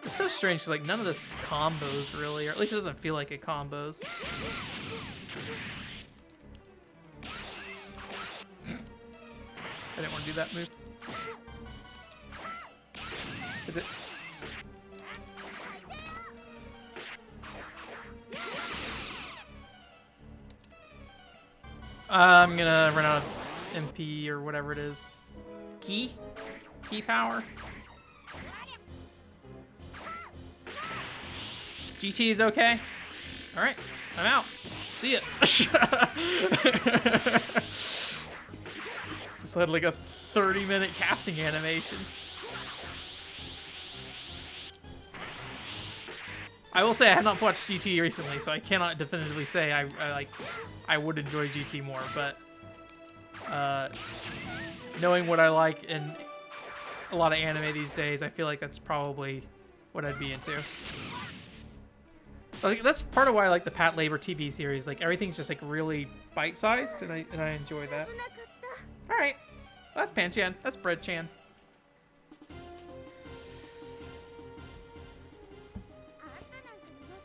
Speaker 1: It's so strange because like none of this combos really, or at least it doesn't feel like it combos. I didn't want to do that move. Is it? I'm gonna run out of MP or whatever it is. Key power. GT is okay. All right, I'm out. See ya. Just had like a 30-minute casting animation. I will say I have not watched GT recently, so I cannot definitively say I would enjoy GT more, but knowing what I like in a lot of anime these days, I feel like that's probably what I'd be into. Like, that's part of why I like the Pat Labor TV series. Like, everything's just like really bite-sized, and I enjoy that. All right, well, that's Pan-chan. That's Bread-chan.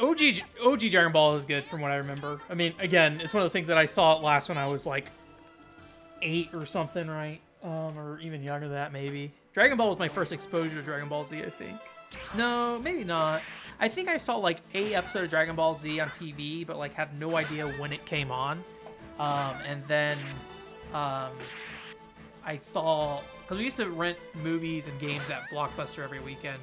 Speaker 1: OG Dragon Ball is good from what I remember. I mean, again, it's one of those things that I saw it last when I was like 8 or something, right? Or even younger than that, maybe. Dragon Ball was my first exposure to Dragon Ball Z, I think. No, maybe not. I think I saw like a episode of Dragon Ball Z on TV, but like had no idea when it came on. And then I saw, because we used to rent movies and games at Blockbuster every weekend.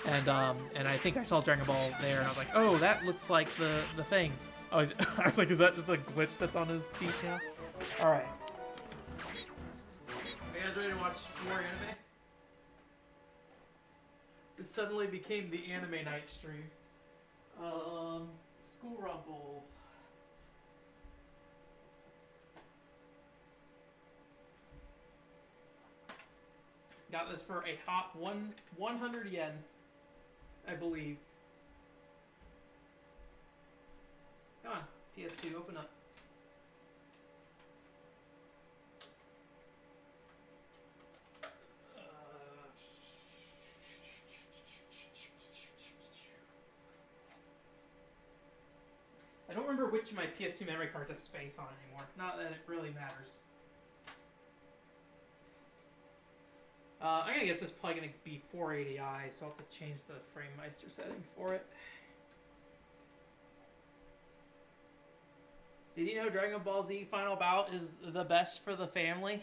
Speaker 1: And I think I saw Dragon Ball there, and I was like, oh, that looks like the thing. I was like, is that just a glitch that's on his feet now? All right. Are you guys ready to watch more anime? This suddenly became the anime night stream. School Rumble. Got this for a hot 100 yen. I believe. Come on, PS2, open up. I don't remember which of my PS2 memory cards have space on anymore. Not that it really matters. I'm gonna guess this is probably gonna be 480i, so I'll have to change the FrameMeister settings for it. Did you know Dragon Ball Z Final Bout is the best for the family?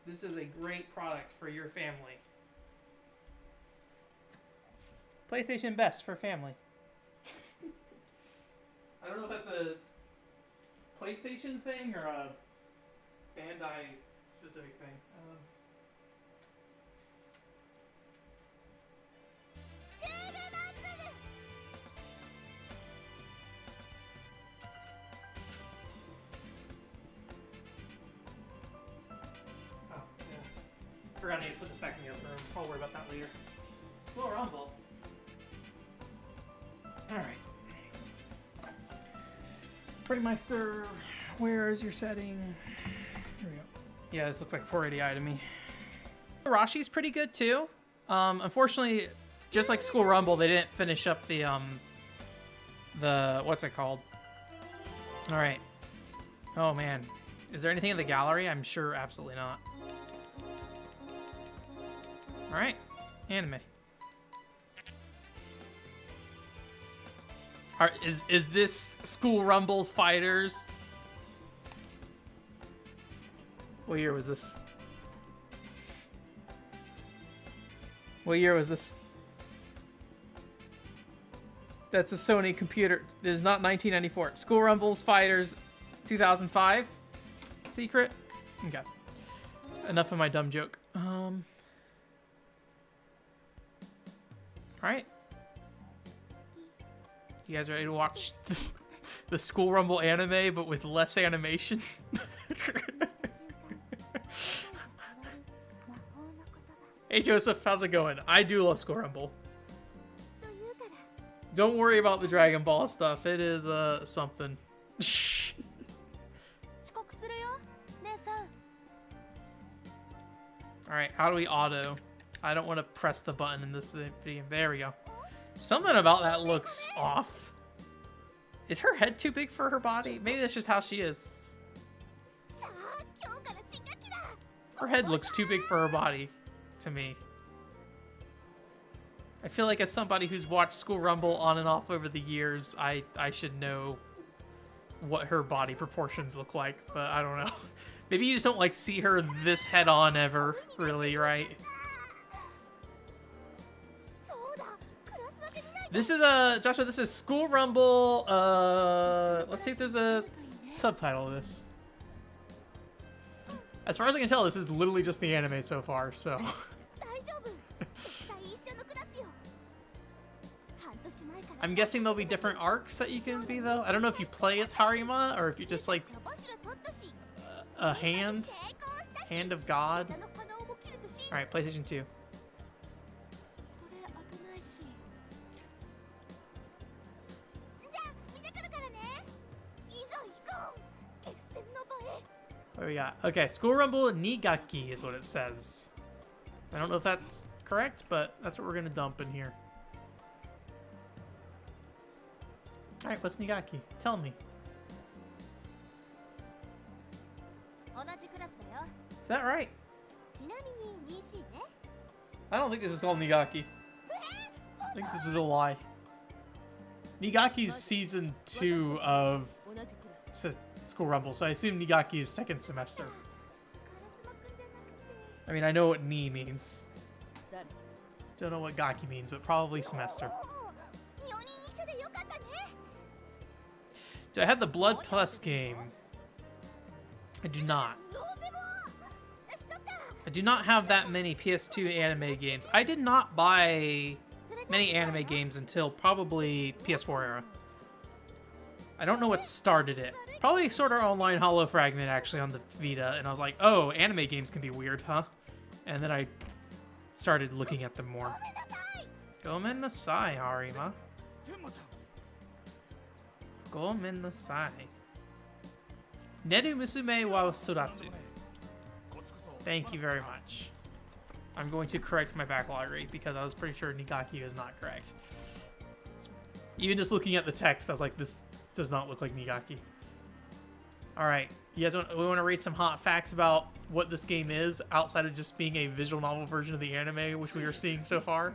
Speaker 1: This is a great product for your family. PlayStation best for family. I don't know if that's a PlayStation thing or a Bandai specific thing. Oh, yeah. Forgot I need to put this back in the other room. I'll worry about that later. Slow rumble. Alright. FrameMeister, where is your setting? Here we go. Yeah, this looks like 480i to me. Rashi's pretty good too. Unfortunately, just like School Rumble, they didn't finish up the what's it called? All right. Oh man, is there anything in the gallery? I'm sure absolutely not. All right, anime. Is this School Rumble's Fighters? What year was this? What year was this? That's a Sony computer. This is not 1994. School Rumble's Fighters 2005? Secret? Okay. Enough of my dumb joke. Alright. You guys ready to watch the School Rumble anime, but with less animation? Hey Joseph, how's it going? I do love School Rumble. Don't worry about the Dragon Ball stuff. It is something. Alright, how do we auto? I don't want to press the button in this video. There we go. Something about that looks off. Is her head too big for her body? Maybe that's just how she is. Her head looks too big for her body to me. I feel like as somebody who's watched School Rumble on and off over the years, I should know what her body proportions look like, but I don't know. Maybe you just don't like see her this head on ever, really, right? This is Joshua, this is School Rumble, let's see if there's a subtitle of this. As far as I can tell, this is literally just the anime so far, so. I'm guessing there'll be different arcs that you can be, though. I don't know if you play as Harima, or if you're just like a hand of God. Alright, PlayStation 2. What do we got? Okay, School Rumble Nigaki is what it says. I don't know if that's correct, but that's what we're gonna dump in here. Alright, what's Nigaki? Tell me. Is that right? I don't think this is called Nigaki. I think this is a lie. Nigaki's season 2 of School Rumble, so I assume Nigaki is second semester. I mean, I know what Ni means. Don't know what Gaki means, but probably semester. Do I have the Blood Plus game? I do not. I do not have that many PS2 anime games. I did not buy many anime games until probably PS4 era. I don't know what started it. Probably Sword Art Online Hollow Fragment actually on the Vita, and I was like, oh, anime games can be weird, huh? And then I started looking at them more. Gomen Nasai, Harima. Gomen Nasai. Neru Musume wa Soratsu. Thank you very much. I'm going to correct my backlog rate because I was pretty sure Nigaki is not correct. Even just looking at the text, I was like, this does not look like Nigaki. Alright, you guys we want to read some hot facts about what this game is outside of just being a visual novel version of the anime, which we are seeing so far.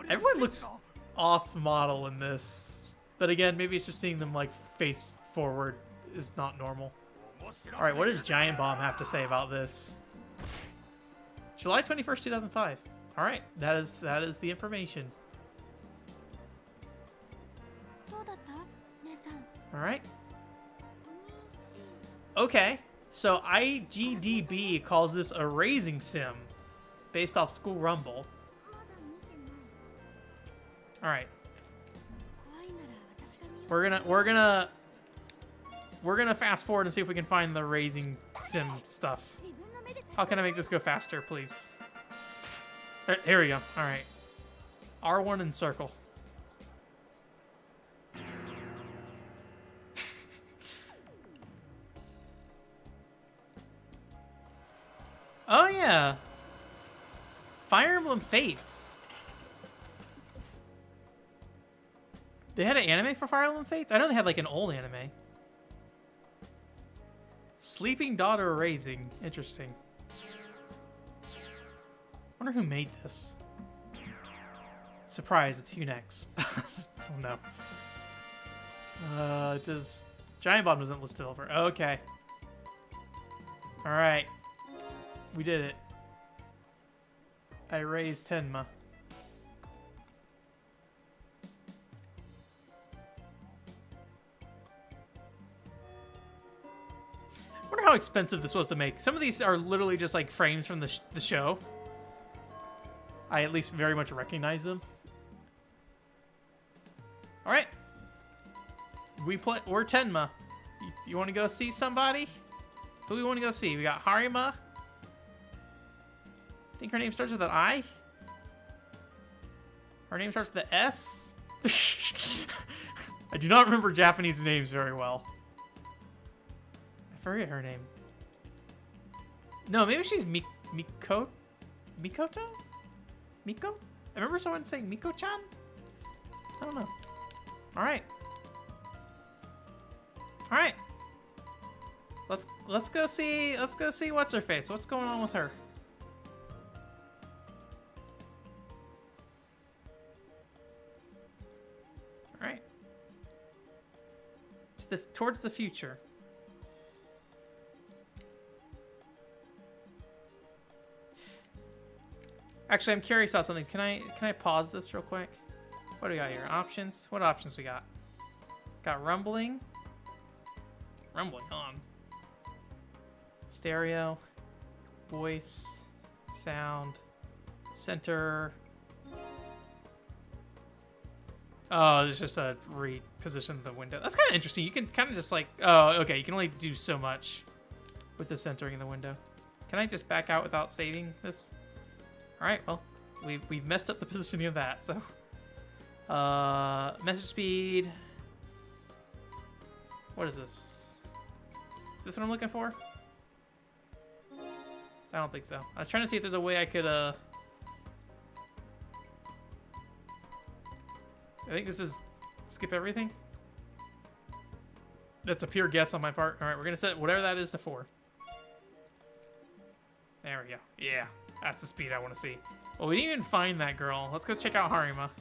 Speaker 1: Everyone looks off model in this, but again, maybe it's just seeing them like face forward is not normal. Alright, what does Giant Bomb have to say about this? July 21st, 2005. Alright, that is the information. Alright. Okay, so IGDB calls this a racing sim based off School Rumble. Alright. We're gonna fast forward and see if we can find the racing sim stuff. How can I make this go faster, please? Here we go. Alright. R1 and circle. Oh yeah. Fire Emblem Fates. They had an anime for Fire Emblem Fates? I know they had like an old anime. Sleeping Daughter Raising. Interesting. Wonder who made this. Surprise, it's Unex. Oh no. Does Giant Bomb doesn't list it over. Okay. Alright. We did it. I raised Tenma. I wonder how expensive this was to make. Some of these are literally just like frames from the show. I at least very much recognize them. All right, we're Tenma. You want to go see somebody? Who do we want to go see? We got Harima. I think her name starts with an I. Her name starts with an S. I do not remember Japanese names very well. I forget her name. No, maybe she's Mikoto? Miko? I remember someone saying Miko-chan? I don't know. Alright. Alright. Let's go see what's her face. What's going on with her? Alright. Towards the future. Actually, I'm curious about something. Can I pause this real quick? What do we got here? Options? What options we got? Got rumbling. Rumbling on. Stereo. Voice. Sound. Center. Oh, it's just a reposition of the window. That's kind of interesting. You can kind of just like... Oh, okay. You can only do so much with the centering in the window. Can I just back out without saving this? Alright, well, we've messed up the positioning of that, so... message speed... What is this? Is this what I'm looking for? I don't think so. I was trying to see if there's a way I could, I think this is skip everything. That's a pure guess on my part. Alright, we're gonna set whatever that is to 4. There we go. Yeah, that's the speed I want to see. Well, we didn't even find that girl. Let's go check out Harima.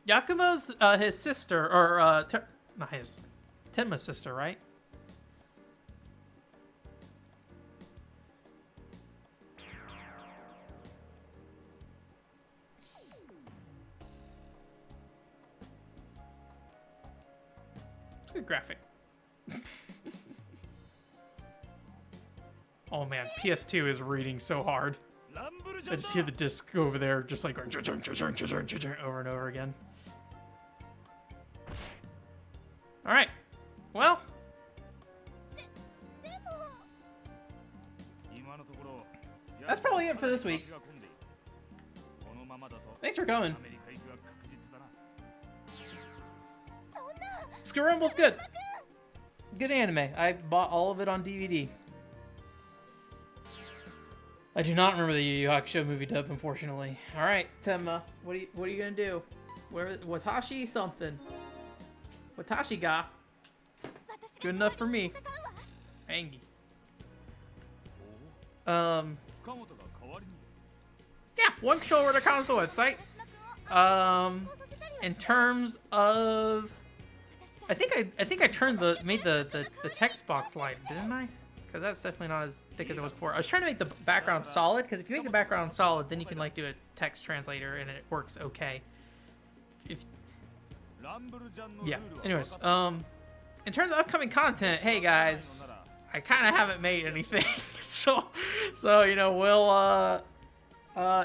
Speaker 1: Yakumo's his sister, or not his, Tenma's sister, right? It's a good graphic. Oh man, PS2 is reading so hard. I just hear the disc over there just like going over and over again. Alright. Well. That's probably it for this week. Thanks for coming. Screw Rumble's good. Good anime. I bought all of it on DVD. I do not remember the Yu Yu Hakusho movie dub, unfortunately. Alright, Tenma, what are you gonna do? Watashi something. Watashi ga. Good enough for me. Angie. Yeah, one controller that comes to the website. In terms of, I think I made the text box light, didn't I? Because that's definitely not as thick as it was before. I was trying to make the background solid, because if you make the background solid, then you can like do a text translator and it works okay. Yeah. Anyways, in terms of upcoming content, hey guys, I kind of haven't made anything, so you know we'll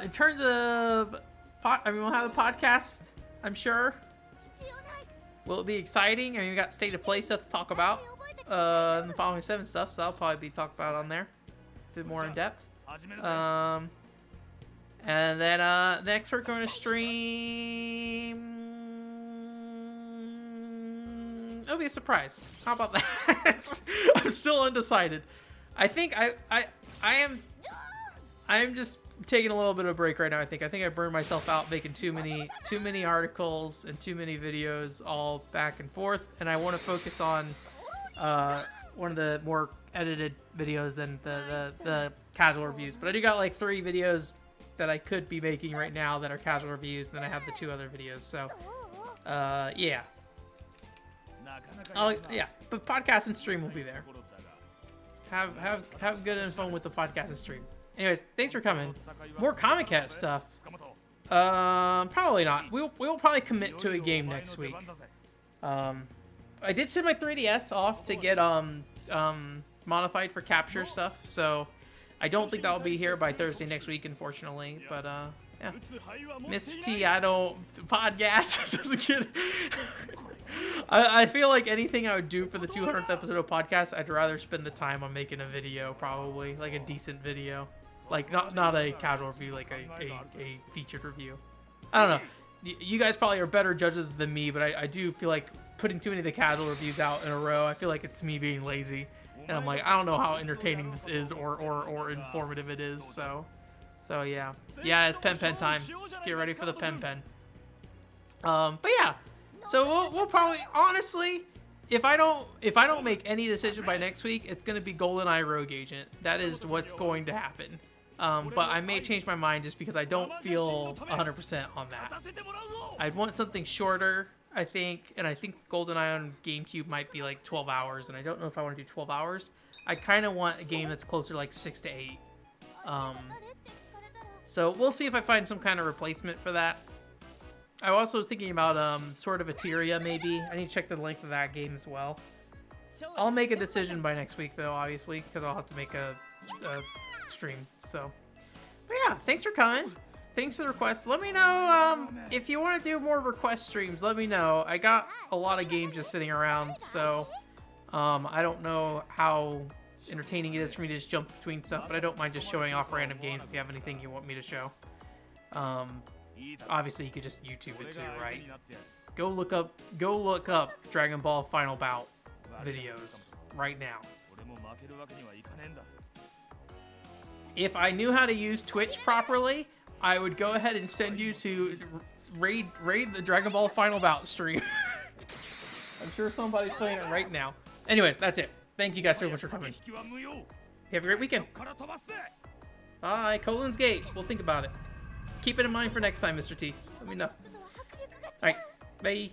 Speaker 1: in terms of we'll have a podcast, I'm sure. Will it be exciting? I mean, we got state of play stuff to talk about. And the following 7 stuff, so that'll probably be talked about on there, a bit more in depth. And then next we're going to stream. It'll be a surprise. How about that? I'm still undecided. I think I am just taking a little bit of a break right now. I think I burned myself out making too many articles and too many videos all back and forth, and I want to focus on one of the more edited videos than the casual reviews. But I do got like 3 videos that I could be making right now that are casual reviews, and then I have the 2 other videos. So yeah. Yeah, but podcast and stream will be there. Have good and fun with the podcast and stream. Anyways, thanks for coming. More Comic Cat stuff. Probably not. We'll probably commit to a game next week. I did send my 3DS off to get modified for capture stuff, so I don't think that'll be here by Thursday next week, unfortunately. But yeah, Mr. T, I don't podcast. Doesn't get. I feel like anything I would do for the 200th episode of podcast, I'd rather spend the time on making a video, probably like a decent video, like not a casual review, like a featured review. I don't know. You guys probably are better judges than me, but I do feel like putting too many of the casual reviews out in a row, I feel like it's me being lazy, and I'm like, I don't know how entertaining this is or informative it is. So yeah, it's pen time. Get ready for the pen. But yeah. So we'll probably, honestly, if I don't make any decision by next week, it's gonna be GoldenEye Rogue Agent. That is what's going to happen. But I may change my mind just because I don't feel 100% on that. I'd want something shorter, I think, and I think GoldenEye on GameCube might be like 12 hours, and I don't know if I want to do 12 hours. I kind of want a game that's closer to like 6 to 8. So we'll see if I find some kind of replacement for that. I also was thinking about Sword of Eteria, maybe. I need to check the length of that game as well. I'll make a decision by next week, though, obviously, because I'll have to make a stream. So, but yeah, thanks for coming. Thanks for the request. Let me know if you want to do more request streams. Let me know. I got a lot of games just sitting around, so I don't know how entertaining it is for me to just jump between stuff, but I don't mind just showing off random games if you have anything you want me to show. Obviously, you could just YouTube it too, right? Go look up Dragon Ball Final Bout videos right now. If I knew how to use Twitch properly, I would go ahead and send you to raid the Dragon Ball Final Bout stream. I'm sure somebody's playing it right now. Anyways, that's it. Thank you guys so much for coming. Have a great weekend. Bye. Colin's Gate. We'll think about it. Keep it in mind for next time, Mr. T. Let me know. Alright. Bye.